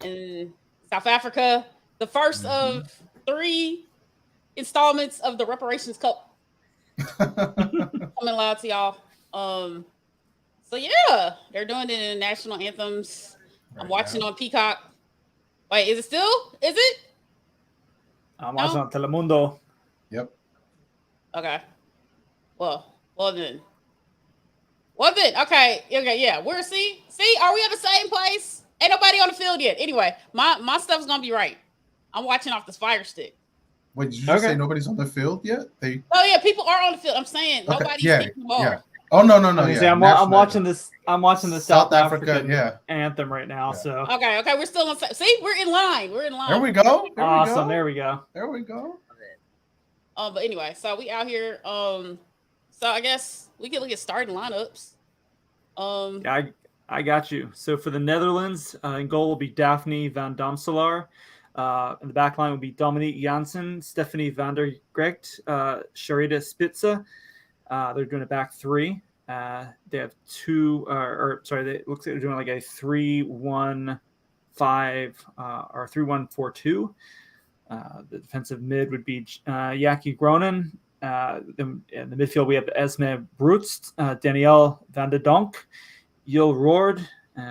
in South Africa. The first of 3 installments of the Reparations Cup coming live to y'all. So yeah, they're doing it in national anthems. I'm watching on Peacock. Wait, is it still? Is it? I'm watching on Telemundo. Yep. Okay. Well then. Okay, yeah. We're see, are we at the same place? Ain't nobody on the field yet. Anyway, my stuff's gonna be right. I'm watching off this Fire Stick. Wait, did you just say nobody's on the field yet? Oh yeah, people are on the field. I'm saying nobody's taking the ball. Yeah. Oh no. I'm watching this. I'm watching the South African anthem right now. Yeah. So okay, we're still on. See, we're in line. There we go. Awesome. There we go. But anyway, so we out here. So I guess we can look at starting lineups. I got you. So for the Netherlands, in goal will be Daphne van Damselaar. In the back line will be Dominique Janssen, Stephanie van der Grecht, Sharida Spitze. They're doing a back 3. They have 2, it looks like they're doing like a 3-1-5 or 3-1-4-2. The defensive mid would be Jackie Groenen. In the midfield, we have Esme Brutst, Danielle van de Donk, Yul Roord,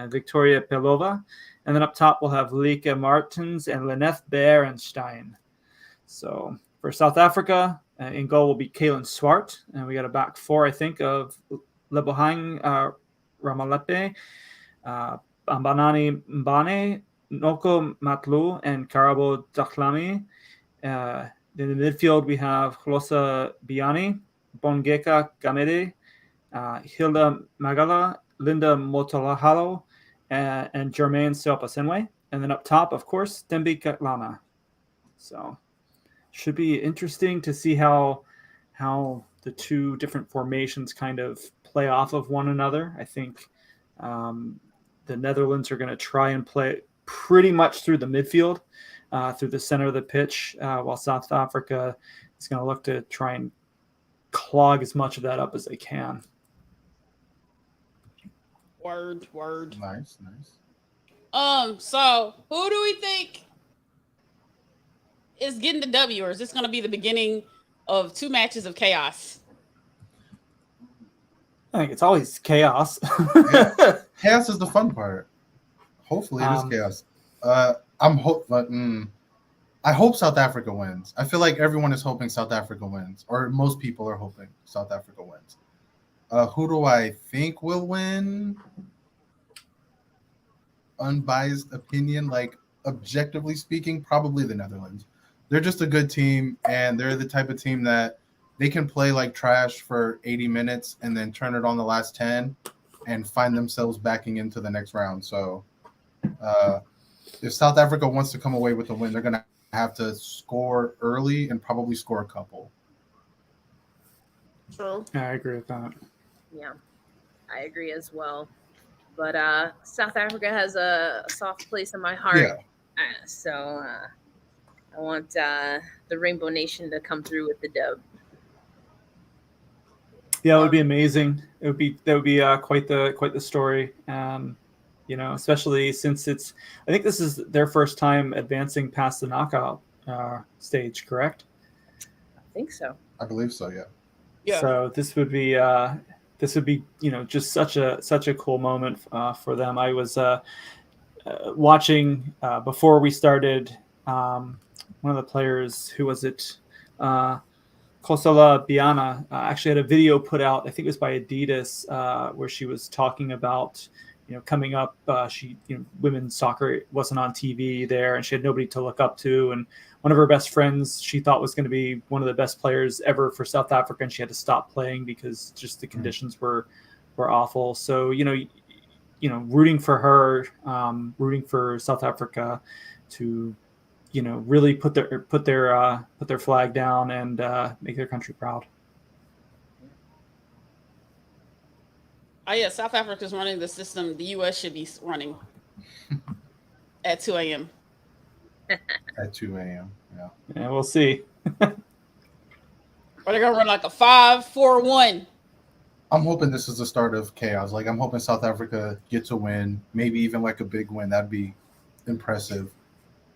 Victoria Pelova. And then up top, we'll have Lieke Martens and Lynette Berenstein. So for South Africa, in goal will be Kaylin Swart. And we got a back 4, I think, of Lebohang Ramalepe, Ambanani Mbane, Noko Matlu, and Karabo Dakhlami. In the midfield, we have Hlosa Biani, Bongeka Gamede, Hilda Magala, Linda Motolahalo, and Jermaine Seopasenwe. And then up top, of course, Dembi Katlana. So should be interesting to see how the 2 different formations kind of play off of one another. I think the Netherlands are going to try and play pretty much through the midfield, through the center of the pitch, while South Africa is going to look to try and clog as much of that up as they can. Word. Nice. So who do we think is getting the W, or is this going to be the beginning of 2 matches of chaos? I think it's always chaos. Yeah. Chaos is the fun part. Hopefully, it is chaos. I hope South Africa wins. I feel like everyone is hoping South Africa wins, or most people are hoping South Africa wins. Who do I think will win? Unbiased opinion, like objectively speaking, probably the Netherlands. They're just a good team, and they're the type of team that they can play like trash for 80 minutes and then turn it on the last 10 and find themselves backing into the next round. So if South Africa wants to come away with a win, they're going to have to score early and probably score a couple. True. I agree with that. Yeah, I agree as well. But South Africa has a soft place in my heart. Yeah. So I want the Rainbow Nation to come through with the dub. Yeah, it would be amazing. That would be quite the story. Especially since I think this is their first time advancing past the knockout stage, correct? I think so. I believe so. Yeah. Yeah. So this would be just such a cool moment for them. I was watching before we started. One of the players, who was it? Kosala Biana actually had a video put out. I think it was by Adidas, where she was talking about coming up. Women's soccer wasn't on TV there, and she had nobody to look up to. And one of her best friends, she thought was going to be one of the best players ever for South Africa, and she had to stop playing because just the conditions were awful. So rooting for her, rooting for South Africa to really put their flag down and make their country proud. Oh yeah, South Africa's running the system the U.S. should be running at 2 a.m. At 2 a.m. Yeah, we'll see. Or they're gonna run like a 5-4-1. I'm hoping this is the start of chaos. Like, I'm hoping South Africa gets a win, maybe even like a big win. That'd be impressive,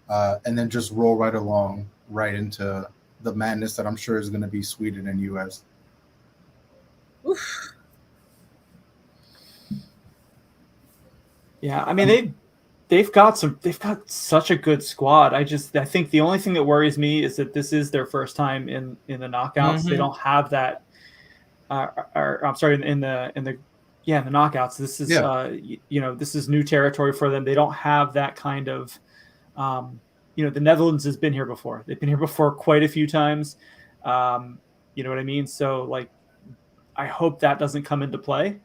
and then just roll right along right into the madness that I'm sure is going to be Sweden and US. Oof. Yeah, I mean they've got such a good squad. I think the only thing that worries me is that this is their first time in the knockouts. They don't have that. I'm sorry, in the knockouts. This is this is new territory for them. They don't have that kind of the Netherlands has been here before. They've been here before quite a few times. You know what I mean? So like, I hope that doesn't come into play.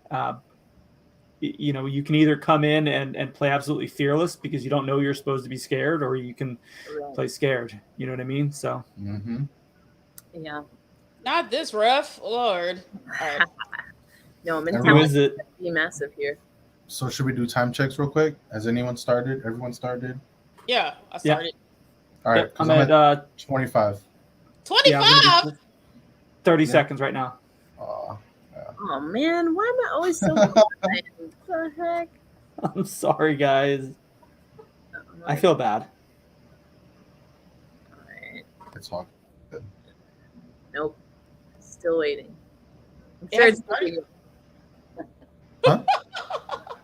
You can either come in and play absolutely fearless because you don't know you're supposed to be scared, or you can play scared. You know what I mean? So, yeah. Not this rough, Lord. All right. No, I'm in Who is it? Be massive here. So should we do time checks real quick? Has anyone started? Everyone started? Yeah, I started. All right. Yep, I'm at 25. 25? Yeah, 30 seconds right now. Oh man, why am I always so behind? What the heck? I'm sorry, guys. I feel bad. All right. It's all good. Nope. Still waiting. I'm sure it's Huh?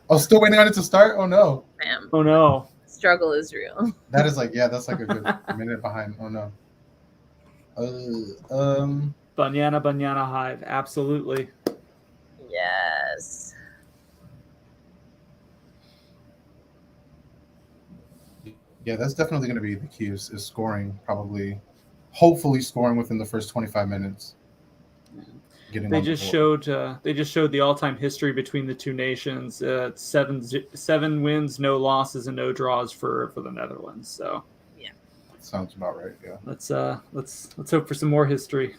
Oh, still waiting on it to start? Oh no. Ma'am. Oh no. Struggle is real. That is like, that's like a good minute behind. Oh no. Banana Hive, absolutely. Yes. Yeah, that's definitely going to be the key is scoring, hopefully scoring within the first 25 minutes. They just showed the all-time history between the two nations. 7 wins, no losses, and no draws for the Netherlands. So yeah, sounds about right. Yeah. Let's hope for some more history.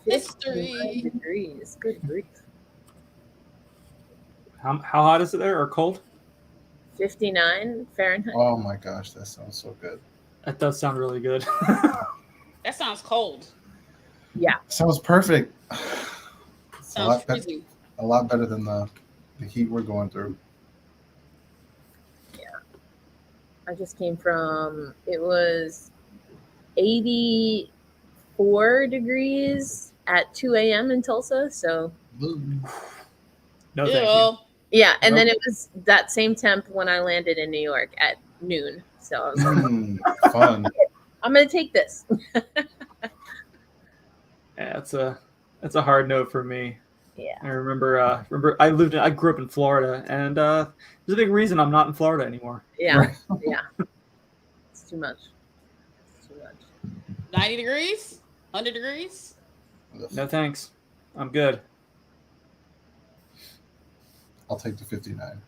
History. Degrees. Good grief. How hot is it there, or cold? 59 Fahrenheit. Oh my gosh, that sounds so good. That does sound really good. That sounds cold. Yeah. Sounds perfect. Sounds freezing. A lot better than the heat we're going through. Yeah. I just came from, it was 84 degrees at 2 a.m. in Tulsa. So no, thank you. Yeah, and then it was that same temp when I landed in New York at noon. So I was like, fun. I'm gonna take this. Yeah, it's a hard note for me. Yeah. I remember I grew up in Florida, and there's a big reason I'm not in Florida anymore. Yeah. Yeah. It's too much. 90 degrees? 100 degrees? No thanks. I'm good. I'll take the 59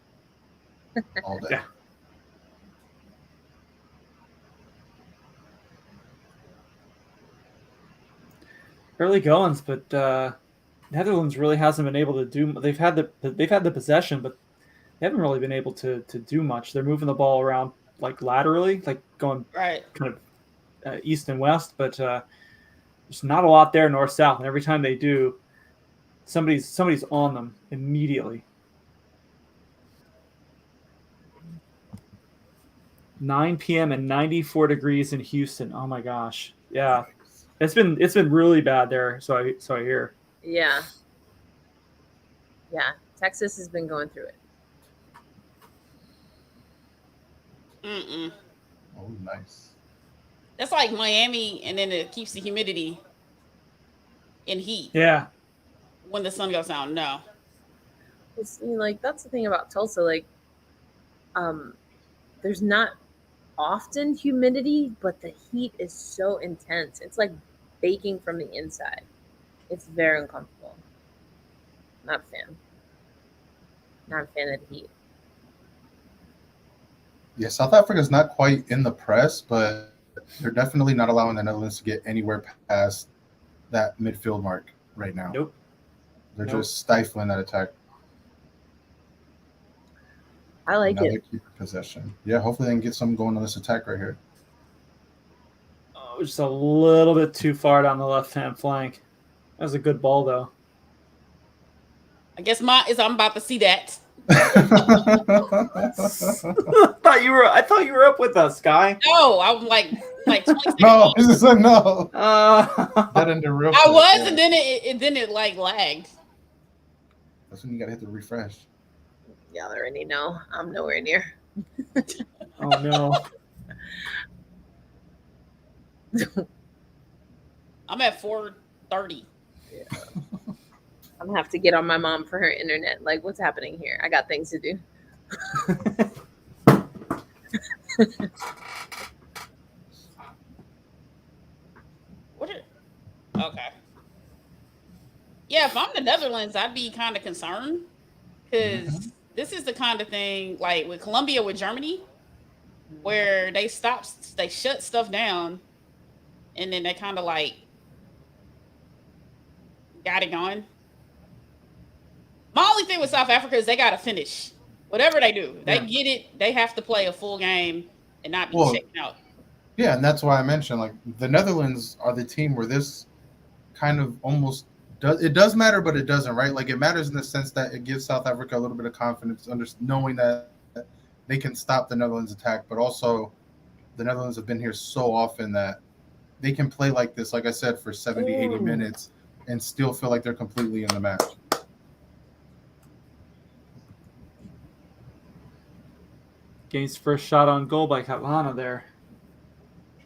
all day. Yeah. Early goings, but Netherlands really hasn't been able to do. They've had the possession, but they haven't really been able to do much. They're moving the ball around like laterally, like going kind of east and west, but there's not a lot there north south. And every time they do, somebody's on them immediately. 9 p.m. and 94 degrees in Houston. Oh my gosh. Yeah. It's been really bad there, so I hear. Yeah. Yeah. Texas has been going through it. Oh, nice. That's like Miami, and then it keeps the humidity in heat. Yeah. When the sun goes down, no. It's, like, that's the thing about Tulsa. Like, there's not often humidity, but the heat is so intense. It's like baking from the inside. It's very uncomfortable. Not a fan. Not a fan of the heat. Yeah, South Africa's not quite in the press, but they're definitely not allowing the Netherlands to get anywhere past that midfield mark right now. Nope. They're just stifling that attack. I like it. They keep possession. Yeah, hopefully they can get something going on this attack right here. Oh, just a little bit too far down the left-hand flank. That was a good ball, though. I guess I'm about to see that. I thought you were up with us, Sky. No, I'm like 20 seconds. No, this is a no. That That ended real I quick, was, yeah. and then it like lagged. That's when you gotta hit the refresh. Y'all already know I'm nowhere near. Oh no. I'm at 4:30. Yeah. I'm gonna have to get on my mom for her internet. Like, what's happening here? I got things to do. Okay. Yeah, if I'm the Netherlands, I'd be kind of concerned because this is the kind of thing like with Colombia, with Germany, where they shut stuff down, and then they kind of like got it going. My only thing with South Africa is they got to finish whatever they do. They get it. They have to play a full game and not be checked out. Yeah, and that's why I mentioned like the Netherlands are the team where this kind of almost does matter, but it doesn't, right? Like it matters in the sense that it gives South Africa a little bit of confidence, knowing that they can stop the Netherlands attack, but also the Netherlands have been here so often that they can play like this, like I said, for 70, 80 minutes and still feel like they're completely in the match. Game's first shot on goal by Katlana there.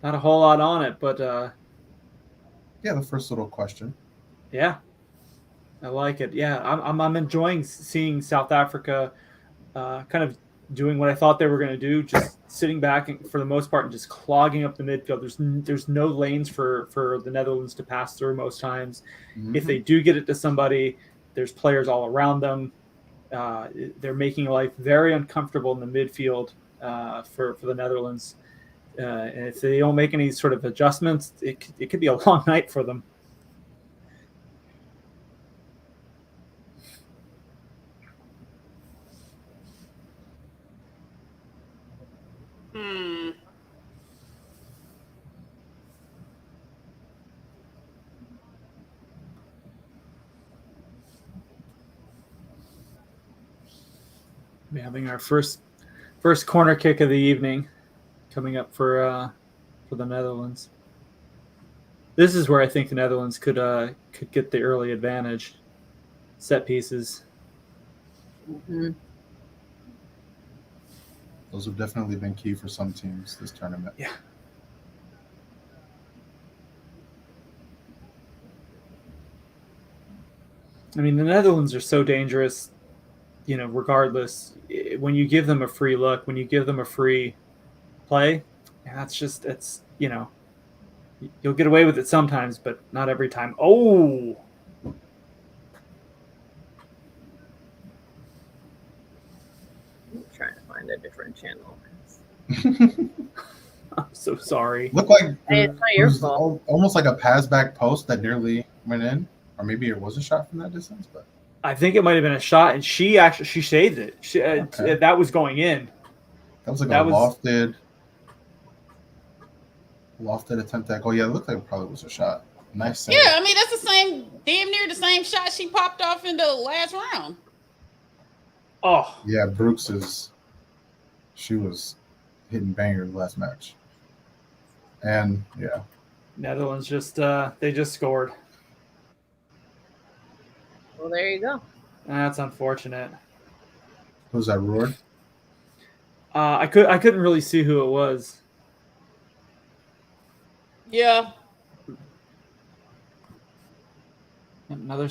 Not a whole lot on it, but yeah, the first little question. Yeah, I like it. Yeah, I'm enjoying seeing South Africa kind of doing what I thought they were going to do, just sitting back and, for the most part, and just clogging up the midfield. There's no lanes for the Netherlands to pass through most times. Mm-hmm. If they do get it to somebody, there's players all around them. They're making life very uncomfortable in the midfield for the Netherlands. And if they don't make any sort of adjustments, it could be a long night for them. We're having our first corner kick of the evening coming up for the Netherlands. This is where I think the Netherlands could get the early advantage. Set pieces. Mm-hmm. Those have definitely been key for some teams this tournament. Yeah. I mean, the Netherlands are so dangerous, regardless. When you give them a free look, when you give them a free play, it's you'll get away with it sometimes, but not every time. Oh! I'm trying to find a different channel. I'm so sorry. Looked like it's not your fault. Almost like a pass back post that nearly went in, or maybe it was a shot from that distance. But I think it might have been a shot, and she saved it. That was going in. That was like lofted attempt at goal. Yeah, it looked like it probably was a shot. Nice save. Yeah, I mean that's damn near the same shot she popped off in the last round. Oh yeah, she was hitting bangers last match, and yeah, Netherlands they just scored. Well, there you go. That's unfortunate. Who's that, Roared? I couldn't really see who it was. Yeah. Another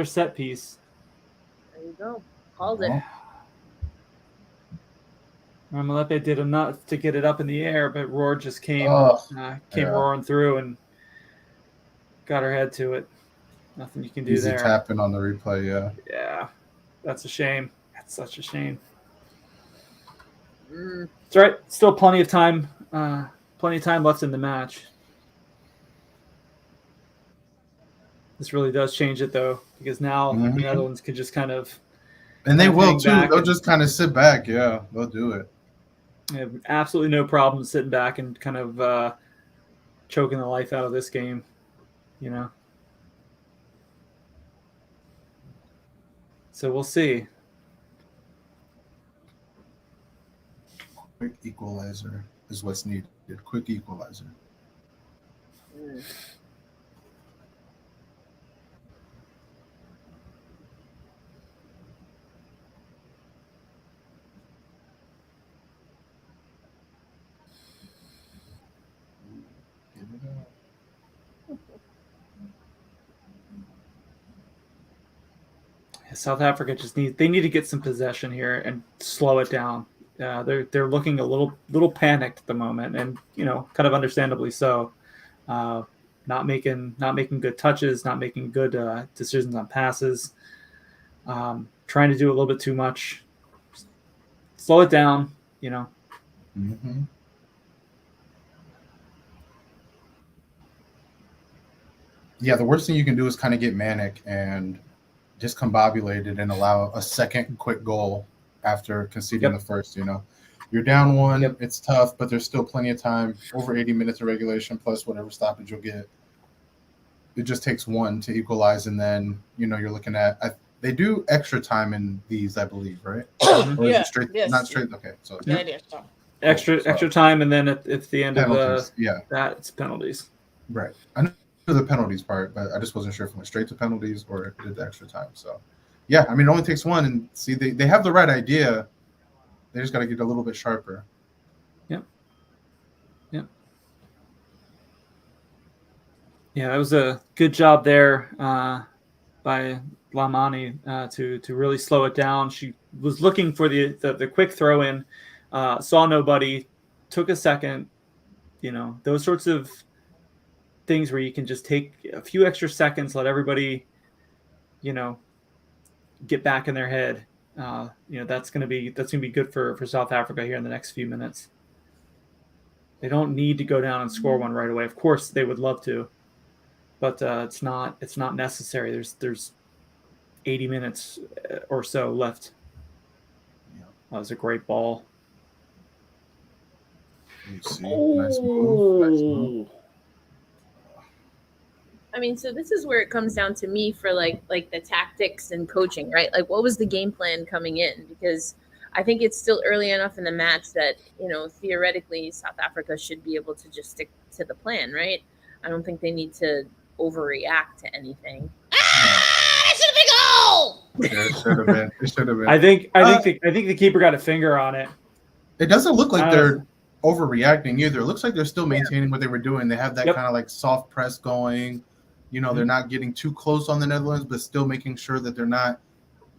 set piece. There you go. Called it. Ramalepe did enough to get it up in the air, but Roar just came roaring through and got her head to it. Nothing you can do there. Easy tapping on the replay, yeah. Yeah, that's a shame. That's such a shame. It's all right. Still plenty of time. Plenty of time left in the match. This really does change it, though, because now the Netherlands could just kind of... And they will, too. They'll just kind of sit back. Yeah, they'll do it. They have absolutely no problem sitting back and kind of choking the life out of this game, So we'll see. Quick equalizer is what's needed. Quick equalizer. Mm. Give it up. South Africa they need to get some possession here and slow it down. They're looking a little panicked at the moment, and kind of understandably so. Not making good touches, not making good decisions on passes. Trying to do a little bit too much. Slow it down, Mm-hmm. Yeah, the worst thing you can do is kind of get manic and discombobulated and allow a second quick goal after conceding the first. You're down one. It's tough, but there's still plenty of time. Over 80 minutes of regulation plus whatever stoppage you'll get. It just takes one to equalize, and then you're looking at. They do extra time in these, I believe, right? Or is it straight? Yes. Not straight. Okay, so extra time, and then at the end penalties, of that, it's penalties. Right. I know the penalties part, but I just wasn't sure if it went straight to penalties or if it did the extra time. So, yeah, I mean, it only takes one, and see, they have the right idea. They just got to get a little bit sharper. Yep. Yeah, that was a good job there by Lamani to really slow it down. She was looking for the quick throw in, saw nobody, took a second. Those sorts of things where you can just take a few extra seconds, let everybody, get back in their head. That's gonna be good for South Africa here in the next few minutes. They don't need to go down and score one right away. Of course, they would love to, but it's not necessary. There's 80 minutes or so left. Yeah. That was a great ball. You see, nice move. I mean, so this is where it comes down to me for like the tactics and coaching, right? Like, what was the game plan coming in? Because I think it's still early enough in the match that, theoretically South Africa should be able to just stick to the plan, right? I don't think they need to overreact to anything. That should have been goal. Yeah, it should have been. It should have been. I think the keeper got a finger on it. It doesn't look like they're overreacting either. It looks like they're still maintaining what they were doing. They have that kind of like soft press going. They're not getting too close on the Netherlands, but still making sure that they're not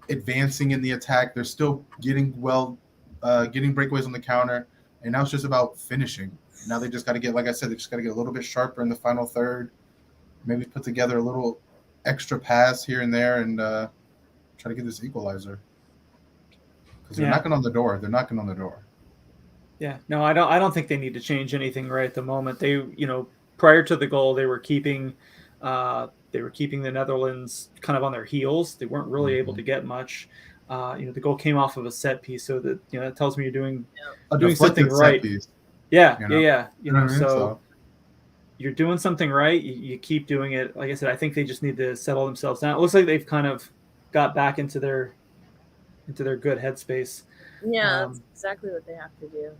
advancing in the attack. They're still getting breakaways on the counter. And now it's just about finishing. Now they just got to get, like I said, they just got to get a little bit sharper in the final third. Maybe put together a little extra pass here and there and try to get this equalizer. Because they're knocking on the door. They're knocking on the door. Yeah, no, I don't think they need to change anything right at the moment. They, prior to the goal, they were keeping the Netherlands kind of on their heels. They weren't really able to get much. The goal came off of a set piece, so that that tells me you're doing something right. Yeah. So you're doing something right. You keep doing it. Like I said, I think they just need to settle themselves down. It looks like they've kind of got back into their good headspace. Yeah, that's exactly what they have to do.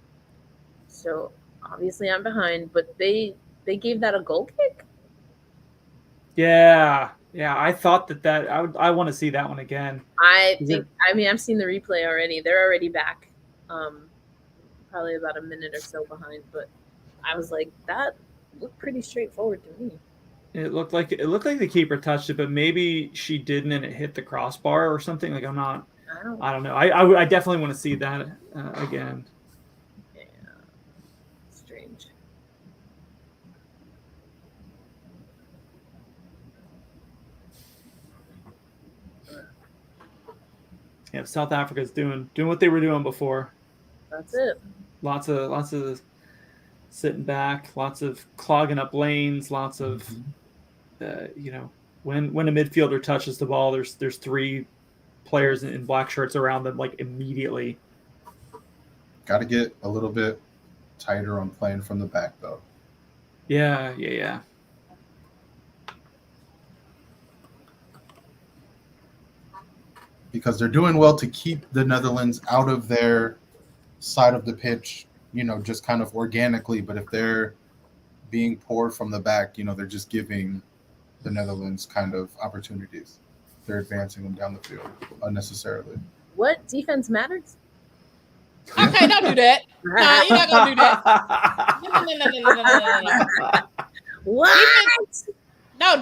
So obviously I'm behind, but they gave that a goal kick. Yeah. I thought that I want to see that one again. I've seen the replay already. They're already back. Probably about a minute or so behind, but I was like, that looked pretty straightforward to me. It looked like the keeper touched it, but maybe she didn't, and it hit the crossbar or something. Like I don't know. I definitely want to see that again. Yeah, strange. Yeah, South Africa's doing what they were doing before. That's it. Lots of sitting back, lots of clogging up lanes, lots of when a midfielder touches the ball, there's three players in black shirts around them like immediately. Got to get a little bit tighter on playing from the back though. Yeah. because they're doing well to keep the Netherlands out of their side of the pitch, just kind of organically. But if they're being poor from the back, they're just giving the Netherlands kind of opportunities. They're advancing them down the field unnecessarily. What defense matters? Okay, don't do that. Nah, you're not gonna do that. No. What?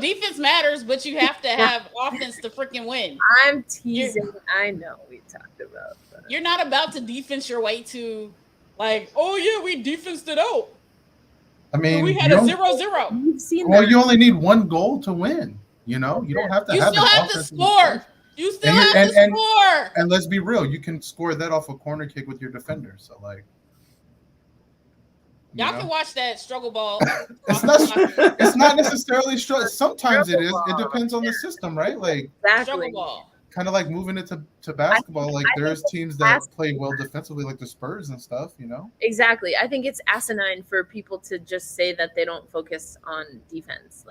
Defense matters, but you have to have offense to freaking win. I'm teasing. I know we talked about that. You're not about to defense your way to, like, oh yeah, we defensed it out. I mean, we had a 0-0. You've seen well, that. you only need one goal to win. You don't have to. You have still have to score. You still have to score. And let's be real, you can score that off a corner kick with your defender. So like, y'all can watch that struggle ball. It's not necessarily struggle. Sometimes it is. It depends on the system, right? Like struggle ball. Kind of like moving it to basketball. Like there's teams that play well defensively, like the Spurs and stuff. Exactly. I think it's asinine for people to just say that they don't focus on defense,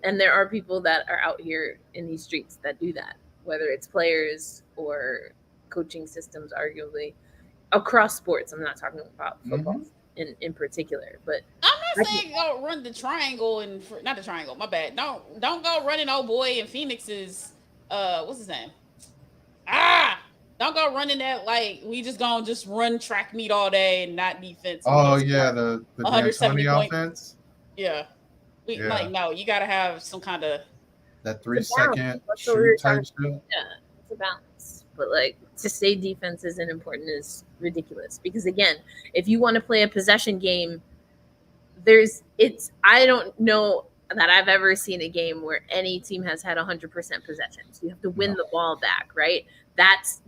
and there are people that are out here in these streets that do that, whether it's players or coaching systems, arguably across sports. I'm not talking about football in particular, but I'm not saying go run the triangle and not the triangle. My bad. Don't go running old boy in Phoenix's what's his name? Don't go running that like we just gonna just run track meet all day and not defense. Oh yeah, the 170 offense. Yeah. No, you gotta have some kind of that 3-second shoot type shit. Yeah, it's a balance. But like to say defense isn't important is ridiculous because again, if you want to play a possession game, I don't know that I've ever seen a game where any team has had 100% possessions. You have to win the ball back, right?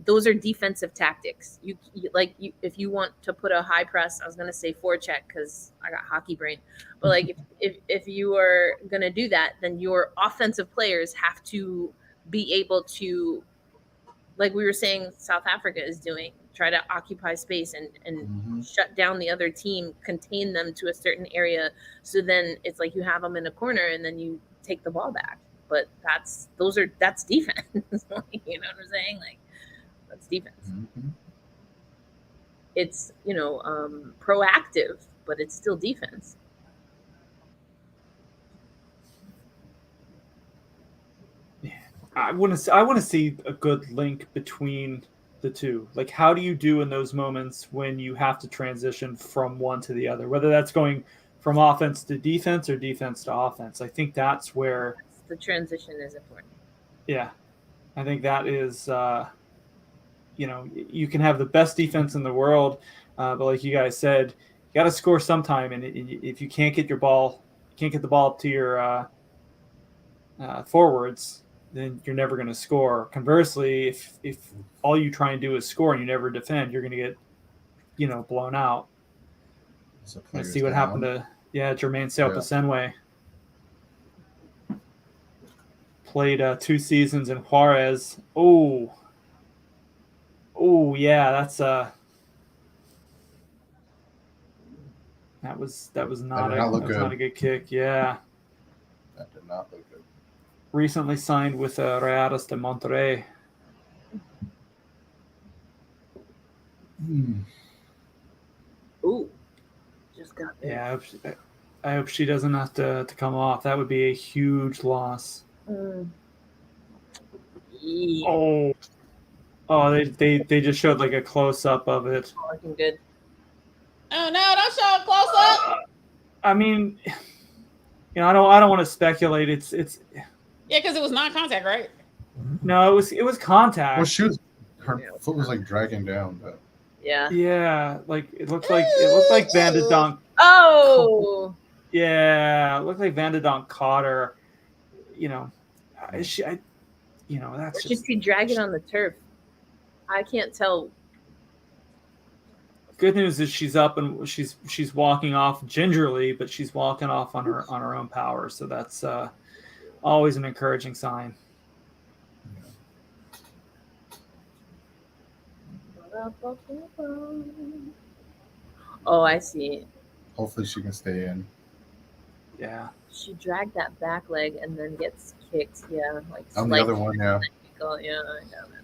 Those are defensive tactics. If you want to put a high press, I was gonna say forecheck because I got hockey brain, but like if you are gonna do that, then your offensive players have to be able to, like we were saying, South Africa is doing, try to occupy space and shut down the other team, contain them to a certain area. So then it's like you have them in a corner and then you take the ball back. But that's defense. You know what I'm saying? Like that's defense. It's proactive, but it's still defense. Yeah, I want to see a good link between the two. Like, how do you do in those moments when you have to transition from one to the other, whether that's going from offense to defense or defense to offense? I think that's where the transition is important. Yeah, I think that is, you can have the best defense in the world, but like you guys said, you got to score sometime. And if you can't get the ball up to your forwards, then you're never going to score. Conversely, if all you try and do is score and you never defend, you're going to get, blown out. Let's see what happened to Jermaine Seopasenwe. Played 2 seasons in Juarez. Oh yeah, that's that was not a good kick. Yeah, that did not look good. Recently signed with Rayados de Monterrey. Ooh, just got there. Yeah, I hope she doesn't have to come off. That would be a huge loss. Yeah. Oh, they just showed like a close up of it. Looking good. Oh no! Don't show a close up. I mean, I don't want to speculate. It's yeah, because it was non-contact, right? No, it was contact. Well, her foot was like dragging down, but yeah, like it looked like Van de Donk. Oh, yeah, it looked like Van de Donk caught her. That's just she dragged it on the turf. I can't tell. Good news is she's up and she's walking off gingerly, but she's walking off on her own power. So that's always an encouraging sign. Oh, I see. Hopefully she can stay in. Yeah. She dragged that back leg and then gets kicked. Yeah, like on the other one, yeah. cycle. Yeah, I got it.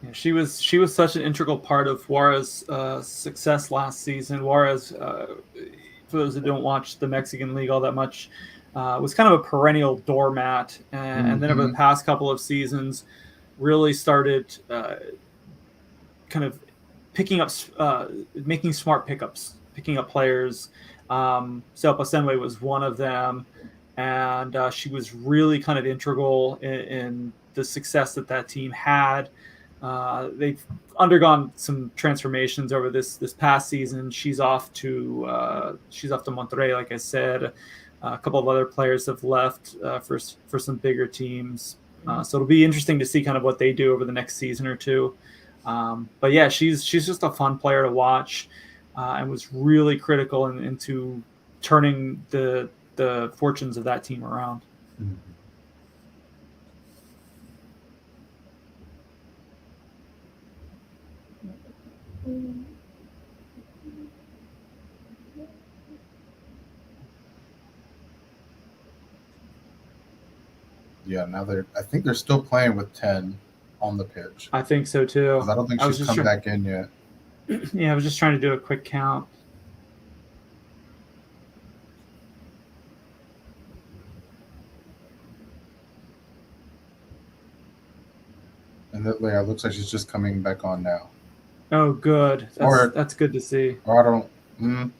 Yeah, she was such an integral part of Juarez' success last season. Juarez, for those that don't watch the Mexican League all that much, was kind of a perennial doormat, and then over the past couple of seasons, really started kind of picking up, making smart pickups, picking up players. Selpa Senway was one of them, and she was really kind of integral in the success that team had. They've undergone some transformations over this past season. She's off to Monterrey, like I said. A couple of other players have left for some bigger teams. So it'll be interesting to see kind of what they do over the next season or two. But yeah, she's just a fun player to watch, and was really critical into turning the fortunes of that team around. Mm-hmm. Yeah, now I think they're still playing with 10 on the pitch. I think so too. I don't think she's come back in yet. Yeah, I was just trying to do a quick count. And that it looks like she's just coming back on now. Oh, good. That's good to see. Or I don't. No,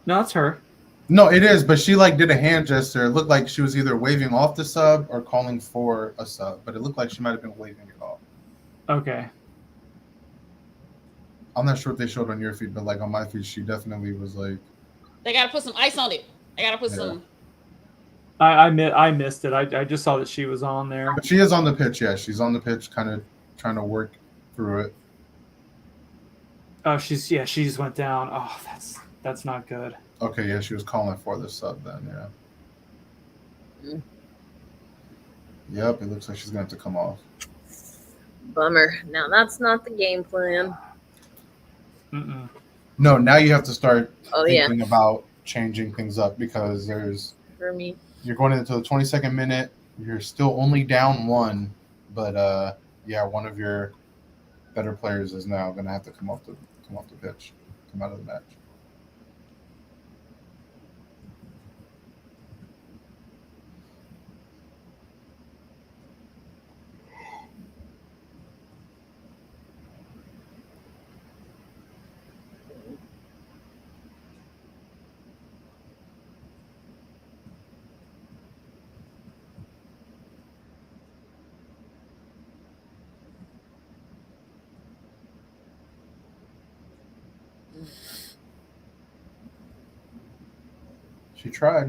that's her. No, it is, but she like did a hand gesture. It looked like she was either waving off the sub or calling for a sub, but it looked like she might have been waving it off. Okay. I'm not sure what they showed on your feed, but like on my feed, she definitely was like. They gotta put some ice on it. They gotta put some. I missed it. I just saw that she was on there. But she is on the pitch. Yeah, she's on the pitch, kind of trying to work through it. Oh, she just went down. Oh, that's not good. Okay, yeah, she was calling for the sub then. Yeah. Yep, it looks like she's gonna have to come off. Bummer. Now that's not the game plan. Mm-mm. No, now you have to start yeah, thinking about changing things up because for me. you're going into the 22nd minute. You're still only down 1, but yeah, one of your better players is now going to have to come off the pitch, come out of the match.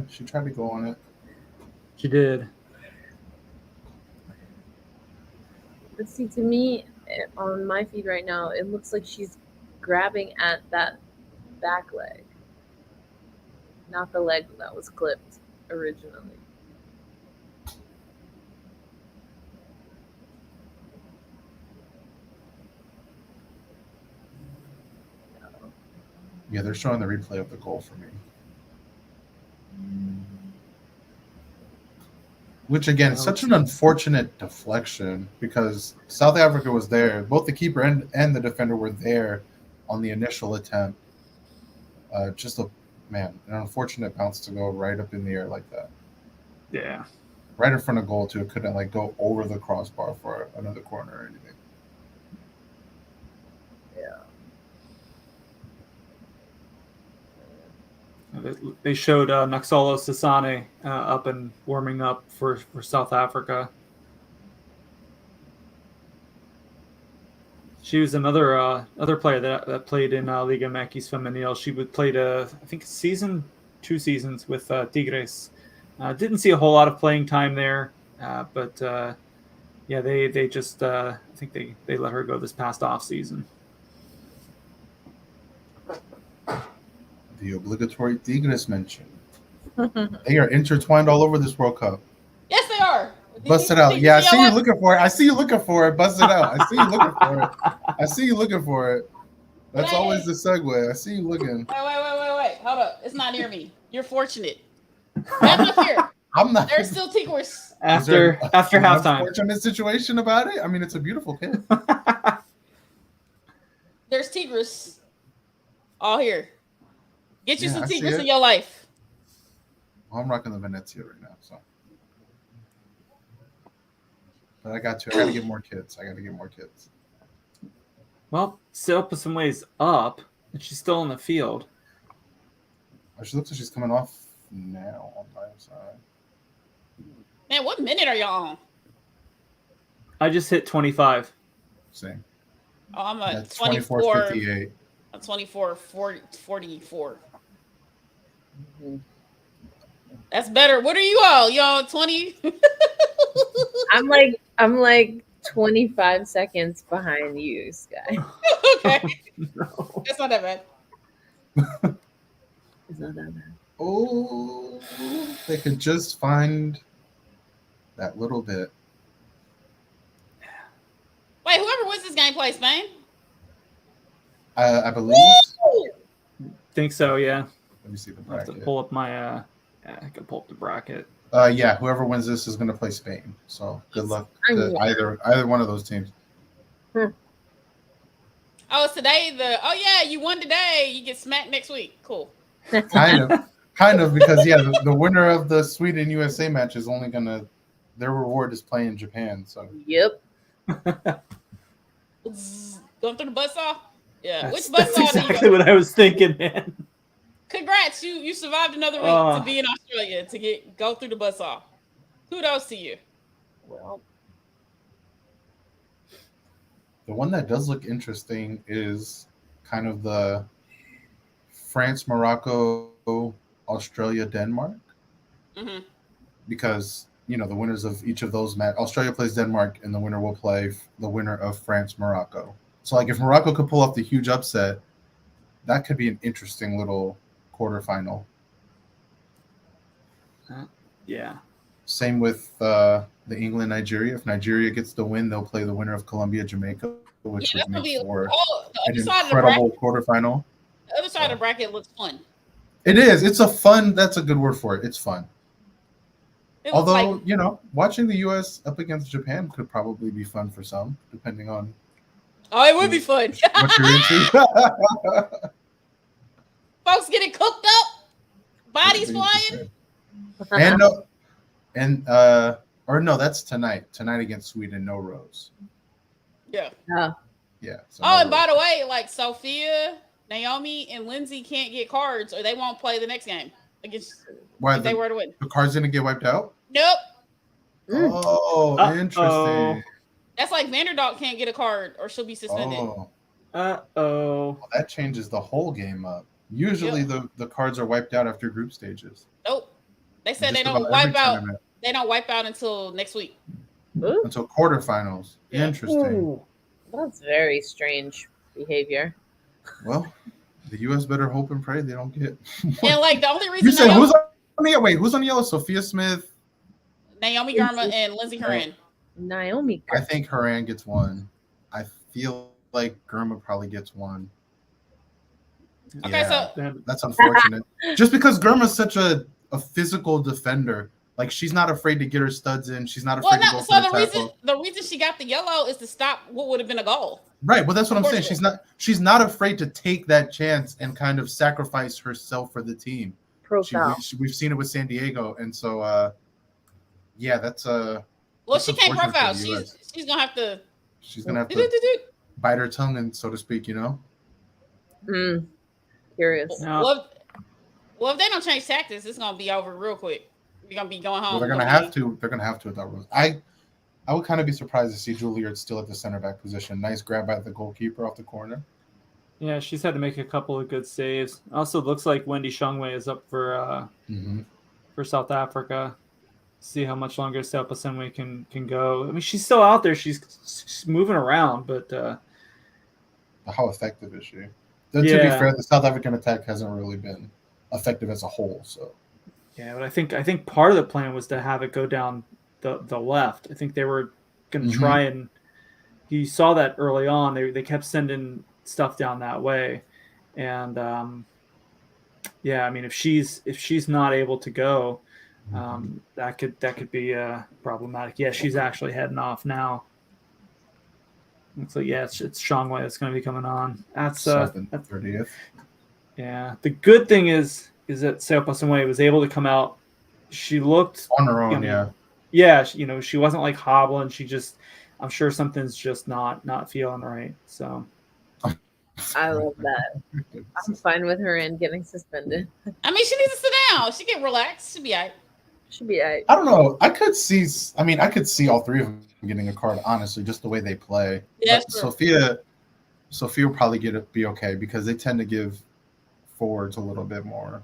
She tried to go on it. She did. But see, to me, on my feed right now, it looks like she's grabbing at that back leg, not the leg that was clipped originally. Yeah, they're showing the replay of the goal for me. Which again, is such an unfortunate deflection because South Africa was there. Both the keeper and the defender were there on the initial attempt. Just an unfortunate bounce to go right up in the air like that. Yeah. Right in front of goal too. It couldn't like go over the crossbar for another corner or anything. They showed Naxolo Sasane up and warming up for South Africa. She was another other player that played in Liga MX Femenil. She played I think 2 seasons with Tigres. Didn't see a whole lot of playing time there, but yeah, they just I think they let her go this past off season. The obligatory Tigres mention. They are intertwined all over this World Cup. Yes, they are. Bust it out. Yeah, I see you looking for it. I see you looking for it. Bust it out. I see you looking for it. I see you looking for it. That's always the segue. I see you looking. Wait. Hold up. It's not near me. You're fortunate. That's not fair. I'm not. There's still Tigris. After an halftime. unfortunate situation about it. I mean, it's a beautiful kid. There's Tigris. All here. Get you Yeah, some I see Tigris it. in your life. Well, I'm rocking the Venezia right now, so. But I got to get more kids. Well, still put some ways up, and she's still in the field. Oh, she looks like she's coming off now on my side. Man, what minute are y'all on? I just hit 25. Same. Oh, I'm at At 24. 54:58. I'm 44. That's better. What are you all? Y'all 20? I'm like 25 seconds behind you, Sky. Okay. No. That's not that bad. It's not that bad. Oh, they could just find that little bit. Wait, whoever wins this game plays Spain? I believe. Think so, yeah. Let me see the I have to bracket. pull up my I can pull up the bracket. Yeah, whoever wins this is going to play Spain. So good luck to either one of those teams. Oh, it's today. Oh yeah, you won today. You get smacked next week. Cool. Kind of, because the winner of the Sweden USA match is only gonna. Their reward is playing Japan. So Yep. Going through the buzzsaw. Yeah. That's Which buzzsaw exactly do you go? what I was thinking, man. Congrats, you survived another week to be in Australia to go through the buzzsaw. Kudos to you. Well, the one that does look interesting is kind of the France, Morocco, Australia, Denmark, Mm-hmm. because the winners of each of those matches, Australia plays Denmark, and the winner will play the winner of France, Morocco. So, like, if Morocco could pull off the huge upset, that could be an interesting little quarterfinal. Yeah. Same with the England, Nigeria. If Nigeria gets the win, they'll play the winner of Colombia, Jamaica, which would make for an incredible quarterfinal. The other side of the bracket looks fun. It is. It's a fun. That's a good word for it. It's fun. Although, watching the U.S. up against Japan could probably be fun for some, depending on. Oh, it would be fun. What you're into. Folks getting cooked up, bodies flying. That's tonight. Tonight against Sweden, no Rose. Yeah. Yeah. So and by the way, like Sophia, Naomi, and Lindsay can't get cards, or they won't play the next game against. Why they were to win. The card's gonna get wiped out? Nope. Oh, interesting. That's like Vanderdonk can't get a card, or she'll be suspended. Well, that changes the whole game up. Usually, the cards are wiped out after group stages. Nope. They said they don't wipe out. They don't wipe out until next week. Until quarterfinals. Yeah. Interesting. Ooh, that's very strange behavior. Well, the U.S. better hope and pray they don't get. And like the only reason you said who's on yellow? Sophia Smith, Naomi Girma, and Lindsay Horan. Naomi. I think Horan gets one. I feel like Girma probably gets one. Okay, so that's unfortunate. Just because Girma's such a physical defender, like she's not afraid to get her studs in. She's not afraid to go for the reason she got the yellow is to stop what would have been a goal. Right. Well, that's what I'm saying. She's not afraid to take that chance and kind of sacrifice herself for the team. We've seen it with San Diego, and so that's well, she can't profile. She's gonna have to. She's gonna have to bite her tongue, and so to speak. Curious. Well, if they don't change tactics, it's gonna be over real quick. We're gonna be going home. Well, they're gonna have to. They're gonna have to without Rose. I would kind of be surprised to see Juilliard still at the center back position. Nice grab by the goalkeeper off the corner. Yeah, she's had to make a couple of good saves. Also, looks like Wendy Shangwei is up for South Africa. See how much longer Seopa Senway can go. I mean, she's still out there. She's moving around, but how effective is she? To be fair, the South African attack hasn't really been effective as a whole. So yeah, but I think part of the plan was to have it go down the left. I think they were going to try, and you saw that early on. They kept sending stuff down that way, and I mean, if she's not able to go, That could be problematic. Yeah, she's actually heading off now. So yeah, it's Sean White that's going to be coming on. That's 30th. Yeah, the good thing is that Seopa Sungway was able to come out. She looked on her own, yeah. She wasn't like hobbling. I'm sure something's just not feeling right. So I love that. I'm fine with her and getting suspended. I mean, she needs to sit down. She get relaxed. She'll be all right. Should be all right. I don't know. I could see all three of them getting a card, honestly, just the way they play. Yeah, but Sophia will probably be okay because they tend to give forwards a little bit more.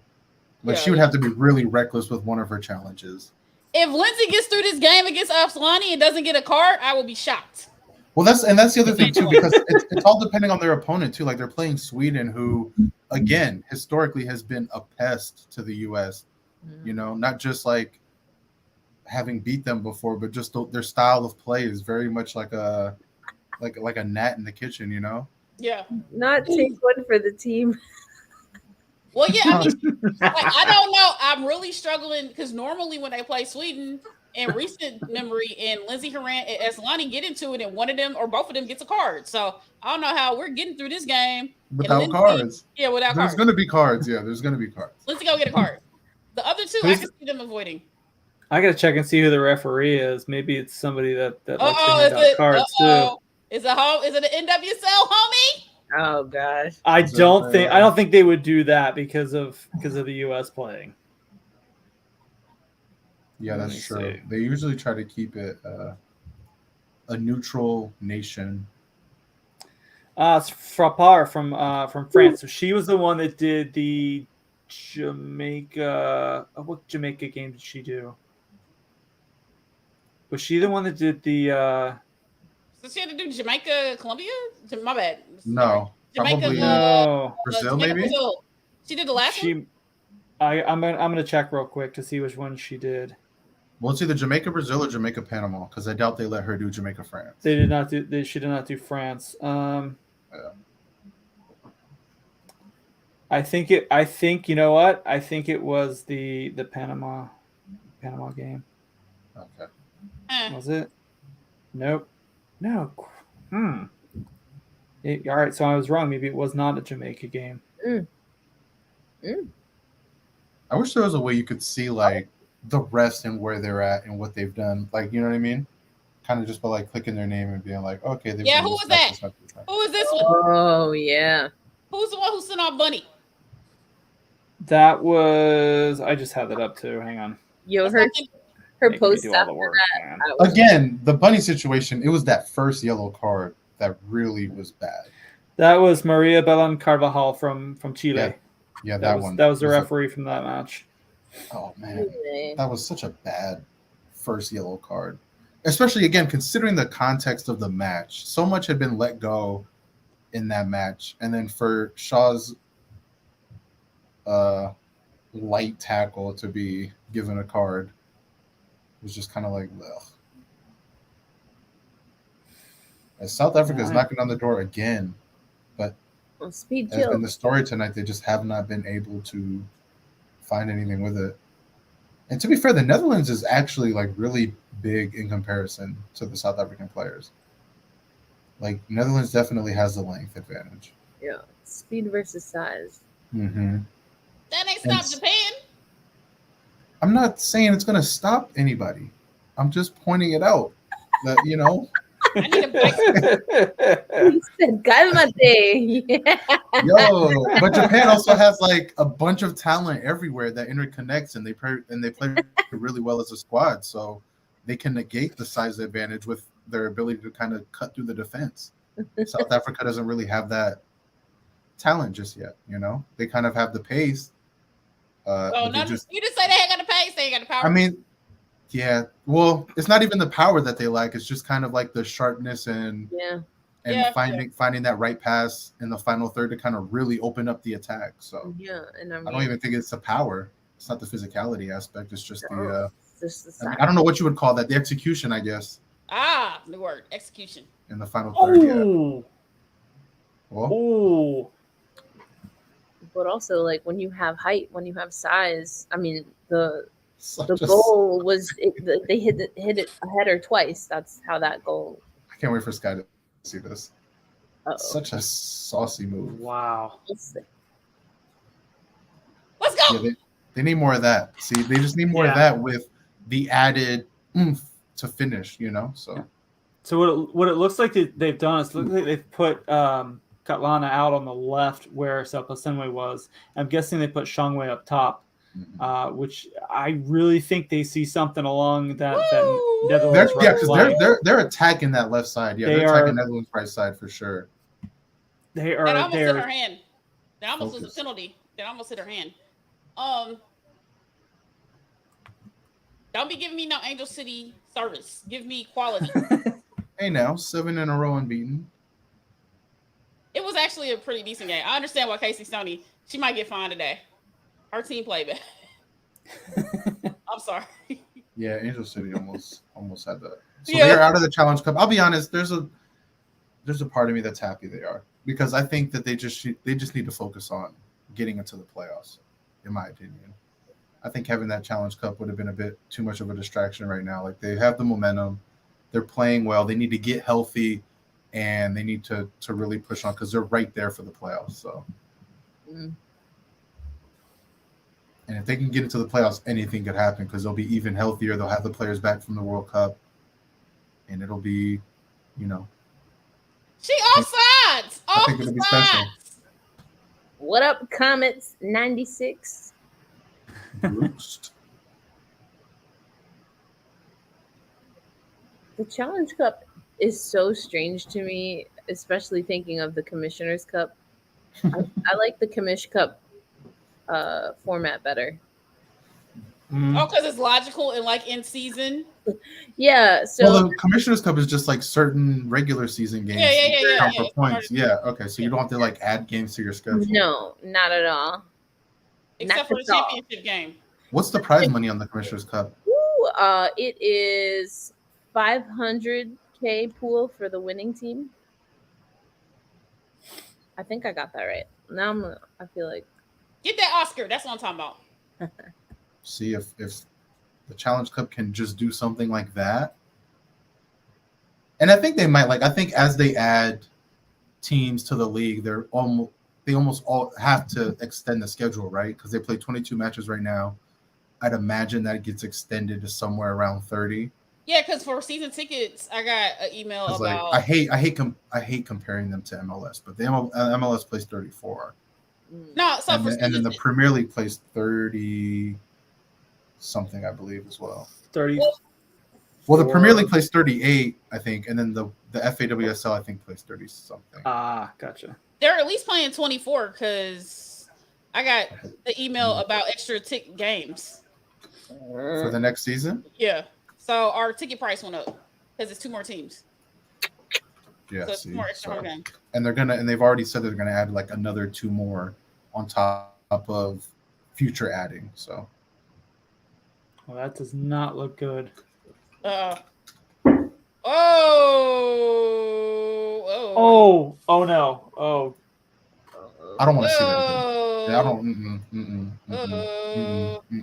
But she would have to be really reckless with one of her challenges. If Lindsay gets through this game against Afsolani and doesn't get a card, I will be shocked. Well, that's the other thing too, because it's all depending on their opponent too. Like they're playing Sweden, who again historically has been a pest to the U.S. You know, not just like having beat them before, but just their style of play is very much like a gnat in the kitchen. You know. Yeah. Not take one for the team. Well, yeah. I mean, I don't know. I'm really struggling because normally when they play Sweden. In recent memory, and Lindsay Horan and Eslani get into it, and one of them or both of them gets a card. So I don't know how we're getting through this game without cards. Yeah, without cards. There's going to be cards. Yeah, there's going to be cards. Lindsay go get a card. The other two, I can see them avoiding. I got to check and see who the referee is. Maybe it's somebody that likes to hand out cards too. Is it an NWSL homie? Oh gosh. I don't think they would do that because of the US playing. Yeah, that's true. They usually try to keep it a neutral nation. It's Frappard from France. So she was the one that did the Jamaica. What Jamaica game did she do? Was she the one that did the? So she had to do Jamaica, Colombia. My bad. No, Jamaica, probably Brazil, maybe. Brazil. She did the last one. I'm gonna check real quick to see which one she did. Well, it's either Jamaica, Brazil, or Jamaica, Panama, because I doubt they let her do Jamaica, France. They did not do. She did not do France. Yeah. I think you know what? I think it was the Panama game. Okay. Was it? Nope. No. All right. So I was wrong. Maybe it was not a Jamaica game. I wish there was a way you could see like the rest and where they're at and what they've done. Like, you know what I mean? Kind of just by like clicking their name and being like, okay, who was that? Who is this one? Oh yeah. Who's the one who sent off Bunny? That was. I just had that up too. Hang on. Yo, her post after that. Again, the Bunny situation. It was that first yellow card that really was bad. That was Maria Belén Carvajal from Chile. Yeah, that one. That was the referee from that match. Oh man, that was such a bad first yellow card. Especially again, considering the context of the match, so much had been let go in that match, and then for Shaw's light tackle to be given a card was just kind of like, ugh. As South Africa is knocking on the door again, but as in the story tonight, they just have not been able to find anything with it. And to be fair, the Netherlands is actually like really big in comparison to the South African players. Like Netherlands definitely has the length advantage. Yeah, speed versus size. Mm-hmm. That ain't stopped Japan. I'm not saying it's going to stop anybody. I'm just pointing it out that, you know. I need a break. He said, "Calmate." Yeah. Yo, but Japan also has like a bunch of talent everywhere that interconnects, and they play really well as a squad. So they can negate the size advantage with their ability to kind of cut through the defense. South Africa doesn't really have that talent just yet. You know, they kind of have the pace. You just say they ain't got the pace, they ain't got the power. I mean. Yeah, well, it's not even the power that they lack. It's just kind of like the sharpness and finding that right pass in the final third to kind of really open up the attack. So and I don't even think it's the power. It's not the physicality aspect. It's just the I don't know what you would call that. The execution, I guess. The word execution in the final third. Oh. But also, like when you have height, when you have size, I mean the The goal was they hit it a header twice. That's how that goal. I can't wait for Sky to see this. Uh-oh. Such a saucy move. Wow. Let's go. Yeah, they need more of that. See, they just need more of that with the added oomph to finish, So what it looks like they've done is look like they've put Katlana out on the left where Selpa-Senway was. I'm guessing they put Shangwei up top, which I really think they see something along that Netherlands right because they're attacking that left side. Yeah, they're attacking Netherlands right side for sure. They are. That almost hit her hand. That almost was a penalty. That almost hit her hand. Don't be giving me no Angel City service. Give me quality. Hey, now 7 in a row unbeaten. It was actually a pretty decent game. I understand why Casey Stoney, she might get fined today. Her team played bad. I'm sorry. Yeah, Angel City almost had that. So they're out of the Challenge Cup. I'll be honest. There's a part of me that's happy they are, because I think that they just need to focus on getting into the playoffs. In my opinion, I think having that Challenge Cup would have been a bit too much of a distraction right now. Like, they have the momentum, they're playing well. They need to get healthy, and they need to really push on, because they're right there for the playoffs. So. And if they can get into the playoffs, anything could happen, because they'll be even healthier. They'll have the players back from the World Cup, and it'll be, She offsides. I think it'll be special. What up, Comets 96? Roost. The Challenge Cup is so strange to me, especially thinking of the Commissioner's Cup. I like the Commish Cup format better. Oh, because it's logical and like in season. Yeah. So the Commissioner's Cup is just like certain regular season games. Count for points. Yeah. Okay. So you don't have to like add games to your schedule. No, not at all. Except for the championship game. What's the prize money on the Commissioner's Cup? It is 500K pool for the winning team. I think I got that right. Now I feel like get that Oscar. That's what I'm talking about. See if the Challenge Cup can just do something like that. And I think they might. I think as they add teams to the league, they almost all have to extend the schedule, right? Because they play 22 matches right now. I'd imagine that gets extended to somewhere around 30. Yeah, because for season tickets, I got an email about. I hate comparing them to MLS, but the MLS plays 34. No, so and then the Premier League plays 30 something, I believe, as well. 30. Well, the Premier League plays 38, I think, and then the FAWSL I think plays 30 something. Gotcha. They're at least playing 24 because I got the email about extra tick games for the next season. Yeah, so our ticket price went up because it's 2 more teams. Yeah, so it's more extra games. And they've already said they're gonna add like another 2 more on top of future adding. So. Well, that does not look good. Oh no. Oh. I don't want to see that again. Yeah, I don't.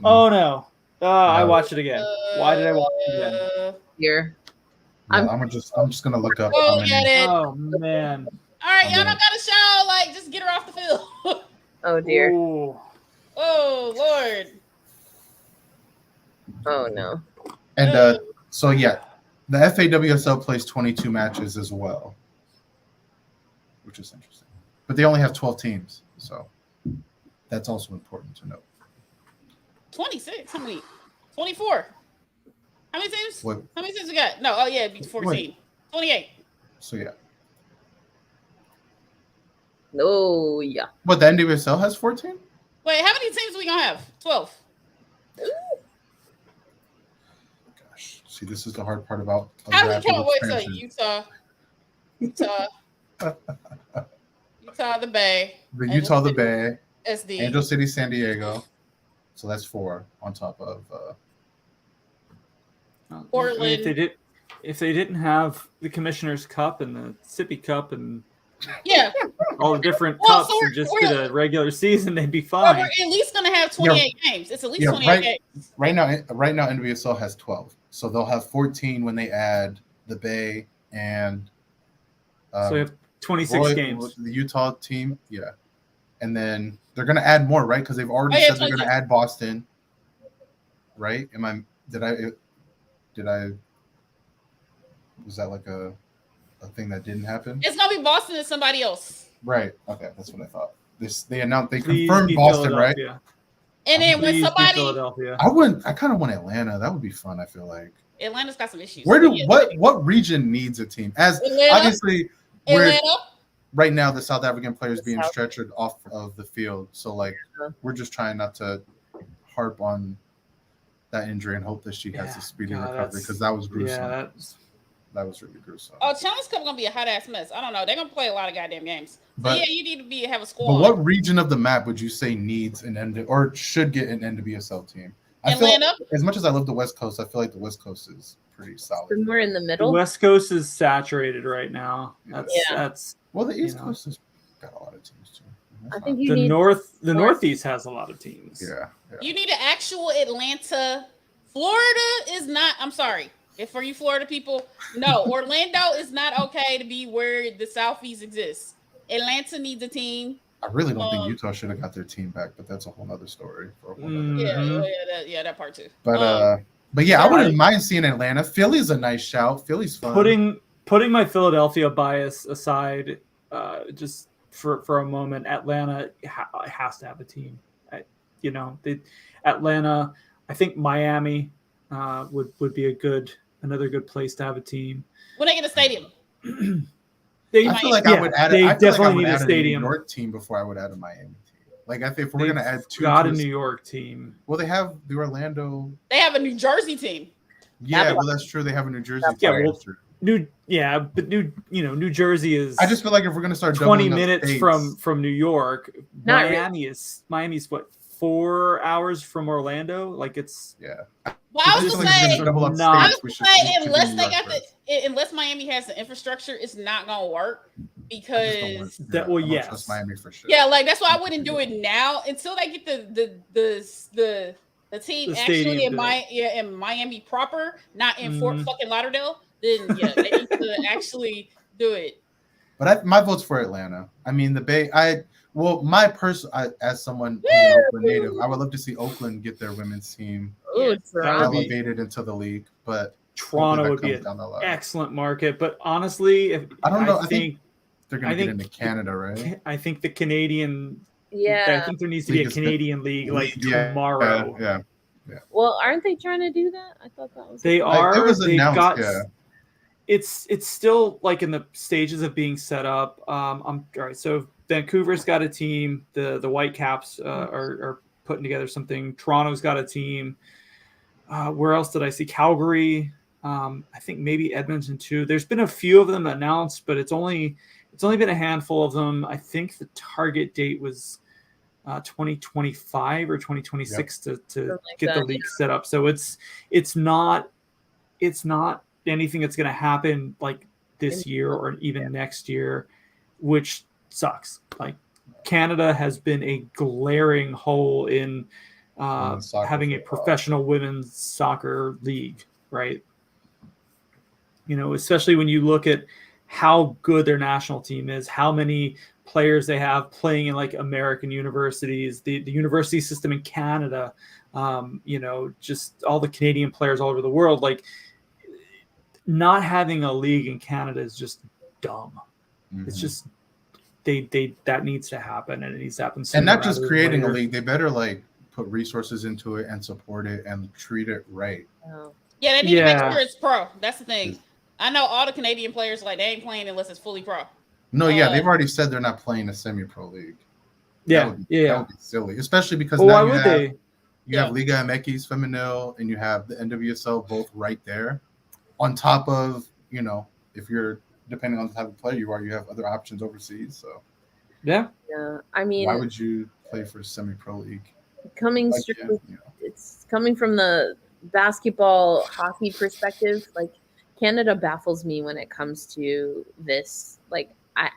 Oh no. I watched it again. Why did I watch it again? Here. Yeah, I'm just gonna look up. Oh man. All right, y'all don't gotta show. Like, just get her off the field. Oh dear. Ooh. Oh Lord. Oh no. And so yeah, the FAWSL plays 22 matches as well, which is interesting. But they only have 12 teams, so that's also important to note. 26? How many? 24. How many teams? What? How many teams we got? No, it'd be 14. Wait. 28. So yeah. Oh yeah. What, the NWSL has 14? Wait, how many teams are we gonna have? 12. Gosh, see, this is the hard part about. How do we count? Wait, so Utah, the Bay. Utah, the Bay. SD. Angel City, San Diego. So that's 4 on top of. Portland. If they didn't have the Commissioner's Cup and the Sippy Cup and. Yeah. all the different Well, cups so and just we're- did a regular season, they'd be Well, we're fine. at least gonna have 28 games. It's at least 28 games. Right now, NWSL has 12, so they'll have 14 when they add the Bay and So we have 26 games. the Utah team, yeah, and then they're gonna add more, right? Because they've already Oh, yeah, said they're gonna add Boston, right? Did I? Was that like a thing that didn't happen? It's gonna be Boston and somebody else. Right. Okay, that's what I thought. They announced, they Please confirmed be Boston, right? Philadelphia. And then when Please be somebody, Philadelphia. I kind of want Atlanta. That would be fun. I feel like. Atlanta's got some issues. What region needs a team? As Atlanta? obviously, we're Atlanta. right now the South African players being South. stretchered off of the field. So like we're just trying not to harp on that injury and hope that she has a speedy recovery because that was gruesome. Yeah, that was really gruesome. Oh, Challenge Cup gonna be a hot ass mess. I don't know. They're gonna play a lot of goddamn games. So yeah, you need to have a squad. But what region of the map would you say needs an end or should get an NWSL team? I feel Atlanta. like, as much as I love the West Coast, I feel like the West Coast is pretty solid. Somewhere in the the middle. West Coast is saturated right now. That's Well, the East Coast has got a lot of teams too. I think you the need Northeast has a lot of teams. Yeah. You need an actual Atlanta. Florida is not. I'm sorry. If for you Florida people, no, Orlando is not okay to be where the Southeast exists. Atlanta needs a team. I really don't think Utah should have got their team back, but that's a whole other story. For a whole other That part too. But yeah, I wouldn't mind seeing Atlanta. Philly's a nice shout. Philly's fun. Putting my Philadelphia bias aside, just for a moment, Atlanta has to have a team. Atlanta. I think Miami would be another good place to have a team. When they get a stadium. I feel like I would add. They I feel definitely like I would need a add stadium. New York team before I would add a Miami team. Like I think if we're gonna add two, got a New York team. Well, they have the Orlando. They have a New Jersey team. Yeah, well, that's true. They have a New Jersey team. New Jersey is. I just feel like if we're gonna start 20 minutes from New York, Miami's what 4 hours from Orlando. Like it's Well, I was gonna say, unless Miami has the infrastructure, it's not gonna work because trust Miami for sure. Yeah, like that's why I wouldn't do it now until they get the team actually in Miami proper, not in Fort fucking Lauderdale. Then they need to actually do it. But my vote's for Atlanta. I mean, the Bay. As someone who's an Oakland native, I would love to see Oakland get their women's team elevated into the league. But Toronto would be an excellent market. But honestly, I think they're going to get into Canada, right? I think the Canadian. Yeah. I think there needs to be a Canadian league like tomorrow. Yeah. Well, aren't they trying to do that? I thought that was. They are. It was announced. It's still like in the stages of being set up. All right. So Vancouver's got a team. The Whitecaps are putting together something. Toronto's got a team. Where else did I see? Calgary. I think maybe Edmonton too. There's been a few of them announced, but it's only been a handful of them. I think the target date was 2025 or 2026 to get the league set up. So it's not anything that's going to happen like this year or even next year, which sucks. Like Canada has been a glaring hole in having a professional women's soccer league, right? Especially when you look at how good their national team is, how many players they have playing in like American universities, the university system in Canada, just all the Canadian players all over the world. Like not having a league in Canada is just dumb. Mm-hmm. It's just that needs to happen, and it needs to happen sooner. And not just creating a league, they better like put resources into it and support it and treat it right. Yeah, they need to make sure it's pro. That's the thing. I know all the Canadian players they ain't playing unless it's fully pro. No, they've already said they're not playing a semi-pro league. That would be silly, especially because now you have Liga MX Femenil and you have the NWSL both right there. On top of, if you're depending on the type of player you are, you have other options overseas. So I mean, why would you play for a semi-pro league? It's coming from the basketball hockey perspective. Like Canada baffles me when it comes to this. Like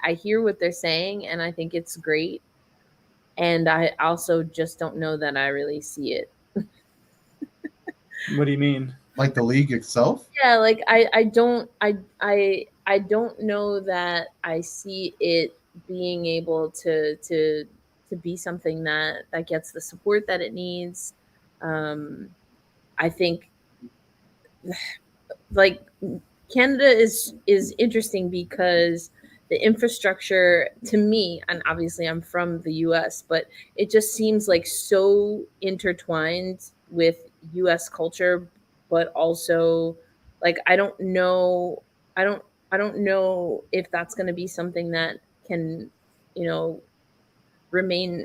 I hear what they're saying, and I think it's great. And I also just don't know that I really see it. What do you mean? Like the league itself? Yeah, like I don't know that I see it being able to be something that gets the support that it needs. I think like Canada is interesting because the infrastructure to me, and obviously I'm from the US, but it just seems like so intertwined with US culture, but also like I don't know if that's going to be something that can, you know, remain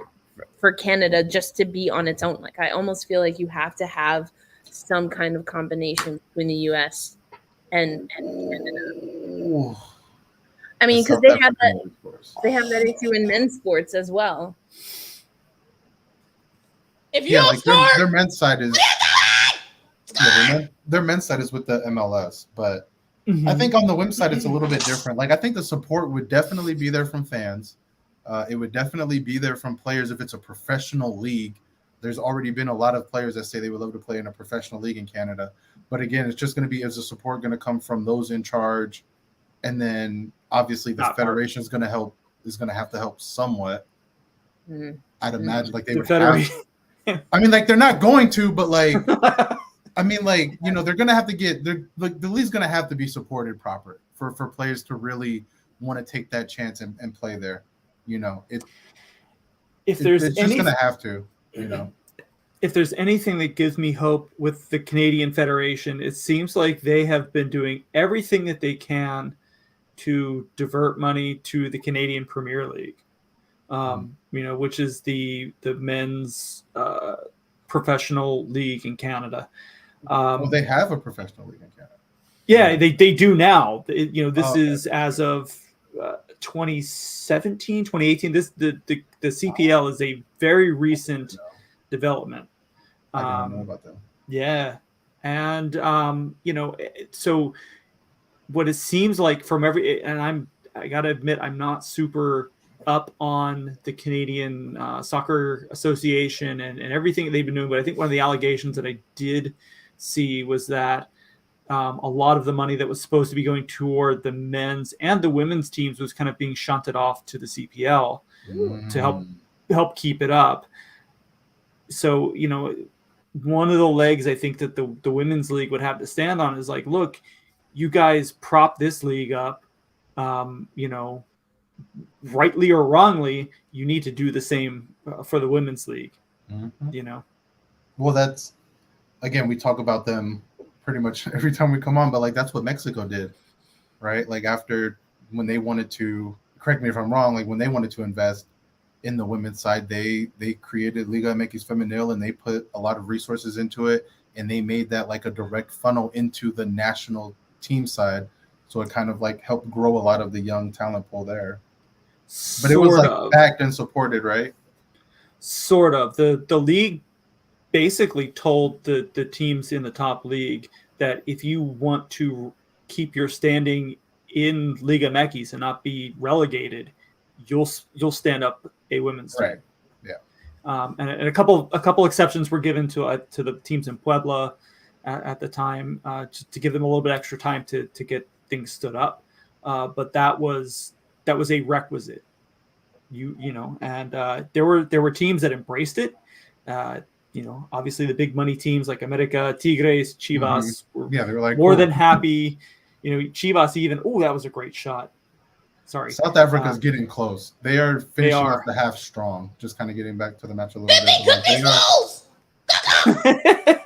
for Canada just to be on its own. Like I almost feel like you have to have some kind of combination between the US and Canada. Ooh, I mean, the because South they have African that league, of course. issue in men's sports as well. If you Yeah, don't like score, their men's side is their men's side is with the MLS, but I think on the women's side it's a little bit different. Like I think the support would definitely be there from fans. It would definitely be there from players if it's a professional league. There's already been a lot of players that say they would love to play in a professional league in Canada. But again, it's just going to be, is the support going to come from those in charge? And then obviously the federation is going to have to help somewhat. I'd imagine like they would have. I mean, like they're not going to, but like, I mean, like, you know, they're going to have to get, like the league's going to have to be supported proper for players to really want to take that chance and play there. You know, it's just going to have to, you know. If there's anything that gives me hope with the Canadian Federation, it seems like they have been doing everything that they can to divert money to the Canadian Premier League, you know, which is the men's professional league in Canada. Well, they have a professional league in Canada. Yeah, they do now. You know, this is as of 2017, 2018. The CPL is a very recent development. I don't know about that. Yeah, and you know, so what it seems like from and I gotta admit, I'm not super up on the Canadian Soccer Association and everything that they've been doing, but I think one of the allegations that I did see was that a lot of the money that was supposed to be going toward the men's and the women's teams was kind of being shunted off to the CPL to help keep it up. So, you know, one of the legs I think that the women's league would have to stand on is like, look, you guys prop this league up, you know, rightly or wrongly, you need to do the same for the women's league, you know. Well, that's, again, we talk about them pretty much every time we come on, but like that's what Mexico did, right? Like after, when they wanted to, correct me if I'm wrong, like when they wanted to invest in the women's side, they created Liga MX Femenil and they put a lot of resources into it, and they made that like a direct funnel into the national team side. So it kind of like helped grow a lot of the young talent pool there. But it was like backed and supported, right? Sort of. The league basically told the teams in the top league that if you want to keep your standing in Liga MX and not be relegated, you'll stand up a women's team. Right. Yeah. And a couple exceptions were given to the teams in Puebla at the time, to give them a little bit extra time to get things stood up. But that was a requisite. You know, and there were teams that embraced it. You know, obviously the big money teams like America, Tigres, Chivas they were like more than happy. You know, Chivas even. Oh, that was a greght shot. Sorry. South Africa's getting close. They are finishing off the half strong. Just kind of getting back to the match a little bit.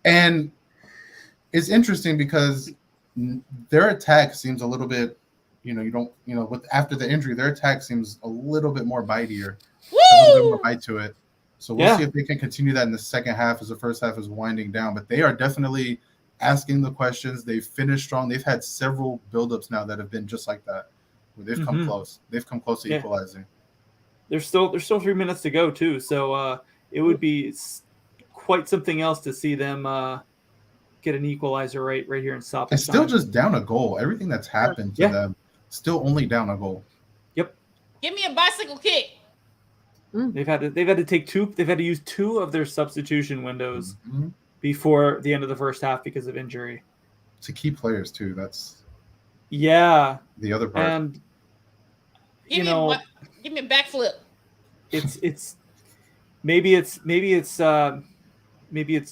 And it's interesting because their attack seems a little bit, after the injury, their attack seems a little bit more bitier. A little bit more bite to it. So we'll see if they can continue that in the second half as the first half is winding down. But they are definitely asking the questions. They've finished strong. They've had several buildups now that have been just like that. They've come close. They've come close to equalizing. There's still 3 minutes to go too, so it would be quite something else to see them get an equalizer right here in South. It's still just down a goal. Everything that's happened to them, still only down a goal. Yep. Give me a bicycle kick. They've had to take two. They've had to use 2 of their substitution windows Mhm. before the end of the first half because of injury. To key players too. That's Yeah, the other part. and Give me a backflip. it's maybe it's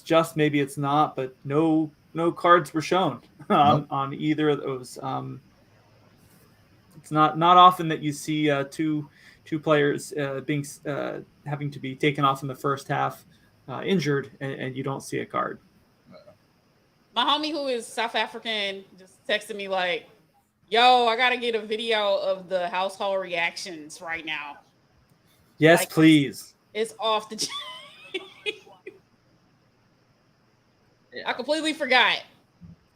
just, maybe it's not, but no cards were shown on either of those. It's not often that you see two players being having to be taken off in the first half injured, and you don't see a card. My homie who is South African just texted me like, yo, I gotta get a video of the household reactions right now. Yes, Like, please. It's off the I completely forgot.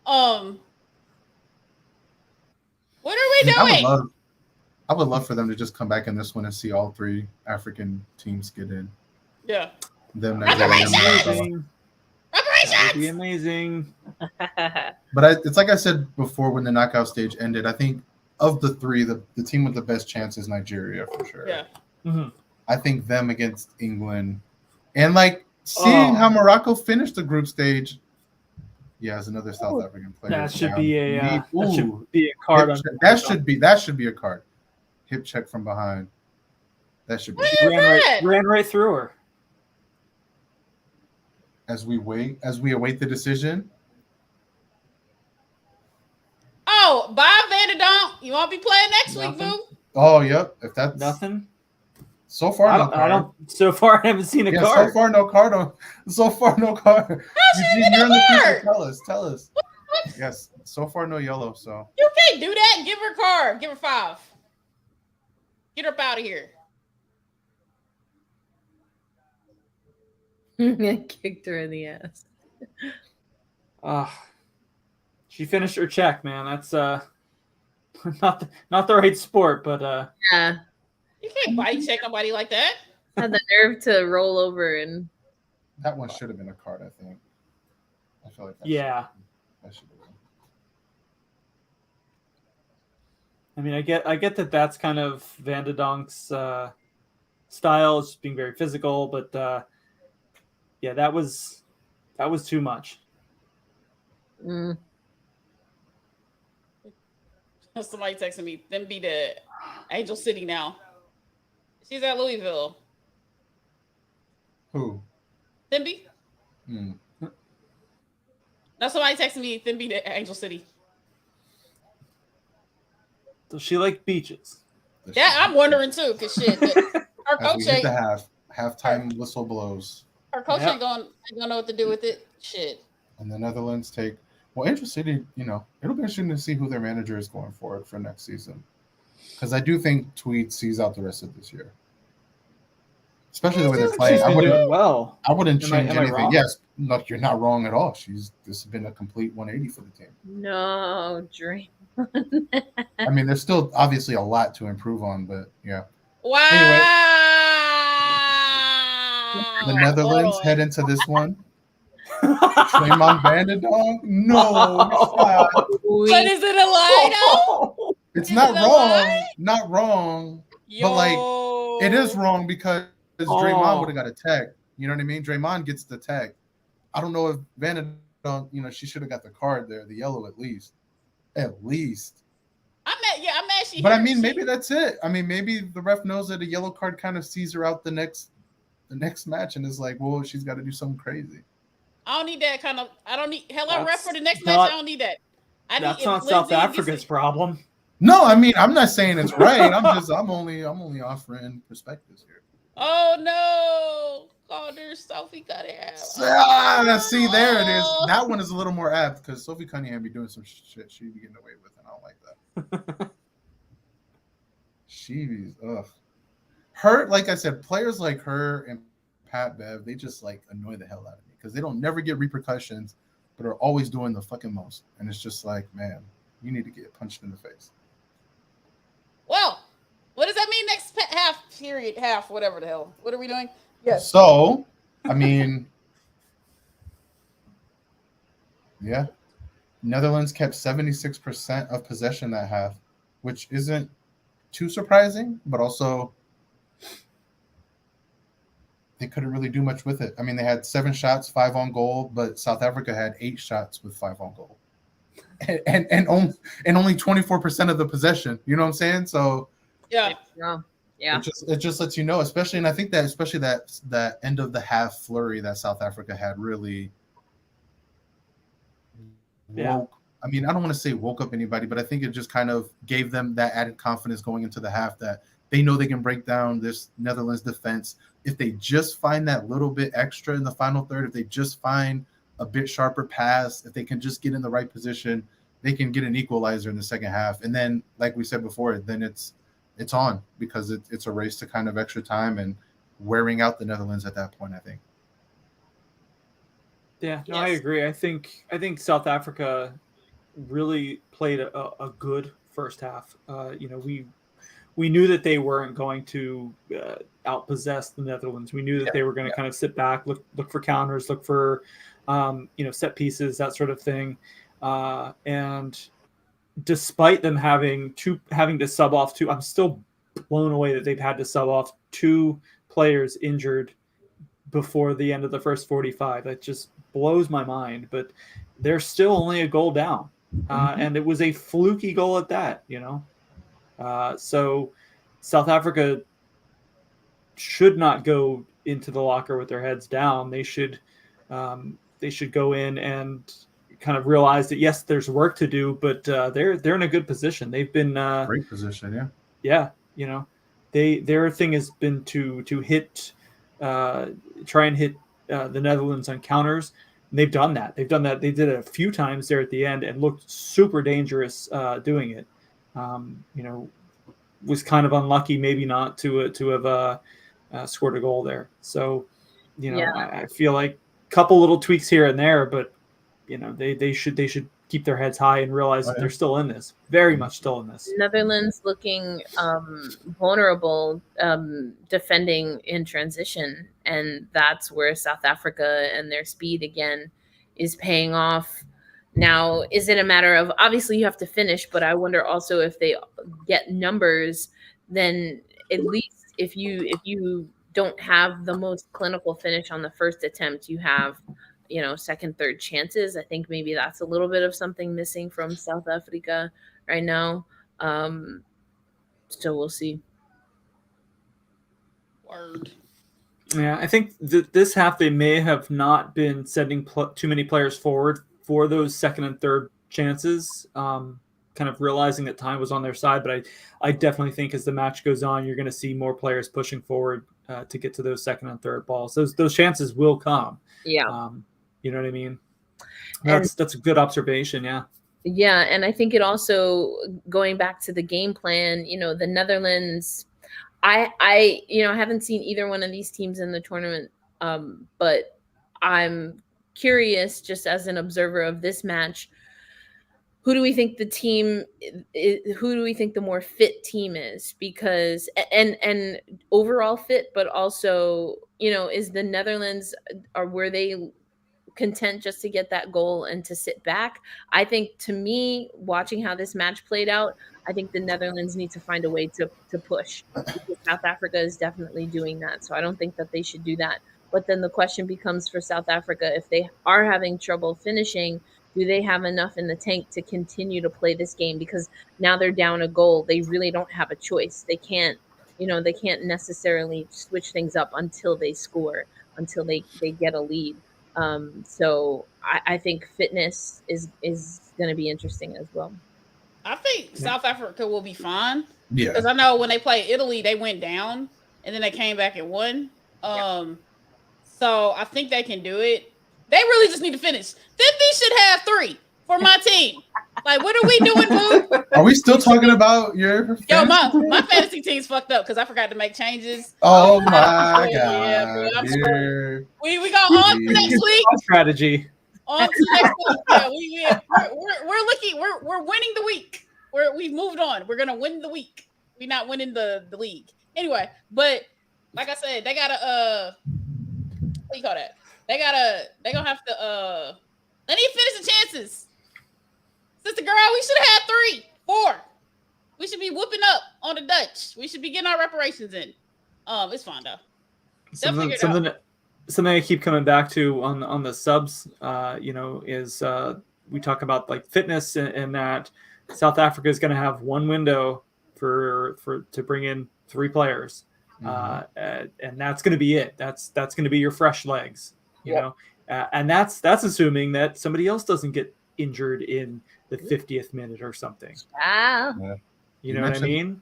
What are we doing? I would love for them to just come back in this one and see all 3 African teams get in. Yeah. Them Reparations! That would be amazing. But it's like I said before when the knockout stage ended, I think of the 3, the team with the best chance is Nigeria for sure. Yeah. Mm-hmm. I think them against England. And like seeing how Morocco finished the group stage. Yeah, as another South African player. That should be a card. on That should be a card. Hip check from behind. That should be. Ran right through her. As we await the decision. Oh, bye, Vanderdonk. You won't be playing next week, boo. Oh, yep. If that's nothing. So far, no card. So far, I haven't seen a card. So far, no card. So far, no card. Eugene, you're in the future. Tell us. Yes. So far, no yellow. So you can't do that. Give her a card. Give her 5. Get her up out of here. Kicked her in the ass. She finished her check, man. That's not the right sport, but yeah. You can't body check nobody like that. Had the nerve to roll over and. That one should have been a card, I think. I feel like that should have been. I mean, I get that that's kind of Vanderdonk's style, is being very physical, but yeah, that was too much. Somebody texted me. Them be the Angel City now. She's at Louisville. Who? Thimby? No, somebody texted me. Thimby to Angel City. Does she like beaches? Yeah, I'm wondering too. Cause shit, our coach ain't the halftime whistle blows. Our coach ain't gonna know what to do with it. Shit. And the Netherlands take. Well, Angel City, it'll be interesting to see who their manager is going forward for next season. Because I do think Tweed sees out the rest of this year. Especially the way they're playing. I wouldn't change anything. Wrong? Yes, look, you're not wrong at all. This has been a complete 180 for the team. No, dream. I mean, there's still obviously a lot to improve on, but yeah. Wow. Anyway, the Netherlands head into this one. Draymond Vanderdonk? No. But is it a lie though? It's not wrong. Not wrong. Yo. But like, it is wrong because Draymond would have got a tag. You know what I mean? Draymond gets the tag. I don't know if Vanderdonk, she should have got the card there, the yellow at least. At least. I'm mad. But I mean, maybe that's it. I mean, maybe the ref knows that a yellow card kind of sees her out the next match and is like, well, she's got to do something crazy. I don't need that kind of. I don't need. Ref for the next match. I don't need that. That's not South Africa's problem. No, I mean, I'm not saying it's right. I'm only offering perspectives here. Oh no! Oh, there's Sophie Cunningham. See, there it is. That one is a little more apt because Sophie Cunningham be doing some shit she be getting away with, and I don't like that. She's her. Like I said, players like her and Pat Bev, they just like annoy the hell out of me because they don't never get repercussions, but are always doing the fucking most, and it's just like, man, you need to get punched in the face. Well, what does that mean next half, whatever the hell? What are we doing? Yes. So, I mean, yeah, Netherlands kept 76% of possession that half. which isn't too surprising, but also they couldn't really do much with it. I mean, they had 7 shots, 5 on goal, but South Africa had 8 shots with 5 on goal, and only 24% of the possession. You know what I'm saying? So Yeah. It just lets you know, especially, and I think that especially that end of the half flurry that South Africa had really woke. I mean, I don't want to say woke up anybody, but I think it just kind of gave them that added confidence going into the half that they know they can break down this Netherlands defense if they just find that little bit extra in the final third. If they just find a bit sharper pass, if they can just get in the right position, they can get an equalizer in the second half. And then, like we said before, then it's on, because it's a race to kind of extra time and wearing out the Netherlands at that point, I think. Yeah, no, I agree. I think South Africa really played a good first half. We knew that they weren't going to outpossess the Netherlands. We knew that they were going to kind of sit back, look for counters, look for set pieces, that sort of thing. And despite them having to sub off 2, I'm still blown away that they've had to sub off 2 players injured before the end of the first 45. That just blows my mind. But they're still only a goal down, and it was a fluky goal at that. So South Africa should not go into the locker with their heads down. They should go in and kind of realize that, yes, there's work to do, but they're in a good position. They've been great position, their thing has been to try and hit the Netherlands on counters. And they've done that. They did it a few times there at the end and looked super dangerous doing it. Was kind of unlucky, maybe not to have scored a goal there. So, I feel like a couple little tweaks here and there, but they should keep their heads high and realize that they're still in this, very much still in this. Netherlands looking vulnerable, defending in transition, and that's where South Africa and their speed again is paying off. Now, is it a matter of, obviously you have to finish, but I wonder also if they get numbers, then at least if you don't have the most clinical finish on the first attempt, you have second, third chances. I think maybe that's a little bit of something missing from South Africa right now. So we'll see. Word. Yeah, I think this half they may have not been sending too many players forward for those second and third chances, kind of realizing that time was on their side. But I definitely think as the match goes on, you're going to see more players pushing forward to get to those second and third balls. Those chances will come. Yeah. You know what I mean? That's a good observation. Yeah. Yeah. And I think it also, going back to the game plan, the Netherlands, I haven't seen either one of these teams in the tournament, but I'm curious, just as an observer of this match, who do we think the more fit team is? Because and overall fit, but also, is the Netherlands, or were they content just to get that goal and to sit back? I think, to me, watching how this match played out, I think the Netherlands need to find a way to push, because South Africa is definitely doing that. So I don't think that they should do that. But then the question becomes for South Africa, if they are having trouble finishing, do they have enough in the tank to continue to play this game? Because now they're down a goal. They really don't have a choice. They can't necessarily switch things up until they score, until they get a lead. So I think fitness is going to be interesting as well. I think South Africa will be fine. Yeah. Because I know when they played Italy, they went down and then they came back and won. So I think they can do it. They really just need to finish. 50 should have 3 for my team. Like, what are we doing, boo? Are we still talking about your my fantasy team's fucked up because I forgot to make changes. Oh my god. Yeah, bro, we go on to next week. Strategy. On to next week. Yeah, we're winning the week. We've moved on. We're gonna win the week. We're not winning the league. Anyway, but like I said, they gotta what do you call that? They gonna have to they need to finish the chances. Sister girl, we should have had 3, 4. We should be whooping up on the Dutch. We should be getting our reparations in. It's fine though. Something I keep coming back to on the subs, is we talk about like fitness and that South Africa is going to have one window to bring in 3 players, and that's going to be it. That's going to be your fresh legs, you know, and that's assuming that somebody else doesn't get injured in the 50th minute or something. Yeah. You know what I mean?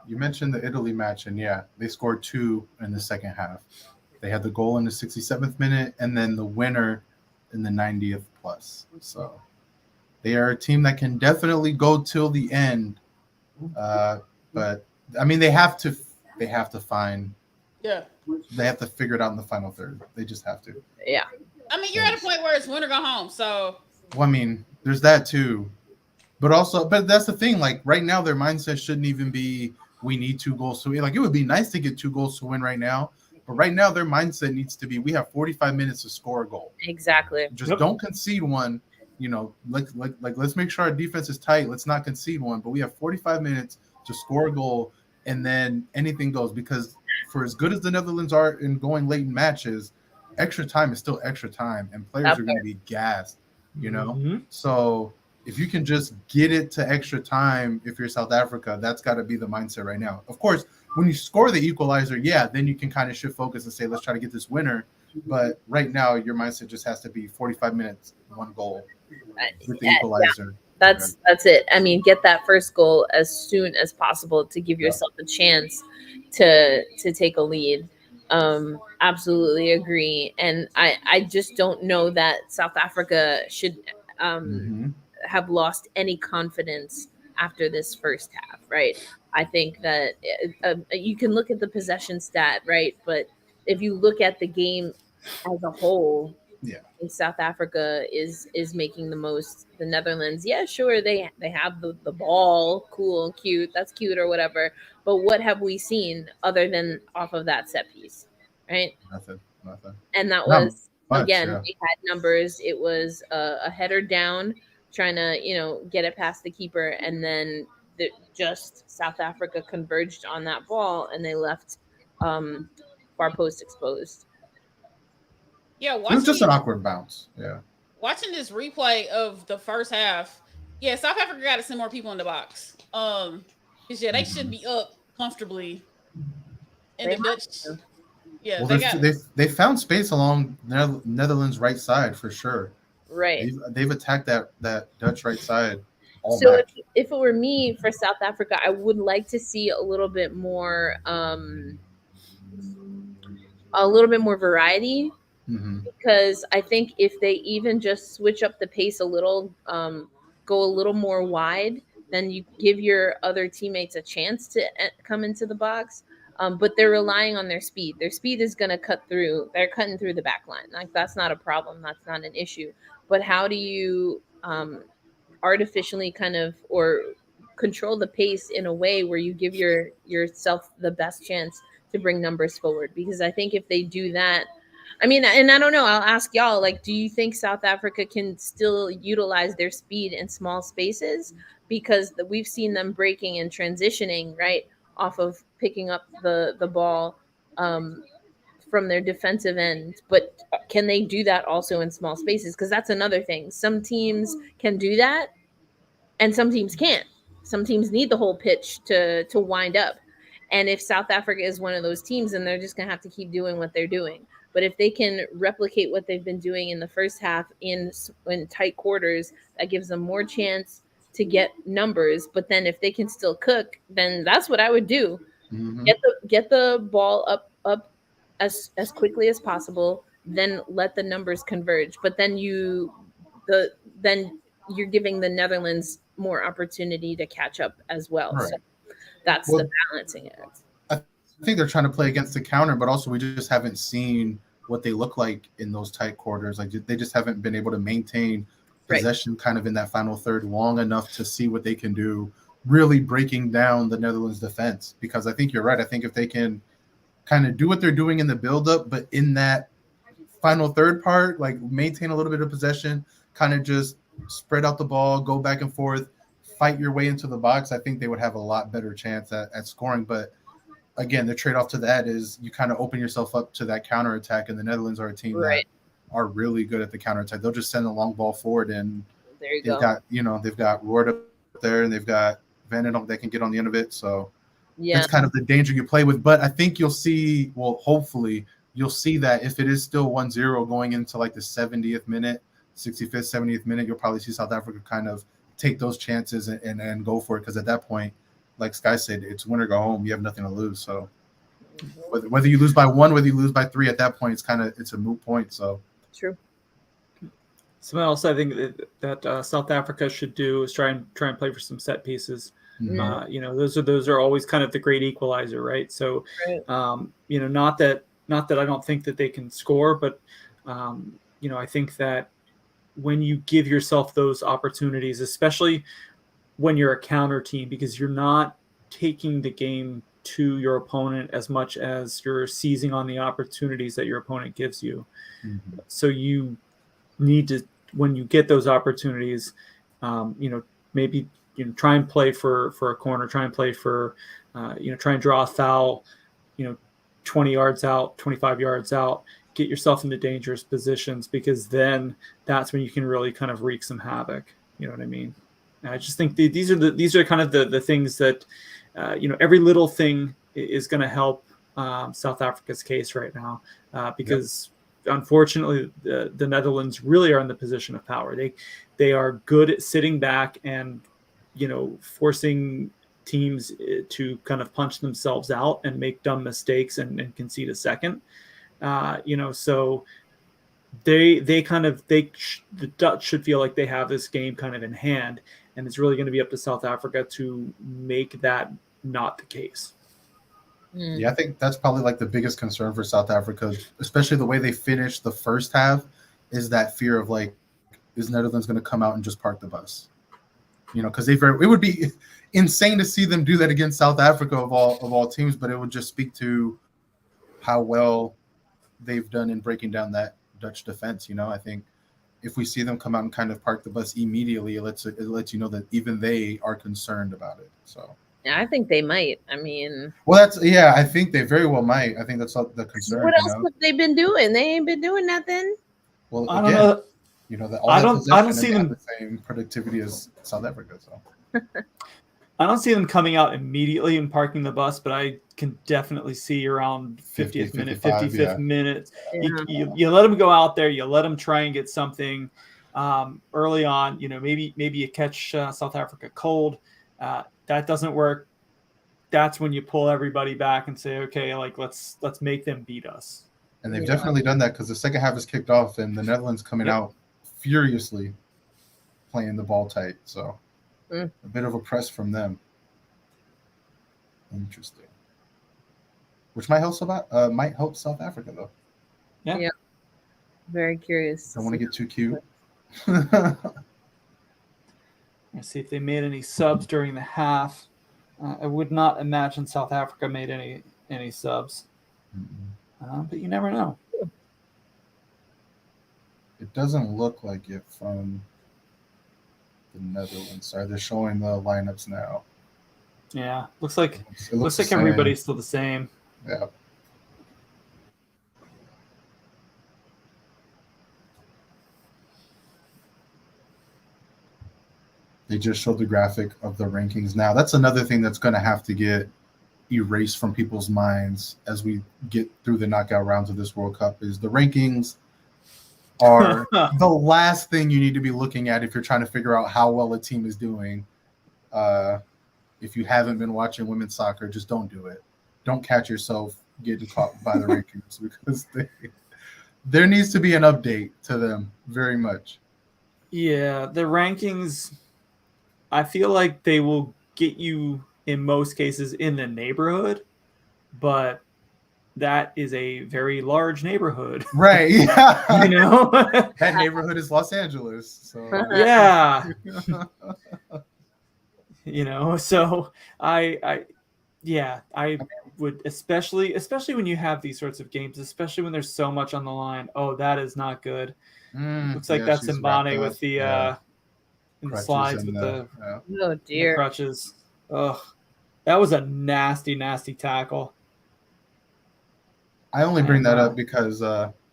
You mentioned the Italy match, and they scored 2 in the second half. They had the goal in the 67th minute, and then the winner in the 90th plus. So they are a team that can definitely go till the end. But I mean, they have to find. Yeah. They have to figure it out in the final third. They just have to. Yeah. I mean, you're at a point where it's win or go home. So. Well, I mean, there's that too. But that's the thing. Like right now, their mindset shouldn't even be we need 2 goals to win. Like it would be nice to get 2 goals to win right now. But right now, their mindset needs to be we have 45 minutes to score a goal. Exactly. Just don't concede one. You know, like let's make sure our defense is tight. Let's not concede one. But we have 45 minutes to score a goal, and then anything goes. Because for as good as the Netherlands are in going late in matches, extra time is still extra time, and players are going to be gassed. You know, so if you can just get it to extra time, if you're South Africa, that's got to be the mindset right now. Of course, when you score the equalizer, then you can kind of shift focus and say, let's try to get this winner. But right now, your mindset just has to be 45 minutes, 1 goal with the equalizer. That's it. I mean, get that first goal as soon as possible to give yourself a chance to take a lead. Absolutely agree. And I just don't know that South Africa should have lost any confidence after this first half, right? I think that you can look at the possession stat, right? But if you look at the game as a whole, South Africa is making the most. The Netherlands, sure, they have the ball, cool, cute, that's cute or whatever. But what have we seen other than off of that set piece, right? Nothing. And that was again, they had numbers. It was a header down, trying to get it past the keeper, and then just South Africa converged on that ball, and they left far post exposed. Yeah, it was just an awkward bounce. Yeah. Watching this replay of the first half, South Africa got to send more people in the box. Because they should be up comfortably. And the Dutch, well, they found space along Netherlands' right side for sure. Right. They've attacked that Dutch right side. So if it were me for South Africa, I would like to see a little bit more variety. Because I think if they even just switch up the pace a little, go a little more wide, then you give your other teammates a chance to come into the box. But they're relying on their speed. Their speed is going to cut through. They're cutting through the back line. Like that's not a problem. That's not an issue. But how do you artificially kind of or control the pace in a way where you give yourself the best chance to bring numbers forward? Because I think if they do that, I mean, and I don't know, I'll ask y'all, like, do you think South Africa can still utilize their speed in small spaces? Because we've seen them breaking and transitioning, right, off of picking up the ball from their defensive end. But can they do that also in small spaces? Because that's another thing. Some teams can do that, and some teams can't. Some teams need the whole pitch to wind up. And if South Africa is one of those teams, then they're just going to have to keep doing what they're doing. But if they can replicate what they've been doing in the first half in tight quarters, that gives them more chance to get numbers. But then if they can still cook, then that's what I would do. Get the ball up as quickly as possible, then let the numbers converge. But then you're giving the Netherlands more opportunity to catch up as well. Right. So that's the balancing act. I think they're trying to play against the counter, but also we just haven't seen what they look like in those tight quarters. Like they just haven't been able to maintain possession kind of in that final third long enough to see what they can do, really breaking down the Netherlands defense. Because I think you're right. I think if they can kind of do what they're doing in the buildup, but in that final third part, like maintain a little bit of possession, kind of just spread out the ball, go back and forth, fight your way into the box, I think they would have a lot better chance at scoring. But again, the trade-off to that is you kind of open yourself up to that counterattack, and the Netherlands are a team that are really good at the counterattack. They'll just send a long ball forward, and they've got Roord up there, and they've got Van Enden that can get on the end of it. So that's kind of the danger you play with. But I think you'll see, well, hopefully you'll see that if it is still 1-0 going into like the 70th minute, 65th, 70th minute, you'll probably see South Africa kind of take those chances and go for it. Because at that point, like Sky said, it's win or go home. You have nothing to lose. So whether you lose by 1, whether you lose by 3, at that point, it's a moot point. So true. Something else I think that South Africa should do is try and play for some set pieces. Mm-hmm. Those are always kind of the great equalizer, right? So, not that I don't think that they can score, but I think that when you give yourself those opportunities, especially when you're a counter team, because you're not taking the game to your opponent as much as you're seizing on the opportunities that your opponent gives you. Mm-hmm. So you need to, when you get those opportunities, maybe try and play for a corner, try and play for, try and draw a foul, 20 yards out, 25 yards out, get yourself into dangerous positions, because then that's when you can really kind of wreak some havoc. You know what I mean? And I just think these are kind of the things that, every little thing is going to help South Africa's case right now, because unfortunately the Netherlands really are in the position of power. They are good at sitting back and, forcing teams to kind of punch themselves out and make dumb mistakes and concede a second. So the Dutch should feel like they have this game kind of in hand, and it's really going to be up to South Africa to make that not the case. Yeah, I think that's probably like the biggest concern for South Africa, especially the way they finished the first half, is that fear of like, is Netherlands going to come out and just park the bus? Because it would be insane to see them do that against South Africa of all teams, but it would just speak to how well they've done in breaking down that Dutch defense. I think if we see them come out and kind of park the bus immediately, it lets you know that even they are concerned about it. So yeah, I think they might. I mean, well, I think they very well might. I think that's the concern. What else have they been doing? They ain't been doing nothing. Well, I don't know. I don't see them the same productivity as South Africa. So I don't see them coming out immediately and parking the bus, but I can definitely see around 50th minute, 55th minute. Yeah. You let them go out there. You let them try and get something early on. Maybe you catch South Africa cold. That doesn't work. That's when you pull everybody back and say, okay, like let's make them beat us. And they've definitely done that, because the second half is kicked off and the Netherlands coming out furiously playing the ball tight. So a bit of a press from them. Interesting. Which might help South Africa though. Yeah. Very curious. Don't want to get too cute. Let's see if they made any subs during the half. I would not imagine South Africa made any subs, but you never know. It doesn't look like it from the Netherlands. Sorry, they're showing the lineups now. Yeah, looks like the everybody's still the same. Yeah. They just showed the graphic of the rankings now. That's another thing that's going to have to get erased from people's minds as we get through the knockout rounds of this World Cup, is the rankings are the last thing you need to be looking at if you're trying to figure out how well a team is doing. If you haven't been watching women's soccer, just don't do it. Don't catch yourself getting caught by the rankings, because there needs to be an update to them very much. Yeah, the rankings, I feel like they will get you in most cases in the neighborhood, but that is a very large neighborhood. Right. Yeah. That neighborhood is Los Angeles. So yeah. So I would, especially when you have these sorts of games, especially when there's so much on the line. Oh, that is not good. Looks like that's Mbane with the in the Crutches slides and with the Oh dear. crutches. Ugh, that was a nasty, nasty tackle. I only bring that And, up because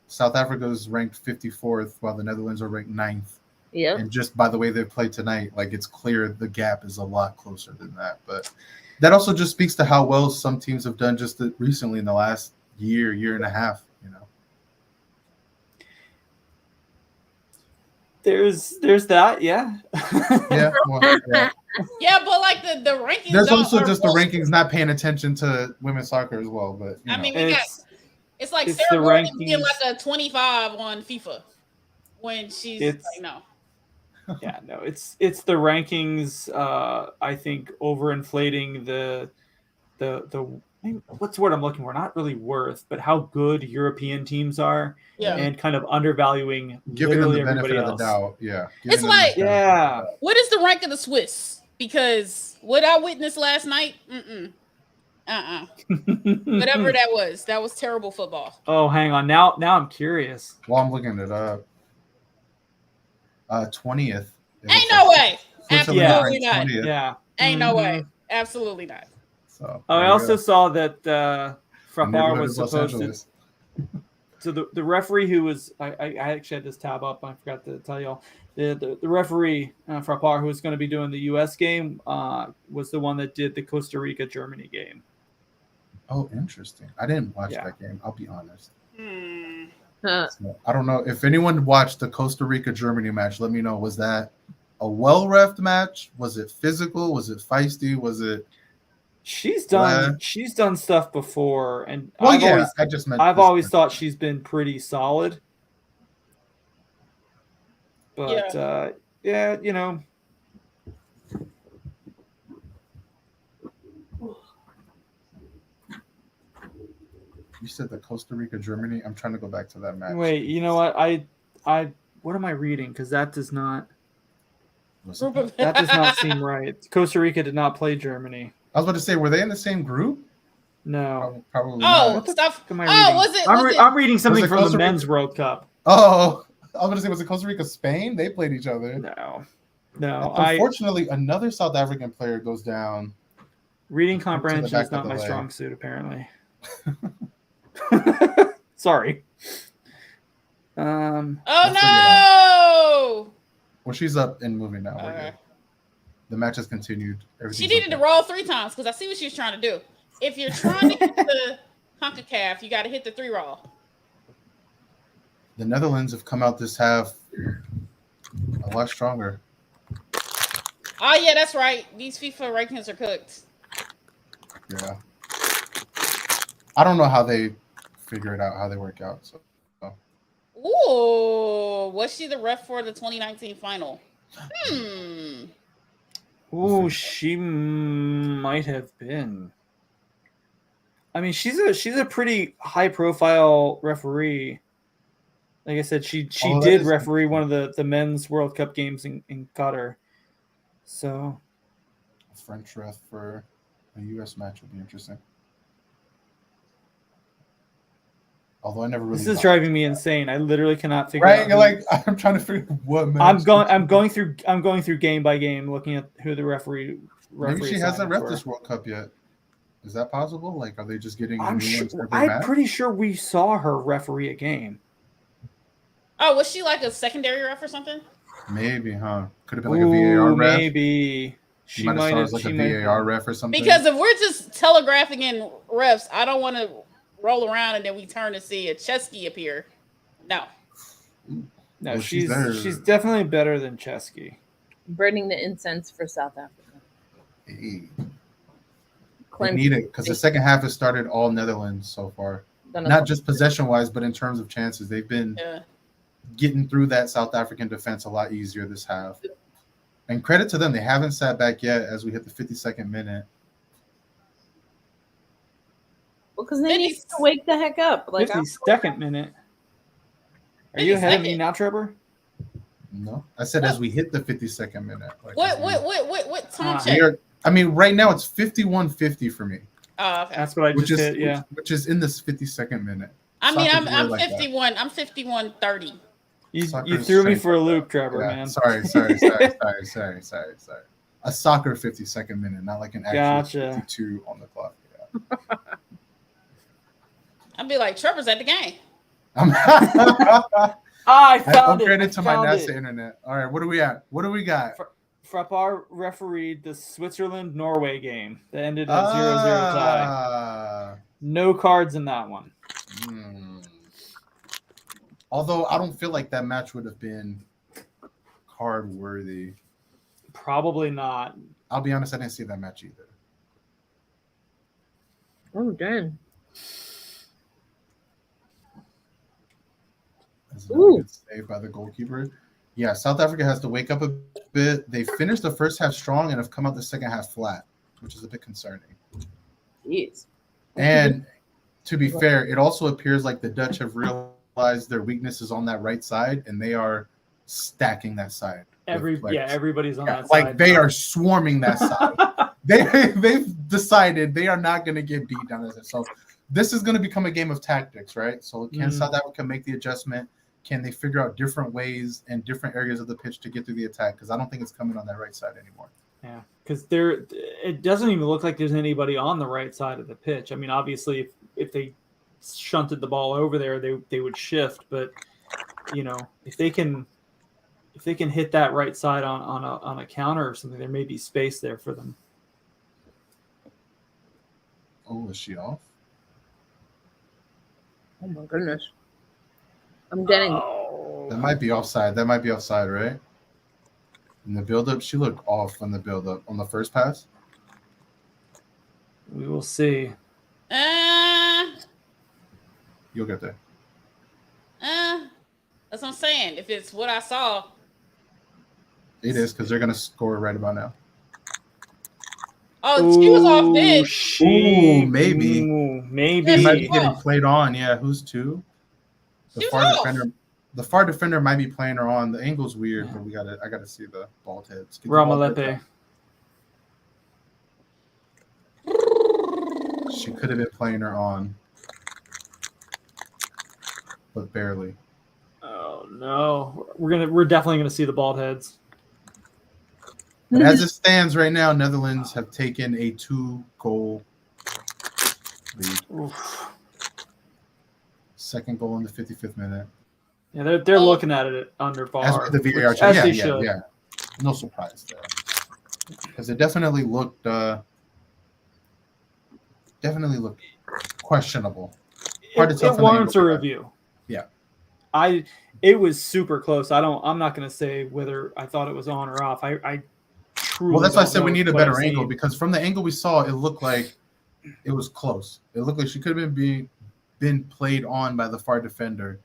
South Africa is ranked 54th, while the Netherlands are ranked 9th. Yep. And just by the way they played tonight, like it's clear the gap is a lot closer than that. But that also just speaks to how well some teams have done just recently in the last year and a half. You know, there's that, yeah. yeah. Well, yeah. Yeah, but like the rankings. There's don't- also are just the bullshit. rankings not paying attention to women's soccer as well. But you I know. mean, we got. It's like it's Sarah the Gordon being rankings. like a 25 on FIFA when she's It's- like, no. Yeah, no, it's the rankings. I think overinflating the what's the word I'm looking for? Not really worth, but how good European teams are, Yeah. and kind of undervaluing Giving them literally the benefit everybody of the else. doubt. Yeah. It's Giving them the like- benefit of the Yeah. doubt. What is the rank of the Swiss? Because what I witnessed last night, whatever that was terrible football. Oh, hang on. Now I'm curious. Well, I'm looking it up. 20th. Ain't no way. Switzerland Absolutely ranked not. 20th. Yeah. Ain't no Mhm. way. Absolutely not. So Oh, I there you also go. saw that Frappard Neighborhood was of Los supposed to. Angeles. So the referee who was I actually had this tab up. I forgot to tell y'all. The referee Frappard, who was going to be doing the U.S. game, was the one that did the Costa Rica Germany game. Oh, interesting. I didn't watch Yeah. that game. I'll be honest. Huh. So, I don't know if anyone watched the Costa Rica Germany match. Let me know. Was that a well-refed match? Was it physical? Was it feisty? Was it? She's Well- done stuff before, and Well, I've yeah. always I just meant. I've this always match. thought she's been pretty solid. But yeah, you know. You said the Costa Rica Germany. I'm trying to go back to that match. Wait, you know what? I what am I reading? Because that does not Was it- that does not seem right. Costa Rica did not play Germany. I was about to say, were they in the same group? No. Probably Oh, not. stuff. Am I Oh, reading? was it? I'm reading something it from the Costa Rica? Men's World Cup. Oh, I was going to say, was it Costa Rica Spain? They played each other. No. Unfortunately, another South African player goes down. Reading comprehension back is of not the my leg. strong suit, apparently. Sorry. Oh I'll figure it no! Well, she's up and moving now. We're Okay. good. The match has continued. She Everything's needed okay. to roll 3 times because I see what she was trying to do. If you're trying to hit the CONCACAF, you got to hit the 3 roll. The Netherlands have come out this half a lot stronger. Oh yeah, that's right. These FIFA rankings are cooked. Yeah. I don't know how they figure it out, how they work out. So Ooh, was she the ref for the 2019 final? Ooh, she might have been. I mean, she's a pretty high profile referee. Like I said, she Oh, that did is referee one of the men's World Cup games in Qatar. So a French ref for a U.S. match would be interesting. Although I never really. this is watched driving me that. insane. I literally cannot figure Right? out. You're like, I'm trying to figure out what match. I'm going through game by game, looking at who the referee. Maybe she hasn't assignments ref were. this World Cup yet. Is that possible? Like, are they just getting I'm new ones every I'm match? pretty sure we saw her referee a game. Oh, was she like a secondary ref or something? Maybe, huh? Could have been like a VAR ref. Maybe She might have started as like a VAR ref or something. Because if we're just telegraphing in refs, I don't want to roll around and then we turn to see a Chesky appear. No. No, Well, she's she's there. definitely better than Chesky. Burning the incense for South Africa. Hey, they Cleanse- need it because the second half has started all Netherlands so far. Done a- Not just possession wise, but in terms of chances. They've been Yeah. getting through that South African defense a lot easier this half. And credit to them, they haven't sat back yet as we hit the 52nd minute. Well, because they need to wake the heck up. Like, 52nd minute. Are you ahead of me 52nd? now, Trevor? No, I said as we hit the 52nd minute. Like, What time Ah, check? we are- I mean, right now it's 51:50 for me, Oh, okay. That's what I which just is hit. Yeah. which is in this 52nd minute. I mean, Sausage I'm word like that. 51. I'm 51:30. You Soccer's threw me changed for a like loop, that. Trevor, Yeah, man. Sorry. A soccer 50-second minute, not like an actual Gotcha. 52 on the clock. Yeah. I'd be like, Trevor's at the game. I I found it. upgraded to my NASA internet. All right, what do we at? What do we got? Frappar refereed the Switzerland-Norway game that ended a 0-0 tie. No cards in that one. Although I don't feel like that match would have been card worthy. Probably not. I'll be honest, I didn't see that match either. Oh, damn. That's another good save by the goalkeeper. Yeah, South Africa has to wake up a bit. They finished the first half strong and have come out the second half flat, which is a bit concerning. Jeez. And to be fair, it also appears like the Dutch have realized their weaknesses on that right side, and they are stacking that side. Everybody's on that side. Like they are swarming that side. They've decided they are not going to get beat down there. So this is going to become a game of tactics, right? So can South Africa make the adjustment? Can they figure out different ways and different areas of the pitch to get through the attack? Because I don't think it's coming on that right side anymore. Yeah, because it doesn't even look like there's anybody on the right side of the pitch. I mean, obviously, if they shunted the ball over there, they would shift. But if they can hit that right side on a counter or something, there may be space there for them. Oh, is she off? Oh my goodness. I'm getting. That might be offside. Right? In the build-up, she looked off on the build-up on the first pass. We will see. You'll get there. That's what I'm saying. If it's what I saw. It is, because they're going to score right about now. Oh, she was off big. Maybe. He might be getting played on. Yeah, who's two? The far defender might be playing her on. The angle's weird, but I gotta see the bald heads. Ramalepe. She could have been playing her on, but barely. Oh no. We're definitely gonna see the bald heads. But as it stands right now, Netherlands have taken a 2-goal lead. Oof. Second goal in the 55th minute. Yeah, they're looking at it under VAR. As with the VAR, yeah. No surprise there, because it definitely looked questionable. It warrants a review. Yeah, it was super close. I'm not going to say whether I thought it was on or off. I truly. Well, that's why I said we need a better angle, because from the angle we saw, it looked like it was close. It looked like she could have been played on by the far defender.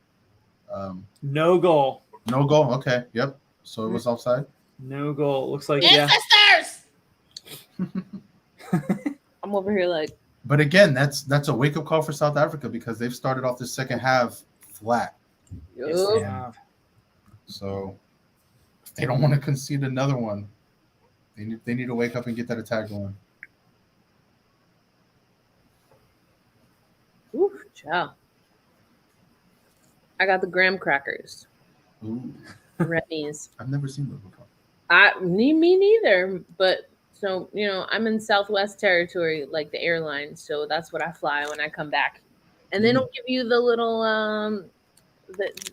No goal. No goal. Okay. Yep. So it was offside. No goal. Looks like Ancestors! I'm over here like. But again, that's a wake up call for South Africa, because they've started off the second half flat. Yep. So if they don't want to concede another one, they need to wake up and get that attack going. Oof, ciao. I got the graham crackers. Ooh. Remy's. I've never seen those before. Me neither. But so I'm in Southwest territory, like the airline. So that's what I fly when I come back. And they don't give you the little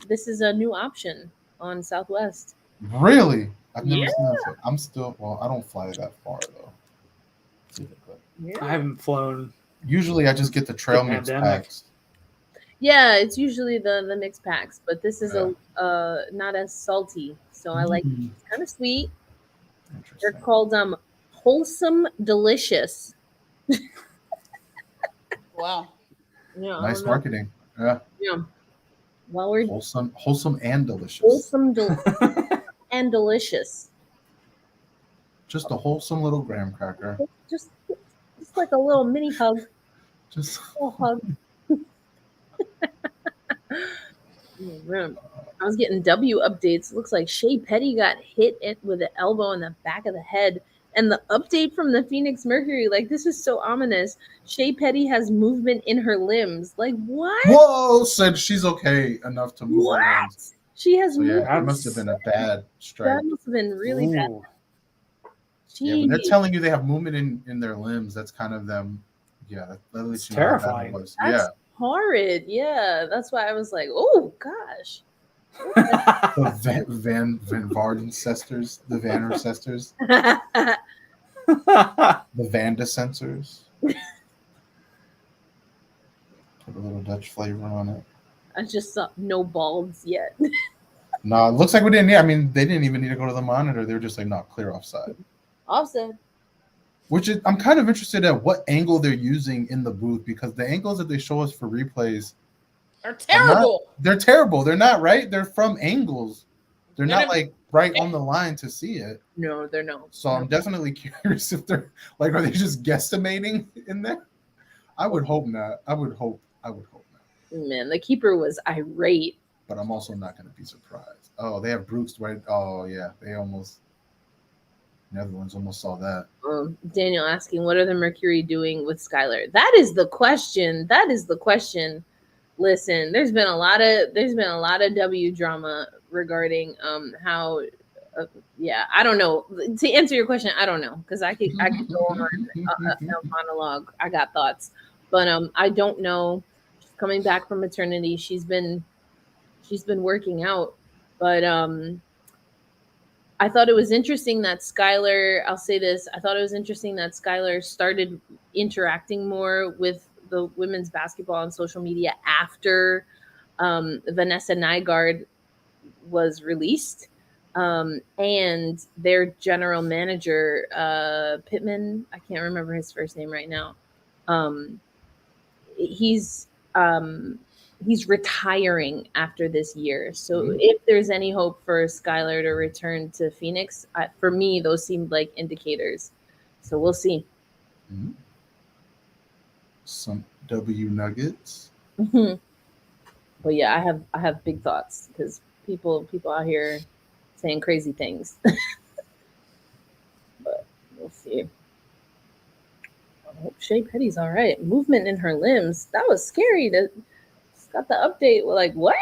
this is a new option on Southwest. Really? I've never seen that. I'm still I don't fly that far though. I haven't flown. Usually I just get the trail mix packs. Yeah, it's usually the mixed packs, but this is not as salty, so I like it. It's kind of sweet. They're called Wholesome Delicious. Wow. Yeah, nice marketing. Yeah. Well, we're wholesome and delicious. And delicious. Just a wholesome little graham cracker. Just like a little mini hug. Just a hug. I was getting W updates. Looks like Shea Petty got hit with an elbow in the back of the head. And the update from the Phoenix Mercury, like, this is so ominous. Shea Petty has movement in her limbs. Like, what? Whoa, said she's okay enough to move her limbs. She has So yeah, movement. it must have been a bad strike. That must have been really bad. Ooh. Yeah, when they're Jeez. telling you they have movement in their limbs, that's kind of them. Yeah, that lets It's you know how bad it terrifying. was. That's Yeah, horrid. Yeah, that's why I was like, oh gosh. the Van Varden sisters, the Van ancestors, the Vanda sensors. Put a little Dutch flavor on it. I just saw no balls yet. No, it looks like we didn't. Yeah, I mean, they didn't even need to go to the monitor. They were just like, no, clear offside. Offset. Which is, I'm kind of interested at what angle they're using in the booth, because the angles that they show us for replays Are terrible. they're terrible. They're not right. They're from angles. They're They're not not- like right on the line to see it. No, they're no. So I'm definitely curious if they're like, are they just guesstimating in there? I would hope not. I would hope not. Man, the keeper was irate. But I'm also not going to be surprised. Oh, they have Brooks right. Oh yeah, Netherlands almost saw that. Daniel asking, what are the Mercury doing with Skylar? That is the question. Listen, there's been a lot of W drama regarding how I don't know. To answer your question, I don't know, because I could go on a monologue. I got thoughts, but I don't know. She's coming back from maternity. She's been working out, but I thought it was interesting that Skylar, I'll say this, I thought it was interesting that Skylar started interacting more with the women's basketball on social media after Vanessa Nygaard was released. And their general manager, Pittman, I can't remember his first name right now. He's retiring after this year. So if there's any hope for Skylar to return to Phoenix, for me, those seemed like indicators. So we'll see. Mm-hmm. Some W nuggets. But yeah, I have big thoughts, because people out here saying crazy things. But we'll see. I hope Shea Petty's all right. Movement in her limbs. That was scary. Got the update. We're like, what?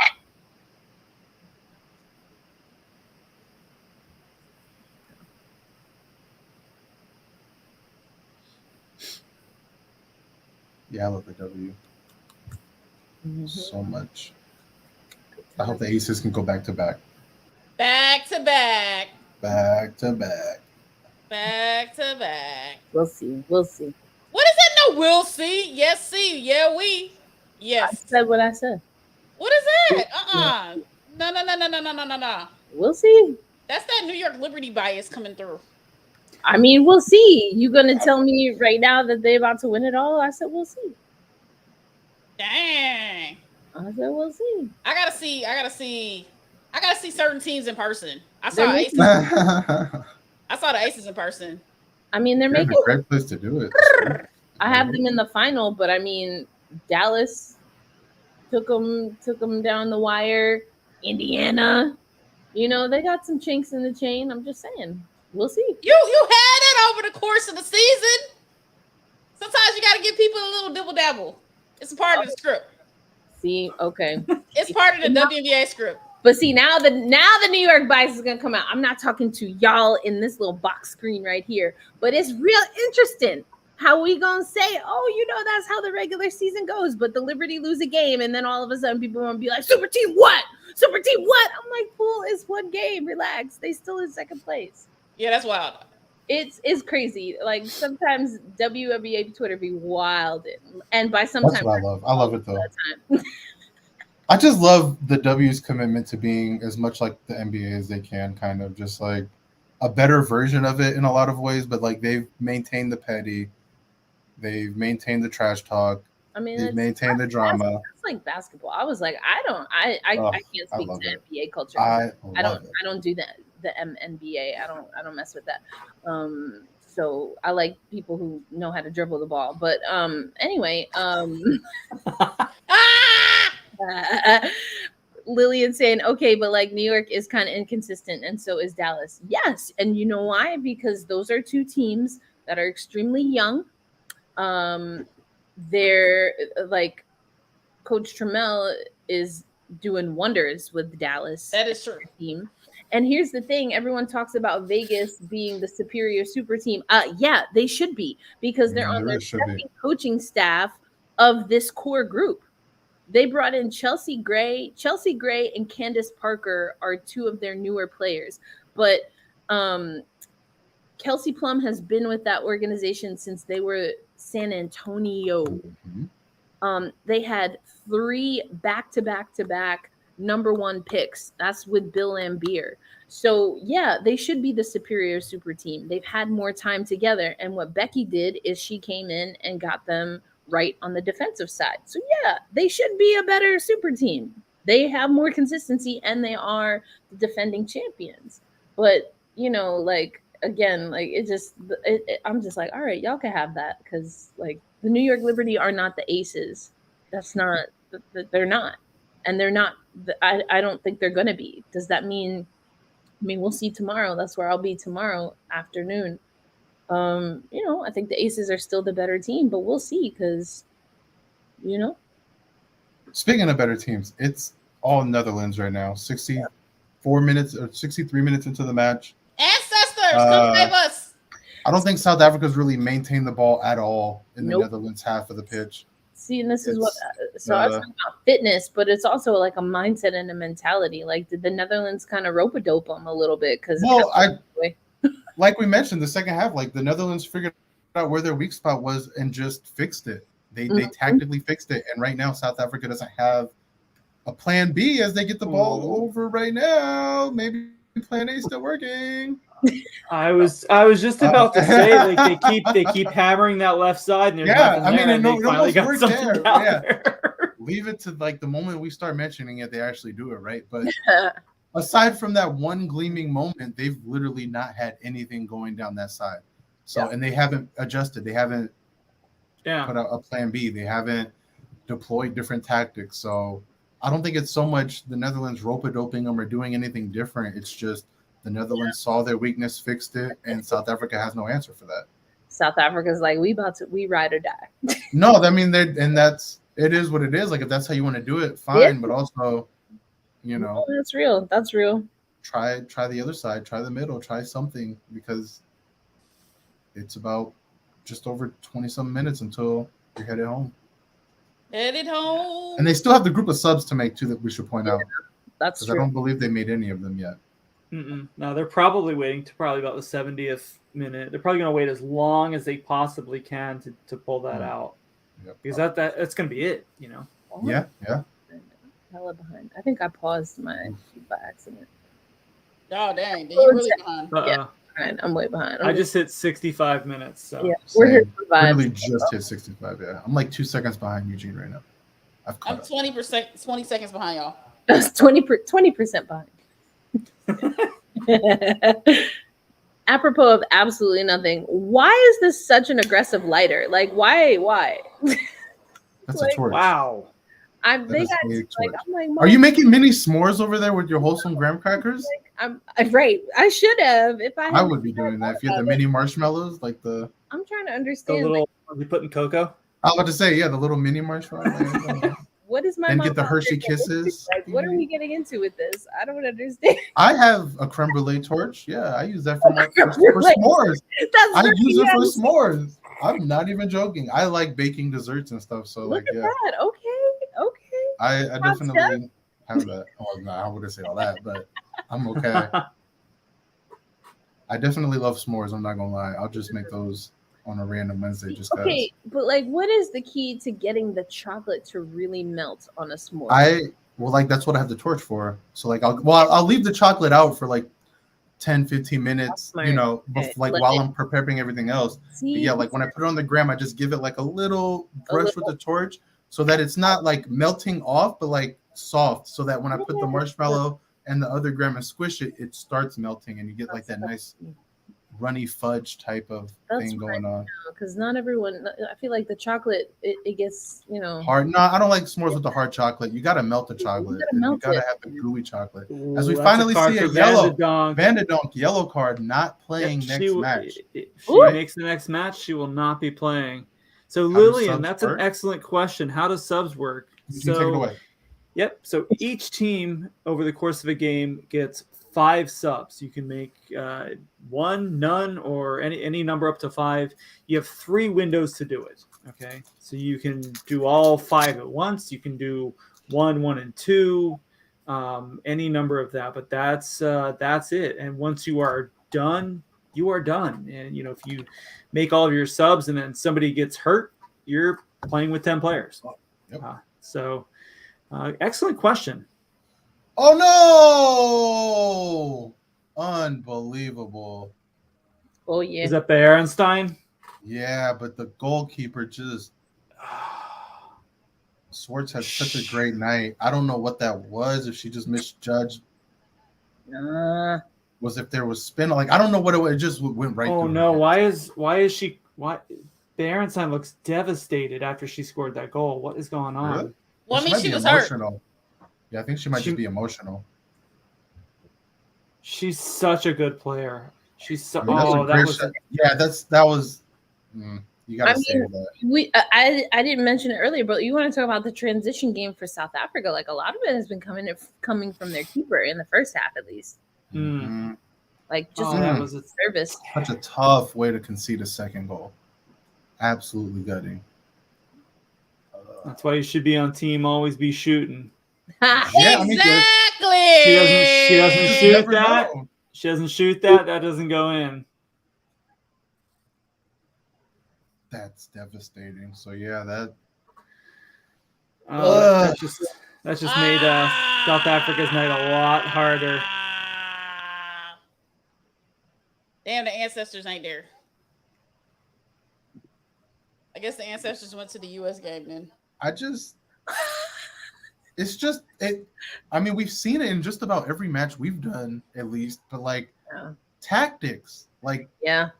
Yeah, I love the W so much. I hope the Aces can go back to back. Back to back. Back to back. Back to back. We'll see. What is that? No, we'll see. Yes, see. Yeah, we. Yes. I said what I said. What is that? No. We'll see. That's that New York Liberty bias coming through. I mean, we'll see. You gonna tell me right now that they're about to win it all? I said we'll see. Dang. I said we'll see. I gotta see certain teams in person. I saw the Aces in person. I mean, they're That's making a great place to do it. I have them in the final, but I mean, Dallas took them down the wire. Indiana, they got some chinks in the chain. I'm just saying, we'll see. You had it over the course of the season. Sometimes you got to give people a little dibble dabble. It's a part of the script. See, okay, it's part of the WNBA script. But see, now the New York bias is gonna come out. I'm not talking to y'all in this little box screen right here, but it's real interesting. How we gonna say, oh, that's how the regular season goes, but the Liberty lose a game, and then all of a sudden people gonna be like, super team what? I'm like, pool is one game. Relax. They still in second place. Yeah, that's wild. It's crazy. Like, sometimes WNBA Twitter be wild, and by sometimes that's what I love. I love it though. I just love the W's commitment to being as much like the NBA as they can, kind of just like a better version of it in a lot of ways, but like they've maintained the petty. They've maintained the trash talk. I mean, they've maintained the drama. It's like basketball. I was like, I can't speak to NBA culture. I don't do that. The NBA. I don't mess with that. So I like people who know how to dribble the ball. But anyway, Lillian saying, okay, but like New York is kind of inconsistent, and so is Dallas. Yes, and you know why? Because those are two teams that are extremely young. They're like Coach Trammell is doing wonders with Dallas. That is true. Team. And here's the thing: everyone talks about Vegas being the superior super team. Yeah, they should be, because they're on their second coaching staff of this core group. They brought in Chelsea Gray. Chelsea Gray and Candace Parker are two of their newer players, but Kelsey Plum has been with that organization since they were San Antonio. They had 3 back-to-back number 1 picks. That's with Bill Laimbeer. So yeah, they should be the superior super team. They've had more time together. And what Becky did is she came in and got them right on the defensive side. So yeah, they should be a better super team. They have more consistency and they are the defending champions. But, you know, like, again, like I'm just like, all right, y'all can have that, because like the New York Liberty are not the Aces. That's not, they're not. And they're not, I don't think they're going to be. Does that mean, I mean, we'll see tomorrow. That's where I'll be tomorrow afternoon. You know, I think the Aces are still the better team, but we'll see, because, you know. Speaking of better teams, it's all Netherlands right now. 64 minutes or 63 minutes into the match. Ancestors, come save us. I don't think South Africa's really maintained the ball at all in the Netherlands half of the pitch. See, and this is what, so I was talking about fitness, but it's also like a mindset and a mentality. Like, did the Netherlands kind of rope-a-dope them a little bit? Because, well, like we mentioned, the second half, like the Netherlands figured out where their weak spot was and just fixed it. They tactically fixed it. And right now, South Africa doesn't have a plan B as they get the ball over right now. Maybe plan A still working. I was just about to say, like, they keep hammering that left side, and they finally got something down there. Leave it to like the moment we start mentioning it, they actually do it right. But aside from that one gleaming moment, they've literally not had anything going down that side. So and they haven't adjusted. They haven't put out a plan B. They haven't deployed different tactics. So I don't think it's so much the Netherlands rope-a-doping them or doing anything different. It's just the Netherlands saw their weakness, fixed it, and South Africa has no answer for that. South Africa's like, we ride or die. No, I mean, it is what it is. Like, if that's how you want to do it, fine. But also, you know, that's real. That's real. Try the other side. Try the middle. Try something, because it's about just over 20-some minutes until you're headed home. Headed home. And they still have the group of subs to make too, that we should point out. That's true. I don't believe they made any of them yet. No, they're probably waiting to about the 70th minute. They're probably going to wait as long as they possibly can to pull that out. Yep. Because that's going to be it, you know. Yeah. Hella behind. I think I paused my sheet by accident. Oh, dang. Then you're really behind. Yeah. I'm way behind. I just hit 65 minutes. So. Yeah, we're hitting literally just hit 65. Yeah, I'm like 2 seconds behind Eugene right now. I'm 20 seconds behind y'all. That's 20% behind. Apropos of absolutely nothing, why is this such an aggressive lighter? Like, why? That's like, a torch. Wow. I'm like, are you making mini s'mores over there with your wholesome graham crackers? I'm right. I should have. I would be doing that if you had the mini marshmallows, like the. I'm trying to understand. The little, you put in cocoa? I was about to say, the little mini marshmallows. What is my and get the Hershey Kisses? Like, what are we getting into with this? I don't understand. I have a creme brulee torch. Yeah, I use that for s'mores. I use it for s'mores. I'm not even joking. I like baking desserts and stuff. So look at that. Okay. I definitely have that. Well, no, I wouldn't say all that, but I'm okay. I definitely love s'mores. I'm not gonna lie. I'll just make those on a random Wednesday just because. Okay, but like, what is the key to getting the chocolate to really melt on a s'more? That's what I have the torch for. So like, I'll leave the chocolate out for like 10-15 minutes, you know, while I'm preparing everything else. But yeah, like when I put it on the gram, I just give it like a little brush with the torch so that it's not like melting off, but like soft, so that when I put the marshmallow and the other gram and squish it, it starts melting and you get like that nice runny fudge type of thing going on. Because not everyone, I feel like the chocolate, it gets, you know, hard. No, I don't like s'mores with the hard chocolate. You got to melt the chocolate. You got to have the gooey chocolate. Ooh, as we finally see a yellow Vanderdonk yellow card not playing next match. If she makes the next match, she will not be playing. So Lillian, that's an excellent question. How does subs work? You can take it away. Yep. So each team over the course of a game gets 5 subs. You can make 1, none, or any number up to 5. You have 3 windows to do it. Okay. So you can do all 5 at once. You can do 1, 1, and 2, any number of that. But that's it. And once you are done, you are done. And if you make all of your subs and then somebody gets hurt, you're playing with 10 players. Yep. Excellent question. Oh no! Unbelievable. Oh yeah. Is that the Ehrenstein? Yeah, but the goalkeeper just Swartz had such a great night. I don't know what that was. If she just misjudged, was if there was spin. Like I don't know what it was. It just went right. Oh through no! her. Why is she? Why the Ehrenstein looks devastated after she scored that goal? What is going on? Really? Well, I mean, might she be was hurt. emotional. Yeah, I think she might just be emotional. She's such a good player. She's so. I mean, that was. You gotta say that. I didn't mention it earlier, but you want to talk about the transition game for South Africa? Like a lot of it has been coming from their keeper in the first half, at least. Mm-hmm. Like just that was a service. Such a tough way to concede a second goal. Absolutely gutting. That's why you should be on team. Always be shooting. Yeah, Exactly. She doesn't shoot never that. know. She doesn't shoot that. That doesn't go in. That's devastating. So yeah, that just made South Africa's night a lot harder. Damn, the ancestors ain't there. I guess the ancestors went to the U.S. game then. It's just it. I mean, we've seen it in just about every match we've done, at least. But like tactics, like yeah.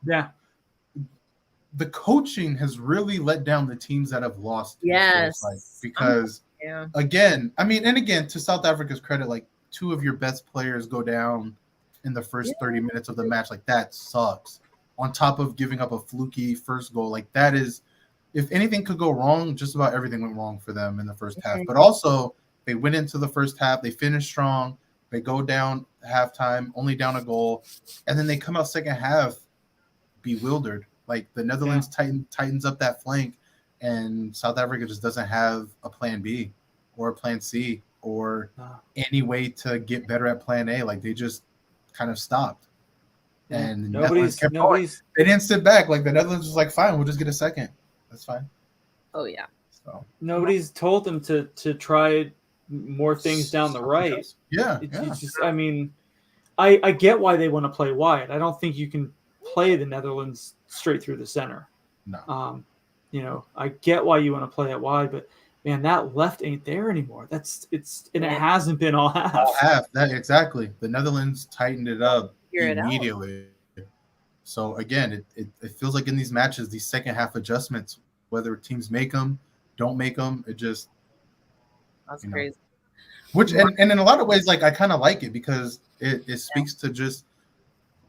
The coaching has really let down the teams that have lost. Yes, because again, I mean, and again, to South Africa's credit, like 2 of your best players go down in the first 30 minutes of the match. Like that sucks. On top of giving up a fluky first goal, like that is, if anything could go wrong, just about everything went wrong for them in the first half. But also, they went into the first half, they finished strong, they go down halftime, only down a goal, and then they come out second half bewildered. Like the Netherlands tightens up that flank, and South Africa just doesn't have a plan B or a plan C or any way to get better at plan A. Like they just kind of stopped. And nobody's they didn't sit back. Like the Netherlands was like, fine, we'll just get a second. That's fine. Oh yeah. So nobody's told them to try more things down the right. It's just, I mean, I get why they want to play wide. I don't think you can play the Netherlands straight through the center. No. I get why you want to play it wide, but man, that left ain't there anymore. It hasn't been all half. All half. Exactly. The Netherlands tightened it up immediately. So again, it feels like in these matches, these second half adjustments, whether teams make them, don't make them, that's crazy. Which and in a lot of ways, like I kind of like it because it speaks to just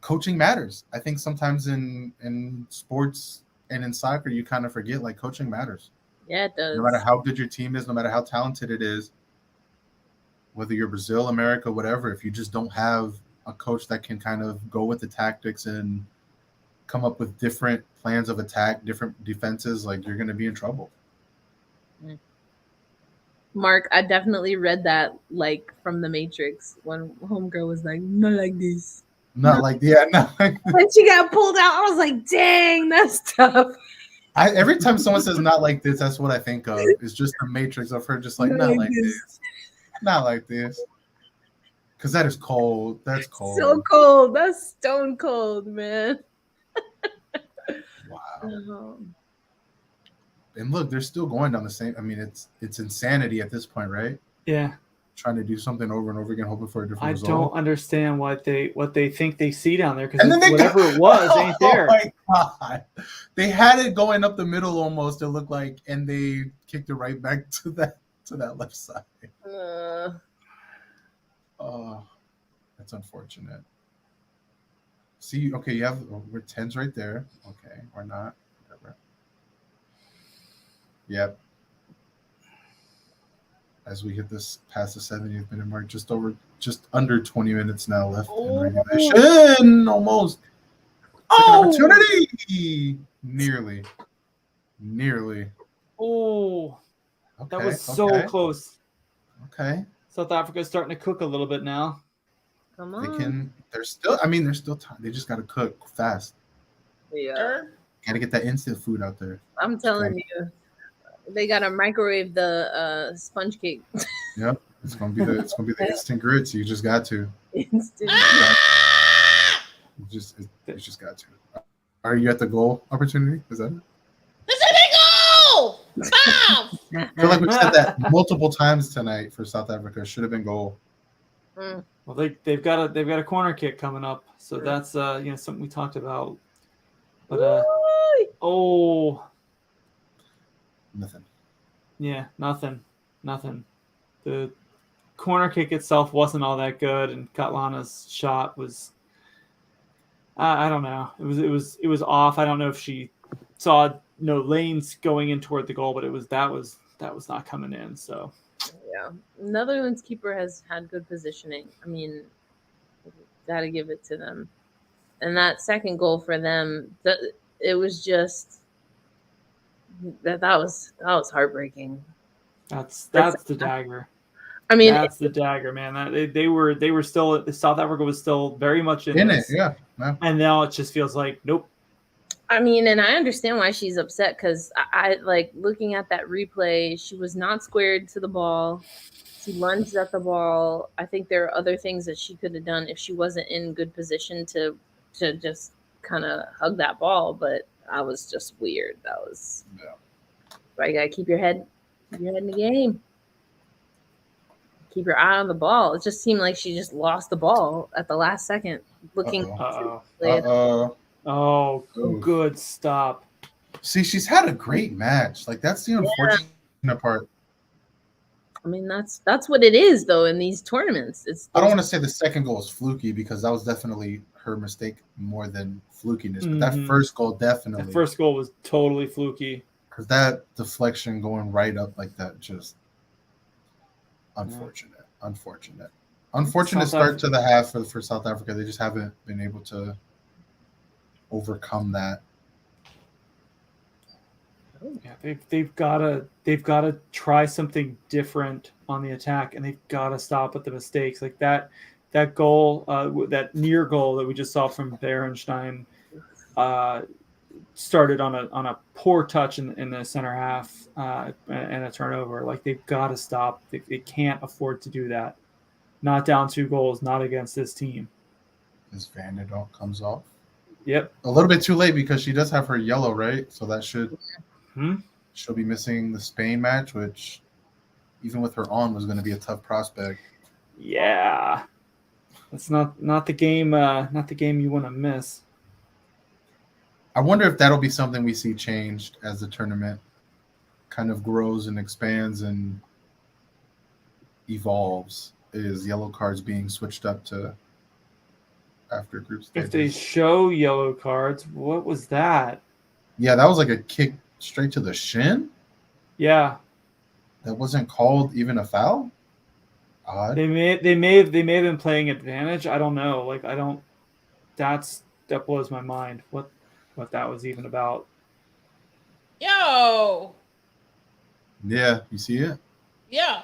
coaching matters. I think sometimes in sports and in soccer, you kind of forget like coaching matters. Yeah, it does. No matter how good your team is, no matter how talented it is, whether you're Brazil, America, whatever, if you just don't have a coach that can kind of go with the tactics and come up with different plans of attack, different defenses, like you're going to be in trouble. Mark, I definitely read that like from The Matrix when homegirl was like, not like this. Not like, yeah, no. When she got pulled out, I was like, dang, that's tough. Every time someone says not like this, that's what I think of. It's just The Matrix of her just like, not like this. Not like this. Because that is cold. That's cold. So cold. That's stone cold, man. Wow. And look, they're still going down the same. I mean, it's insanity at this point, right? Yeah. Trying to do something over and over again, hoping for a different result. I don't understand what they think they see down there because whatever it was ain't there. Oh my god! They had it going up the middle almost. It looked like, and they kicked it right back to that left side. Oh, that's unfortunate. See, okay, we're 10s right there. Okay, or not. Whatever. Yep. as we hit this past the 70th minute mark. Just under 20 minutes now left in Oh. regulation. Almost. Oh! Second opportunity. Nearly. Oh, Okay. that was so close. Okay. South Africa's starting to cook a little bit now. Come They on. can. There's still time. They just got to cook fast. Yeah. Sure. Got to get that instant food out there. I'm telling you, they gotta microwave the sponge cake. Yep. It's gonna be the instant grits. You just got to. Instant. You just got to. Are you at the goal opportunity? Is that it? This is a big goal! Stop! I feel like we've said that multiple times tonight for South Africa. Should have been goal. Mm. Well, they've got a corner kick coming up, so that's something we talked about. But oh, Nothing. yeah, nothing. The corner kick itself wasn't all that good, and Katlana's shot was. I don't know. It was off. I don't know if she saw no lanes going in toward the goal, but that was not coming in. So Yeah, Netherlands keeper has had good positioning. I mean, gotta give it to them. And that second goal for them, it was just that was heartbreaking. that's the dagger. I mean, That's the dagger, man. That they were still, South Africa was still very much in it. this. Yeah. And now it just feels like nope. I mean, and I understand why she's upset because I like looking at that replay. She was not squared to the ball. She lunged at the ball. I think there are other things that she could have done if she wasn't in good position to just kind of hug that ball. But I was just weird. That was. Yeah. Right, you gotta keep your head in the game. Keep your eye on the ball. It just seemed like she just lost the ball at the last second, looking. Oh, good stop. See, she's had a great match. Like that's the unfortunate part. I mean, that's what it is, though. In these tournaments, I don't want to say the second goal is fluky because that was definitely her mistake more than flukiness. But that first goal definitely. The first goal was totally fluky. Because that deflection going right up like that, just unfortunate. Unfortunate start to the half for South Africa. They just haven't been able to overcome that. Yeah, they've got to try something different on the attack, and they've got to stop with the mistakes like that goal, that near goal that we just saw from Berenstein. Started on a poor touch in the center half and a turnover. Like they've got to stop. They can't afford to do that. Not down 2 goals. Not against this team. This Vanderdahl comes off. Yep. A little bit too late because she does have her yellow, right? So that she'll be missing the Spain match, which even with her on was going to be a tough prospect. Yeah, that's not the game. Not the game you want to miss. I wonder if that'll be something we see changed as the tournament kind of grows and expands and evolves. Is yellow cards being switched up to after group stages? If they show yellow cards, what was that? Yeah, that was like a kick straight to the shin. Yeah, that wasn't called even a foul. Odd. They may have been playing advantage. I don't know. Like that blows my mind. What that was even about. Yo. Yeah, you see it? Yeah.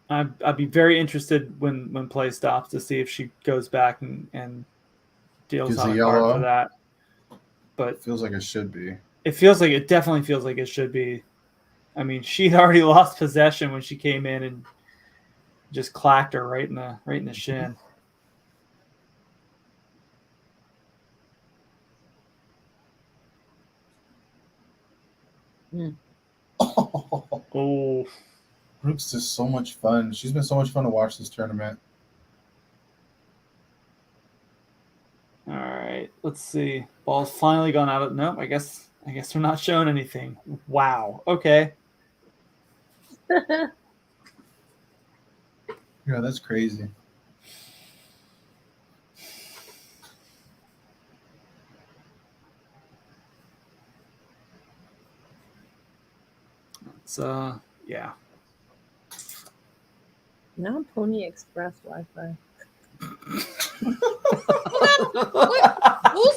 I'd be very interested when play stops to see if she goes back and deals out a card for that. But it feels like it should be. It definitely feels like it should be. I mean, she'd already lost possession when she came in and just clacked her right in the shin. Oh. Brooks is so much fun. She's been so much fun to watch this tournament. All right, let's see. Ball's finally gone out of. Nope, I guess they're not showing anything. Wow. Okay. Yeah, that's crazy. It's yeah. Now Pony Express Wi-Fi. Who's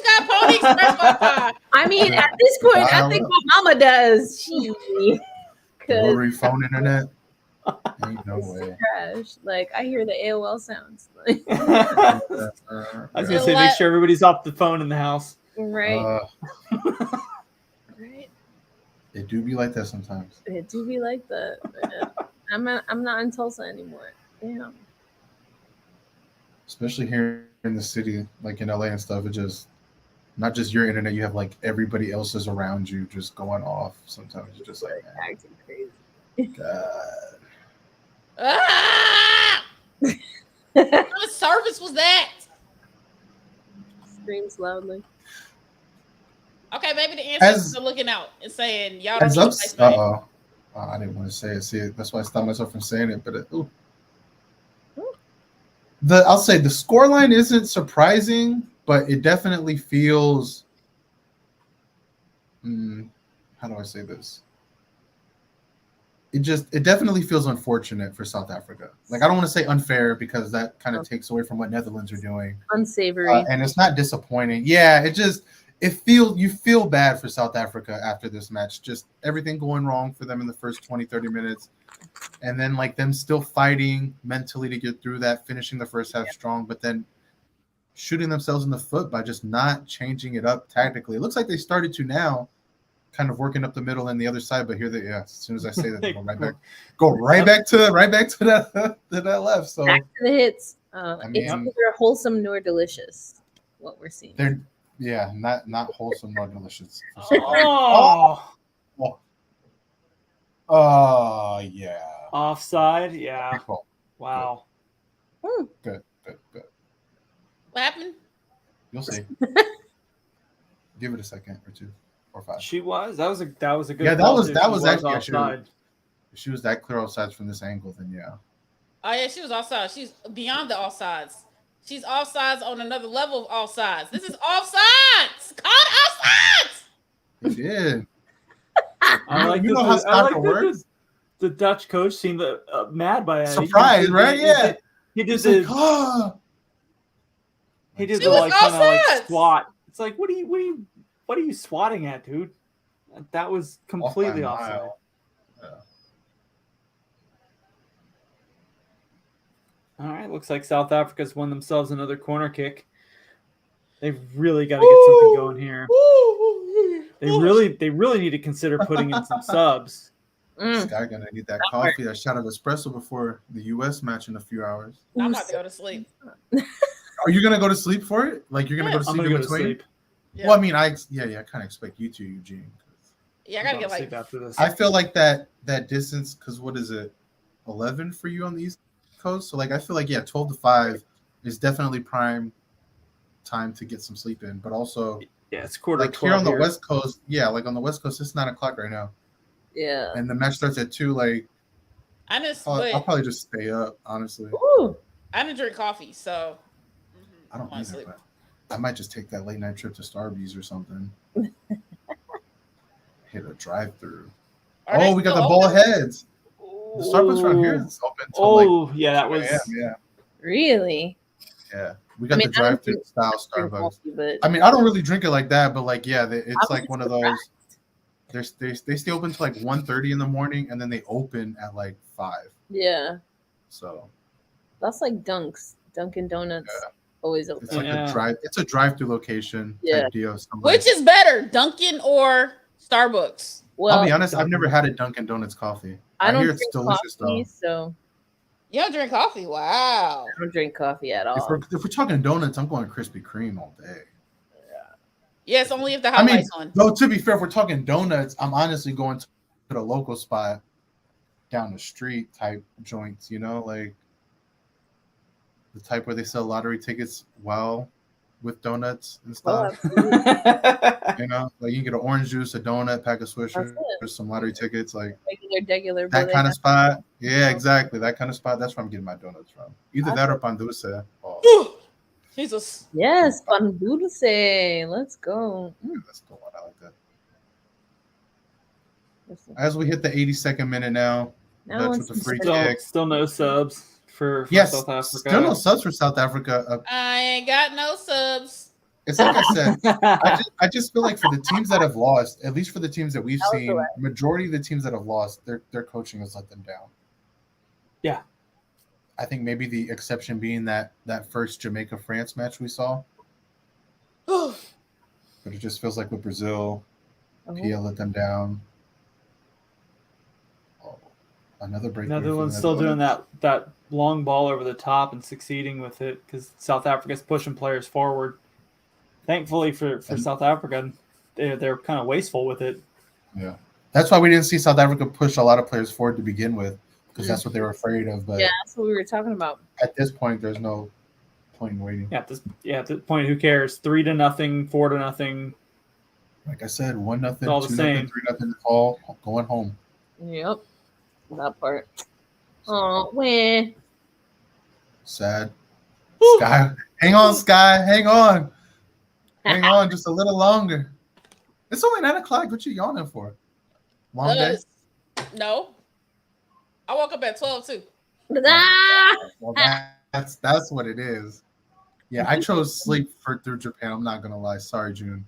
got Pony Express Wi-Fi? I mean, at this point, I think Dial-up. my mama does. She, because Rotary phone internet. Ain't no way. trash. Like I hear the AOL sounds. Like, I was gonna say, make sure everybody's off the phone in the house. right, right. It do be like that sometimes. It do be like that. Man. I'm not in Tulsa anymore. Damn. Especially here in the city, like in LA and stuff. It just not just your internet. You have like everybody else's around you just going off. Sometimes you're just like, man, Acting crazy. God. Ah! What kind of service was that? Screams loudly. Okay, maybe the ancestors are looking out and saying, y'all don't need to play. I didn't want to say it. See, that's why I stopped myself from saying it. But I'll say the scoreline isn't surprising, but it definitely feels. How do I say this? It definitely feels unfortunate for South Africa. Like, I don't want to say unfair because that kind of takes away from what Netherlands are doing. Unsavory. And it's not disappointing. Yeah, you feel bad for South Africa after this match. Just everything going wrong for them in the first 20, 30 minutes. And then like them still fighting mentally to get through that, finishing the first half strong, but then shooting themselves in the foot by just not changing it up tactically. It looks like they started to now, kind of working up the middle and the other side, but here they as soon as I say that, they go right back to that left. So back to the hits. I mean, it's neither wholesome nor delicious. What we're seeing. They're not wholesome nor delicious. Yeah. Offside, yeah. Cool. Wow. Good. What happened? You'll see. Give it a second or two or five. She was. That was a good. Yeah, that was actually offside. If she was that clear offsides from this angle, then yeah. Oh yeah, she was offside. She's beyond the offsides. She's offsides on another level of offsides. This is offsides. Called offsides. He did. I like you know how soccer works. The Dutch coach seemed mad by it. Surprised, right? Yeah. He did the like kind of like swat. It's like what are you swatting at, dude? That was completely offside. Yeah. All right, looks like South Africa's won themselves another corner kick. They've really got to get something going here. They really need to consider putting in some subs. This guy gonna need that coffee, that shot of espresso before the U.S. match in a few hours. I'm about to go to sleep. Are you gonna go to sleep for it? Like you're gonna go to sleep in between? Yeah. Well, I mean, I kind of expect you to, Eugene. Yeah, I gotta get like after this. I feel like that distance, because what is it, 11 for you on the East Coast? So like I feel like 12 to 5 is definitely prime time to get some sleep in, but also it's quarter like here on the West Coast. Yeah, like on the West Coast, it's 9 o'clock right now. Yeah, and the match starts at 2. Like I'll probably just stay up, honestly. Ooh. I didn't drink coffee, so I don't either, but I might just take that late night trip to Starbucks or something. Hit a drive-through. We got the ball heads. The Starbucks around here is open till that was really. Yeah, we got the drive-through style Starbucks. Coffee, but I mean, I don't really drink it like that, but like it's like one of those. They stay open till like 1:30 in the morning, and then they open at like 5. Yeah. So that's like Dunkin' Donuts. Yeah. Always open. It's like it's a drive-through location type deal. Which is better, Dunkin' or Starbucks? Well, I'll be honest, I've never had a Dunkin' Donuts coffee. I hear it's delicious coffee, though. So you don't drink coffee? Wow. I don't drink coffee at all. If we're talking donuts, I'm going Krispy Kreme all day. Yes, only if the highlight's on. Though to be fair, if we're talking donuts, I'm honestly going to the local spot down the street type joints, like the type where they sell lottery tickets while with donuts and Oh, stuff. absolutely. You know, like you can get an orange juice, a donut, pack of Swishers, That's some lottery tickets, like regular that kind of spot. Yeah, Oh. exactly. That kind of spot. That's where I'm getting my donuts from. Either that or pan dulce. Oh, Whew. Jesus. Yes, pan dulce. Let's go. yeah, that's the one. I like that. As we hit the 82nd minute now, Now Dutch it's with the free still, kick. still no subs for Yes, South Africa. still no subs for South Africa. I ain't got no subs. It's like I said, I just feel like for the teams that have lost, at least for the teams that we've That was seen, correct. majority of the teams that have lost, their coaching has let them down. Yeah. I think maybe the exception being that first Jamaica-France match we saw. Whew. But it just feels like with Brazil, Oh. Pia let them down. Oh, another break. Netherlands still doing that long ball over the top and succeeding with it because South Africa's pushing players forward. Thankfully for South Africa, they're kind of wasteful with it. Yeah, that's why we didn't see South Africa push a lot of players forward to begin with, because that's what they were afraid of. But Yeah, that's what we were talking about. at this point, there's no point in waiting. Yeah, at this point, who cares? 3-0, 4-0. Like I said, 1-0, It's all the 2-0, same. 3-0, all going home. Yep. That part. Oh, when? Sad. Sky, hang on, Sky, hang on. Hang on just a little longer. It's only 9 o'clock. What you yawning for? Long day? No. I woke up at 12 too. Ah! Well, that's what it is. Yeah, I chose sleep through Japan. I'm not gonna lie. Sorry, June.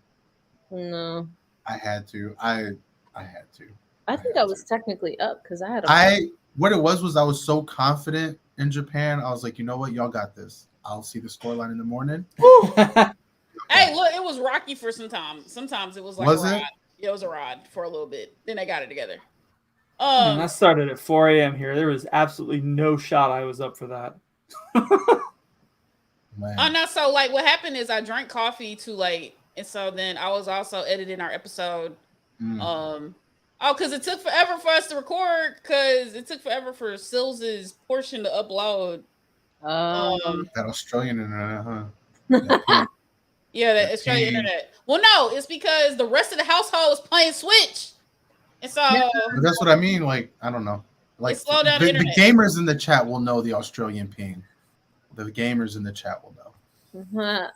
No. I had to. I had to. I think I was technically up because I had What it was I was so confident in Japan. I was like, you know what, y'all got this. I'll see the scoreline in the morning. Hey, look, it was rocky for some time. Sometimes it was like Was a it? ride. Yeah, it was a ride for a little bit. Then they got it together. Man, I started at 4 a.m. here. There was absolutely no shot I was up for that. Man. Oh no, so like what happened is I drank coffee too late. And so then I was also editing our episode. Because it took forever for us to record, because it took forever for Sills's portion to upload. That Australian internet, huh? Yeah, the Australian internet. Well, no, it's because the rest of the household was playing Switch. And so But that's what I mean. Like, I don't know. Like, slow down the internet. gamers in the chat will know the Australian ping. The gamers in the chat will know.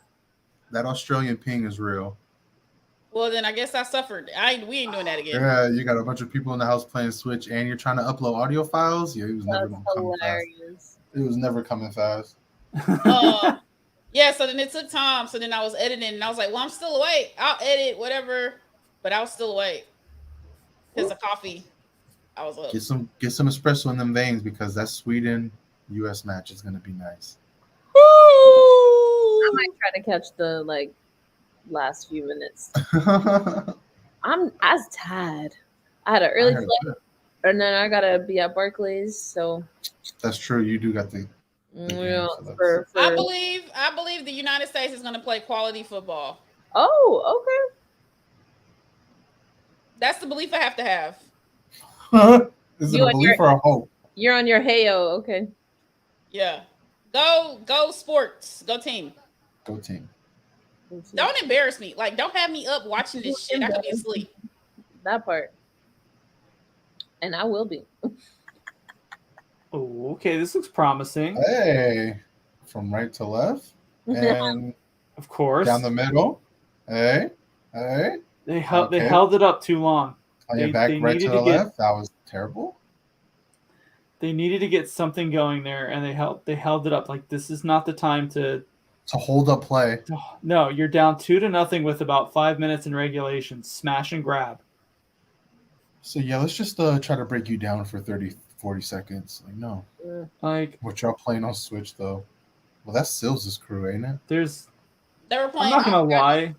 That Australian ping is real. Well, then I guess I suffered. We ain't doing that again. Yeah, you got a bunch of people in the house playing Switch, and you're trying to upload audio files. Yeah, it was never coming fast. It was never coming fast. Yeah, so then it took time. So then I was editing, and I was like, well, I'm still awake. I'll edit, whatever. But I was still awake. Because of coffee. I was up. Get some espresso in them veins, because that Sweden-US match is going to be nice. Woo! I might try to catch the last few minutes. I was tired. I had an early flight, and then I gotta be at Barclays. So that's true. You do got the yeah. I believe the United States is going to play quality football. Oh, okay. That's the belief I have to have. Is it a belief or a hope? You're on your heyo, okay. Yeah. Go sports. Go team. Go team. Don't embarrass me. Like, don't have me up watching this shit. I could be asleep. That part. And I will be. Oh, okay. This looks promising. Hey, from right to left, and of course down the middle. Hey. They held it up too long. Playing back right to the left. That was terrible. They needed to get something going there, and they held it up. Like, this is not the time to hold up play. No, you're down 2-0 with about 5 minutes in regulation. Smash and grab. So yeah, let's just try to break you down for 30-40 seconds. Like, no. Like, what y'all playing on Switch though? Well, that's Sills' crew, ain't it? They were playing. I'm not gonna lie.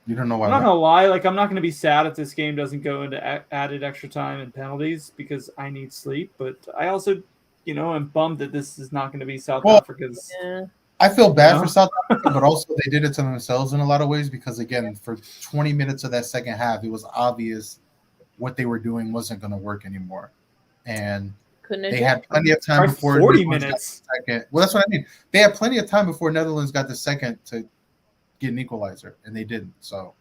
You don't know why. I'm not gonna lie. Like, I'm not gonna be sad if this game doesn't go into added extra time and penalties, because I need sleep. But I also, am bummed that this is not going to be South Africa's. Yeah. I feel bad for South Africa, but also they did it to themselves in a lot of ways, because again, for 20 minutes of that second half, it was obvious what they were doing wasn't going to work anymore, and they had plenty of time before 40 minutes. Second. Well, that's what I mean. They had plenty of time before Netherlands got the second to get an equalizer, and they didn't. So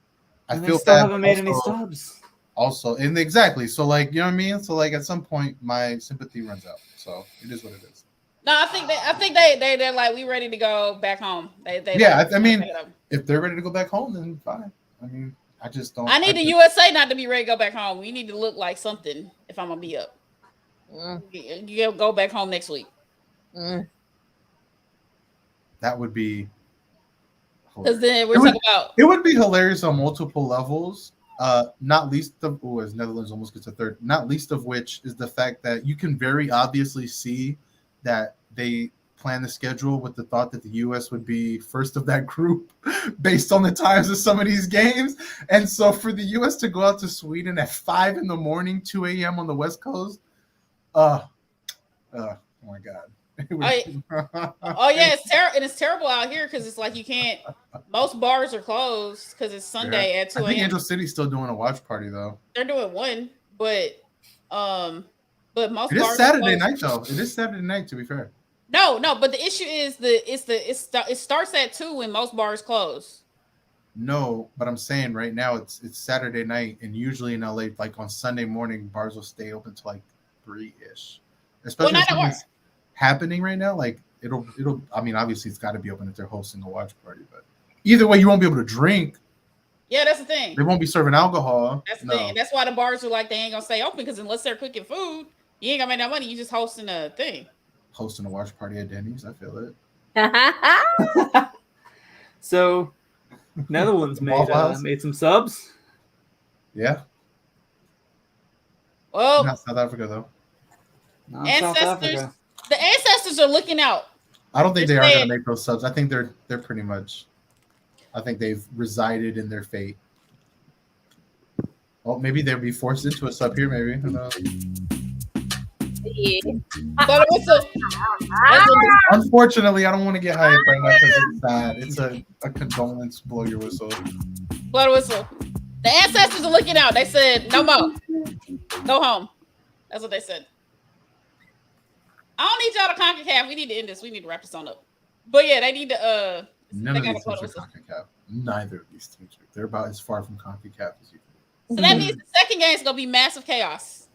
I And they feel still bad. haven't made any subs. Also, and exactly. So like, you know what I mean? So like, at some point, my sympathy runs out. So it is what it is. No, I think they're like, we ready to go back home. Yeah, like, I mean, if they're ready to go back home, then fine. I mean, I just don't. I need the USA not to be ready to go back home. We need to look like something if I'm gonna be up. You go back home next week. That would be. Because then we're talking about. It would be hilarious on multiple levels. Not least of as Netherlands almost gets a third. Not least of which is the fact that you can very obviously see that they plan the schedule with the thought that the U.S. would be first of that group based on the times of some of these games. And so for the U.S. to go out to Sweden at 5 a.m, 2 a.m. on the West Coast, oh my God. Oh yeah, it's terrible, and it's terrible out here because it's like you can't. Most bars are closed because it's Sunday at 2 a.m. I think Angel City's still doing a watch party though. They're doing one, but most it is bars Saturday night though. It is Saturday night, to be fair. No, but the issue is it starts at 2 when most bars close. No, but I'm saying right now it's Saturday night, and usually in LA, like on Sunday morning, bars will stay open till like 3-ish. Especially if something's happening right now, like it'll. I mean, obviously it's got to be open if they're hosting a watch party, but either way, you won't be able to drink. Yeah, that's the thing. They won't be serving alcohol. That's the thing. That's why the bars are like they ain't gonna stay open because unless they're cooking food, you ain't gonna make that money. You just hosting a thing. Hosting a watch party at Denny's, I feel it. So, Netherlands made some subs. Yeah. Well, not South Africa though. Not South Africa. The ancestors are looking out. I don't think they are going to make those subs. I think they're pretty much. I think they've resided in their fate. Well, maybe they'll be forced into a sub here. Maybe. Who knows? But unfortunately, I don't want to get hyped right now because it's sad. It's a condolence. Blow your whistle. Blow whistle. The ancestors are looking out. They said, "No more. Go home." That's what they said. I don't need y'all to CONCACAF. We need to end this. We need to wrap this on up. But yeah, they need to. None of these teams are CONCACAF. Neither of these teams are. They're about as far from CONCACAF as you can. So that means the second game is gonna be massive chaos.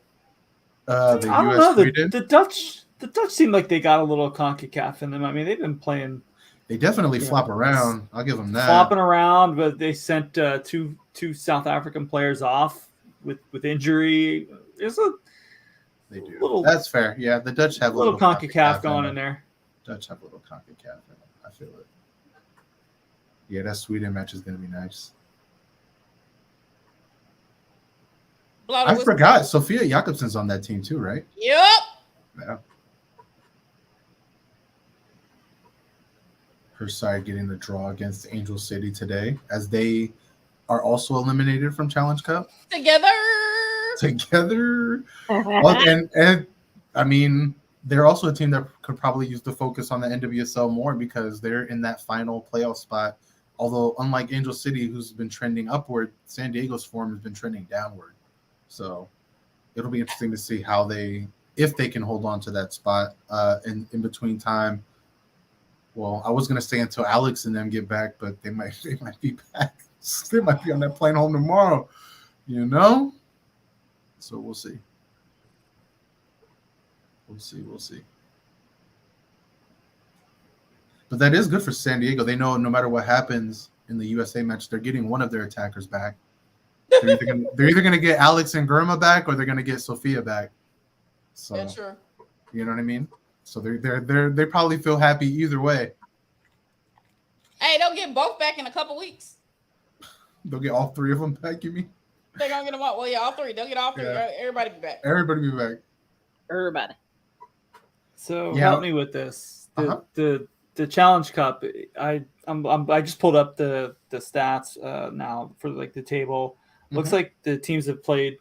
The US Sweden. The Dutch seem like they got a little CONCACAF in them. I mean, they've been playing. They definitely flop around. I'll give them that. Flopping around, but they sent two South African players off with injury. They do. That's fair. Yeah, the Dutch have a little CONCACAF going in there. Dutch have a little CONCACAF in it. I feel it. Yeah, that Sweden match is going to be nice. I forgot. Sophia Jakobsen's on that team too, right? Yep. Yeah. Her side getting the draw against Angel City today, as they are also eliminated from Challenge Cup. Together. Well, and I mean, they're also a team that could probably use the focus on the NWSL more because they're in that final playoff spot. Although, unlike Angel City, who's been trending upward, San Diego's form has been trending downward. So it'll be interesting to see if they can hold on to that spot in between time. Well, I was going to stay until Alex and them get back, but they might be back. They might be on that plane home tomorrow, you know? So we'll see. We'll see. But that is good for San Diego. They know no matter what happens in the USA match, they're getting one of their attackers back. They're either going to get Alex and Gurma back, or they're going to get Sophia back. So, yeah, sure. You know what I mean? So they probably feel happy either way. Hey, they'll get both back in a couple weeks. They'll get all three of them back, you mean? They're gonna get them all. Well, yeah, all three. They'll get all three. Yeah. Everybody be back. Everybody be back. Everybody. So help me with this. The Challenge Cup. I just pulled up the stats now for like the table. Looks like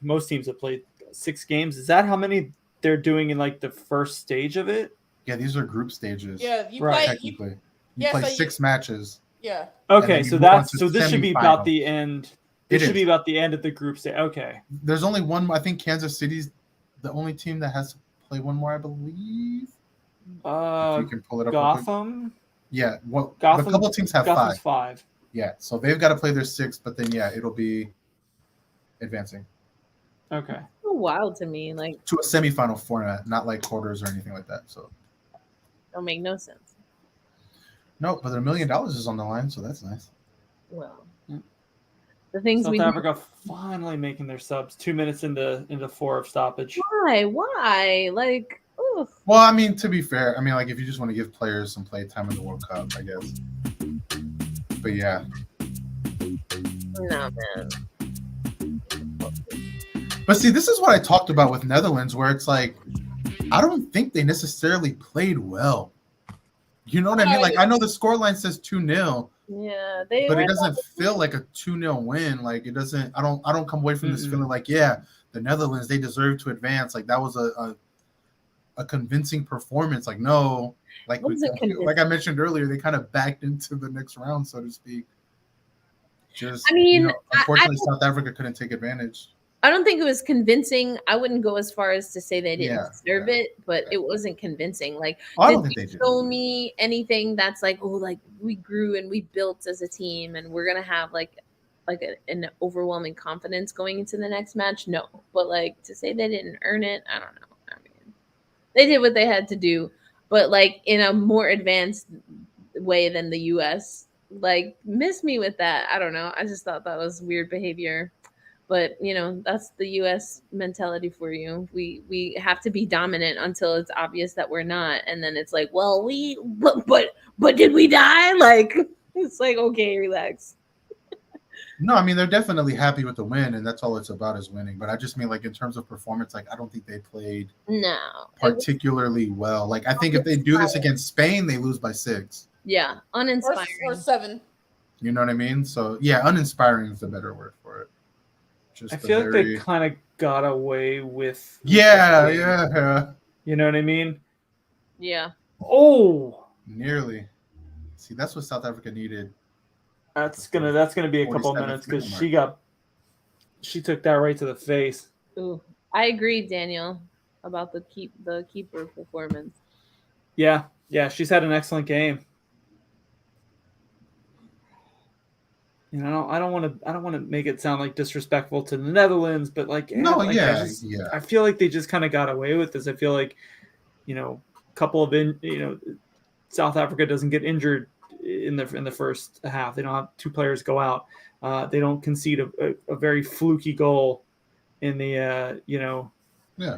most teams have played 6 games. Is that how many they're doing in like the first stage of it? Yeah, these are group stages. Yeah, you right. play technically. You play 6 matches. Yeah. Okay, so this should be about the end. This should be about the end of the group stage. Okay. There's only one. I think Kansas City's the only team that has to play one more, I believe. If you can pull it up. Gotham. Yeah. Well, Gotham, a couple teams have Gotham's 5. Yeah, so they've got to play their 6th, but then it'll be advancing Okay. So wild to me. Like, to a semifinal format, not like quarters or anything like that. So don't make no sense. no, but $1 million is on the line, so that's nice. Well, Yeah. the things South we Africa finally making their subs 2 minutes into 4 of stoppage. why like, oof. Well, I mean, to be fair, I mean, like if you just want to give players some play time in the World Cup, I guess. But yeah. No, man. But see, this is what I talked about with Netherlands, where it's like, I don't think they necessarily played well. You know what I mean? Like, I know the scoreline says 2-0, Yeah, but it doesn't feel like a 2-0 win. Like, it doesn't. I don't come away from this feeling like, yeah, the Netherlands, they deserve to advance. Like, that was a convincing performance. Like, no, like I mentioned earlier, they kind of backed into the next round, so to speak. Just, I mean, unfortunately, South Africa couldn't take advantage. I don't think it was convincing. I wouldn't go as far as to say they didn't deserve it, but it wasn't convincing. Like, I don't think they did. Show me anything that's like, oh, like we grew and we built as a team, and we're gonna have like an overwhelming confidence going into the next match. No, but like to say they didn't earn it, I don't know. I mean, they did what they had to do, but like in a more advanced way than the U.S. Like, miss me with that. I don't know. I just thought that was weird behavior. But that's the U.S. mentality for you. We have to be dominant until it's obvious that we're not, and then it's like, well, but did we die? Like, it's like, okay, relax. No, I mean they're definitely happy with the win, and that's all it's about is winning. But I just mean like in terms of performance, like I don't think they played particularly well. Like I think if they do this against Spain, they lose by 6. Yeah, uninspiring. Or 7. You know what I mean? So yeah, uninspiring is the better word for it. I feel like they kind of got away with. Yeah. You know what I mean? Yeah. Oh, nearly. See, that's what South Africa needed. That's gonna be a couple of minutes because she took that right to the face. Ooh, I agree, Daniel, about the keeper performance. Yeah, she's had an excellent game. I don't want to make it sound like disrespectful to the Netherlands, but like I feel like they just kind of got away with this. I feel like couple of South Africa doesn't get injured in the first half. They don't have 2 players go out. They don't concede a very fluky goal in the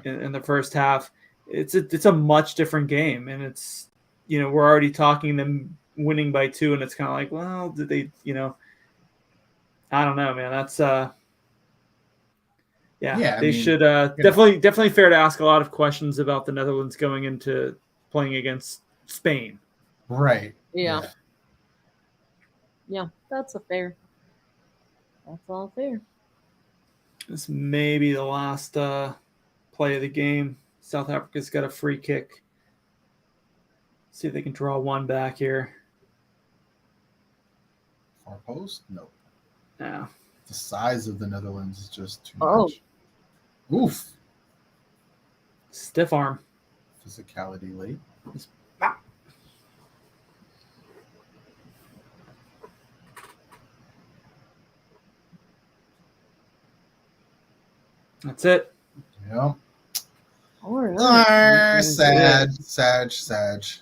in the first half. It's a much different game, and it's we're already talking them winning by 2, and it's kind of like, well, did they I don't know, man. That's they should definitely fair to ask a lot of questions about the Netherlands going into playing against Spain. Right. Yeah, that's fair. That's all fair. This may be the last play of the game. South Africa's got a free kick. See if they can draw one back here. Far post? No. Yeah. The size of the Netherlands is just too much. Oof. Stiff arm. Physicality late. That's it. Yeah. All right. Sad.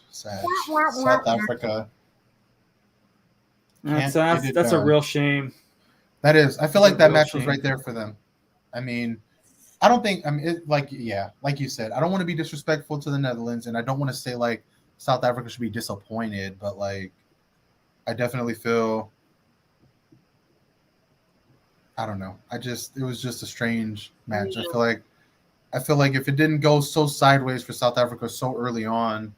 South Africa. That's a real shame. That is. I feel like that match was right there for them. I mean, I don't think. I mean, like you said, I don't want to be disrespectful to the Netherlands, and I don't want to say like South Africa should be disappointed, but like, I definitely feel. I don't know. It was just a strange match. I feel like if it didn't go so sideways for South Africa so early on,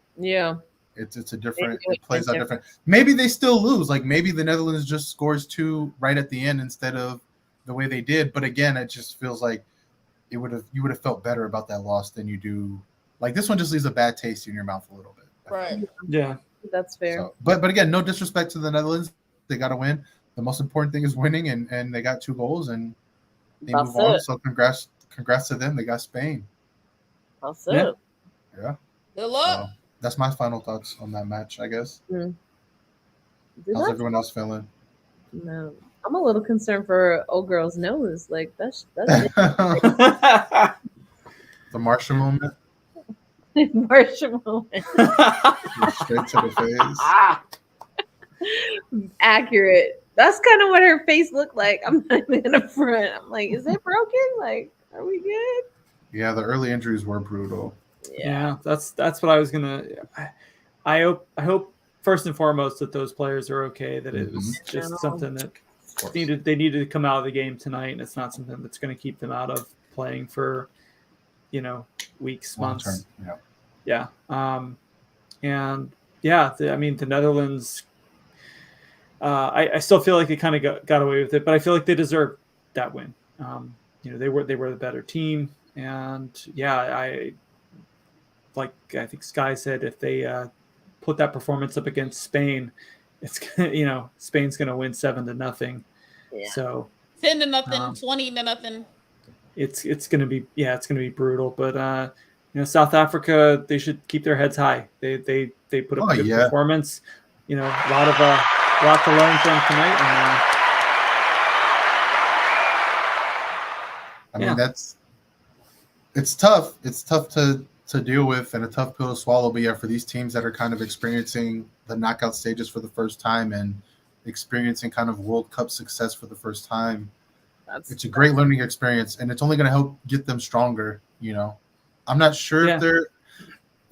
it's a different. It plays out different. Maybe they still lose. Like maybe the Netherlands just scores 2 right at the end instead of the way they did. But again, it just feels like you would have felt better about that loss than you do. Like this one just leaves a bad taste in your mouth a little bit. Right. Yeah. That's fair. So, but again, no disrespect to the Netherlands. They got to win. The most important thing is winning, and they got 2 goals and they move on. So congrats to them. They got Spain. That's it. Yeah. Good luck. So that's my final thoughts on that match, I guess. Mm. How's everyone else feeling? No, I'm a little concerned for old girl's nose. Like that's The Martian moment, marshmallow. straight to the face. Accurate. That's kind of what her face looked like. I'm not even gonna front. I'm like, is it broken? Like, are we good? Yeah, the early injuries were brutal. Yeah, that's what I was gonna. I hope first and foremost that those players are okay. That it was just something that they needed to come out of the game tonight, and it's not something that's going to keep them out of playing for, weeks, months. Yeah. And yeah, I mean the Netherlands. I still feel like they kind of got away with it, but I feel like they deserve that win. They were the better team, and yeah, I think Sky said if they put that performance up against Spain, it's Spain's gonna win 7-0. Yeah. So 10-0, 20-0. It's gonna be brutal, but South Africa, they should keep their heads high. They put up a good performance. A lot to learn from tonight. And it's tough. It's tough to deal with and a tough pill to swallow. But yeah, for these teams that are kind of experiencing the knockout stages for the first time and experiencing kind of World Cup success for the first time, it's a great learning experience, and it's only going to help get them stronger. I'm not sure if they're.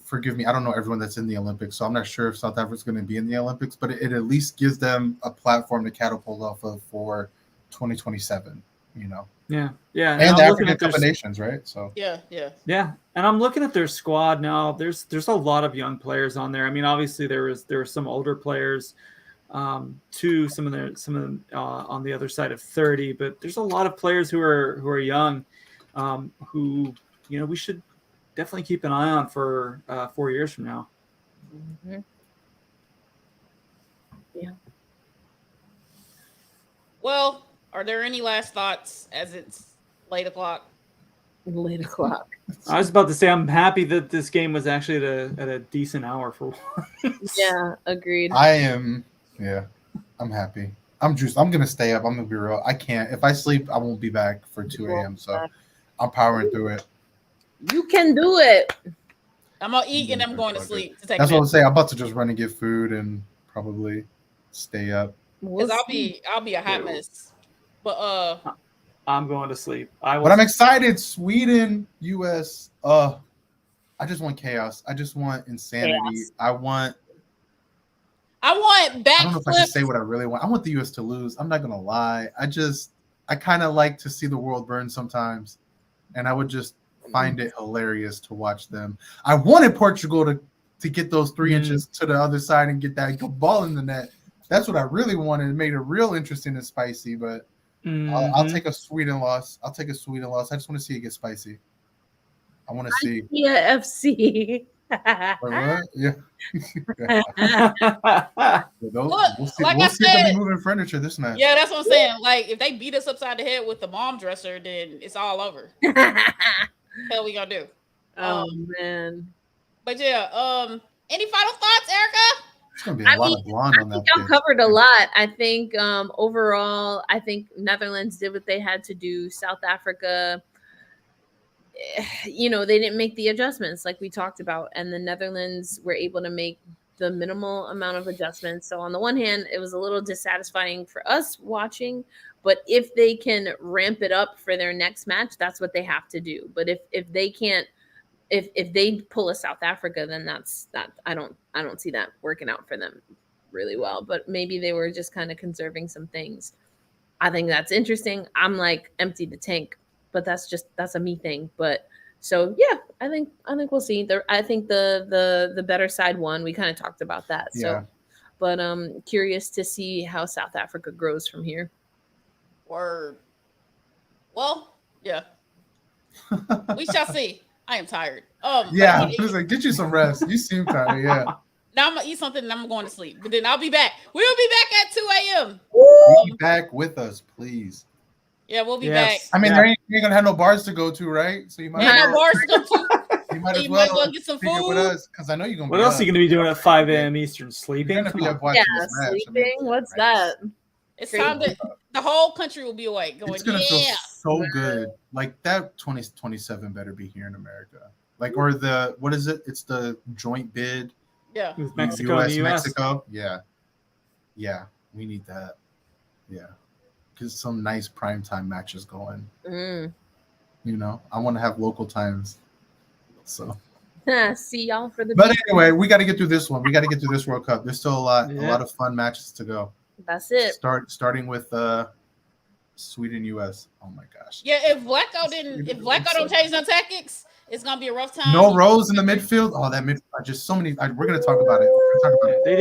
Forgive me, I don't know everyone that's in the Olympics, so I'm not sure if South Africa's going to be in the Olympics, but it at least gives them a platform to catapult off of for 2027. Yeah. And the African Cup of Nations, right? So yeah. And I'm looking at their squad now. There's a lot of young players on there. I mean, obviously there are some older players, too. Some of them on the other side of 30, but there's a lot of players who are young, who we should definitely keep an eye on for 4 years from now. Mm-hmm. Yeah. Well, are there any last thoughts as it's late o'clock? Late o'clock. I was about to say I'm happy that this game was actually at a decent hour for once. Yeah, agreed. I am. Yeah, I'm happy. I'm juiced. I'm gonna stay up. I'm gonna be real. I can't. If I sleep, I won't be back for 2 a.m. So I'm powering through it. You can do it. I'm gonna eat and I'm going to sleep. That's what I'm saying. I'm about to just run and get food and probably stay up. Because I'll be a hot mess. But I'm going to sleep. But I'm excited. Sweden, US. I just want chaos. I just want insanity. Chaos. I want backflips. I don't know if I can say what I really want. I want the US to lose. I'm not gonna lie. I kind of like to see the world burn sometimes, and I would just find it hilarious to watch them. I wanted Portugal to get those 3 inches to the other side and get that ball in the net. That's what I really wanted. It made it real interesting and spicy, but I'll take a Sweden loss. I just want to see it get spicy. I want to see. Yeah, FC. What? Yeah. We'll see. Like we'll I see said, them be moving furniture this match. Yeah, that's what I'm saying. Like, if they beat us upside the head with the mom dresser, then it's all over. Hell, we gonna do? Oh man! But yeah, any final thoughts, Erica? It's gonna be a lot of blonde on that. I think y'all covered a lot. I think overall, I think Netherlands did what they had to do. South Africa, they didn't make the adjustments like we talked about, and the Netherlands were able to make the minimal amount of adjustments. So on the one hand, it was a little dissatisfying for us watching, but if they can ramp it up for their next match, that's what they have to do. But if they can't, if they pull a South Africa, then that's that. I don't see that working out for them really well. But maybe they were just kind of conserving some things. I think that's interesting. I'm like empty the tank, but that's a me thing. But so yeah, I think we'll see. I think the better side won. We kind of talked about that. Yeah. So, but curious to see how South Africa grows from here. Word. Well, yeah. We shall see. I am tired. Yeah, get you some rest. You seem tired. Yeah. Now I'm gonna eat something and I'm going to sleep. But then I'll be back. We'll be back at 2 a.m. Be back with us, please. Yeah, we'll be back. I mean, there ain't gonna have no bars to go to, right? So you might no bars to go to. You might as well well get some food with us, because I know you're gonna. What else are you gonna be doing at 5 a.m. Eastern? Sleeping? You're gonna be up watching this match. Sleeping. What's that? It's Crazy. time to the whole country will be awake, going, It's gonna feel yeah. so good. Like that 2027 better be here in America. Like, or the what is it? It's the joint bid. Yeah. With Mexico and the US. Mexico. Yeah. Yeah. We need that. Yeah. Because some nice primetime matches going. Mm. You know, I want to have local times. So See y'all for the. but anyway, we got to get through this one. We got to get through this World Cup. There's still a lot of fun matches to go. That's it. Starting with Sweden US. Oh my gosh. Yeah, if Blacko don't change no tactics, it's gonna be a rough time. No Rose in the midfield. Oh, that mid just so many. We're gonna talk about it. They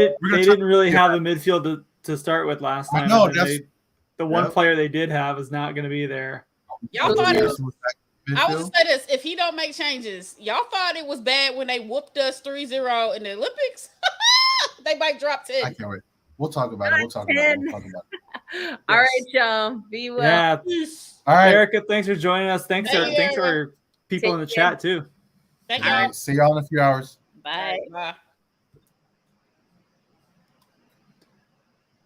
didn't really have a midfield to start with last time. No, the one player they did have is not going to be there. Y'all thought it was, I would say this: if he don't make changes, y'all thought it was bad when they whooped us 3-0 in the Olympics. They might drop 10. I can't wait. We'll talk about it. All right, y'all. Be well. Yeah. All right, Erica, thanks for joining us. Thanks for people in the chat too. Thank all y'all. right. See y'all in a few hours. Bye. Bye.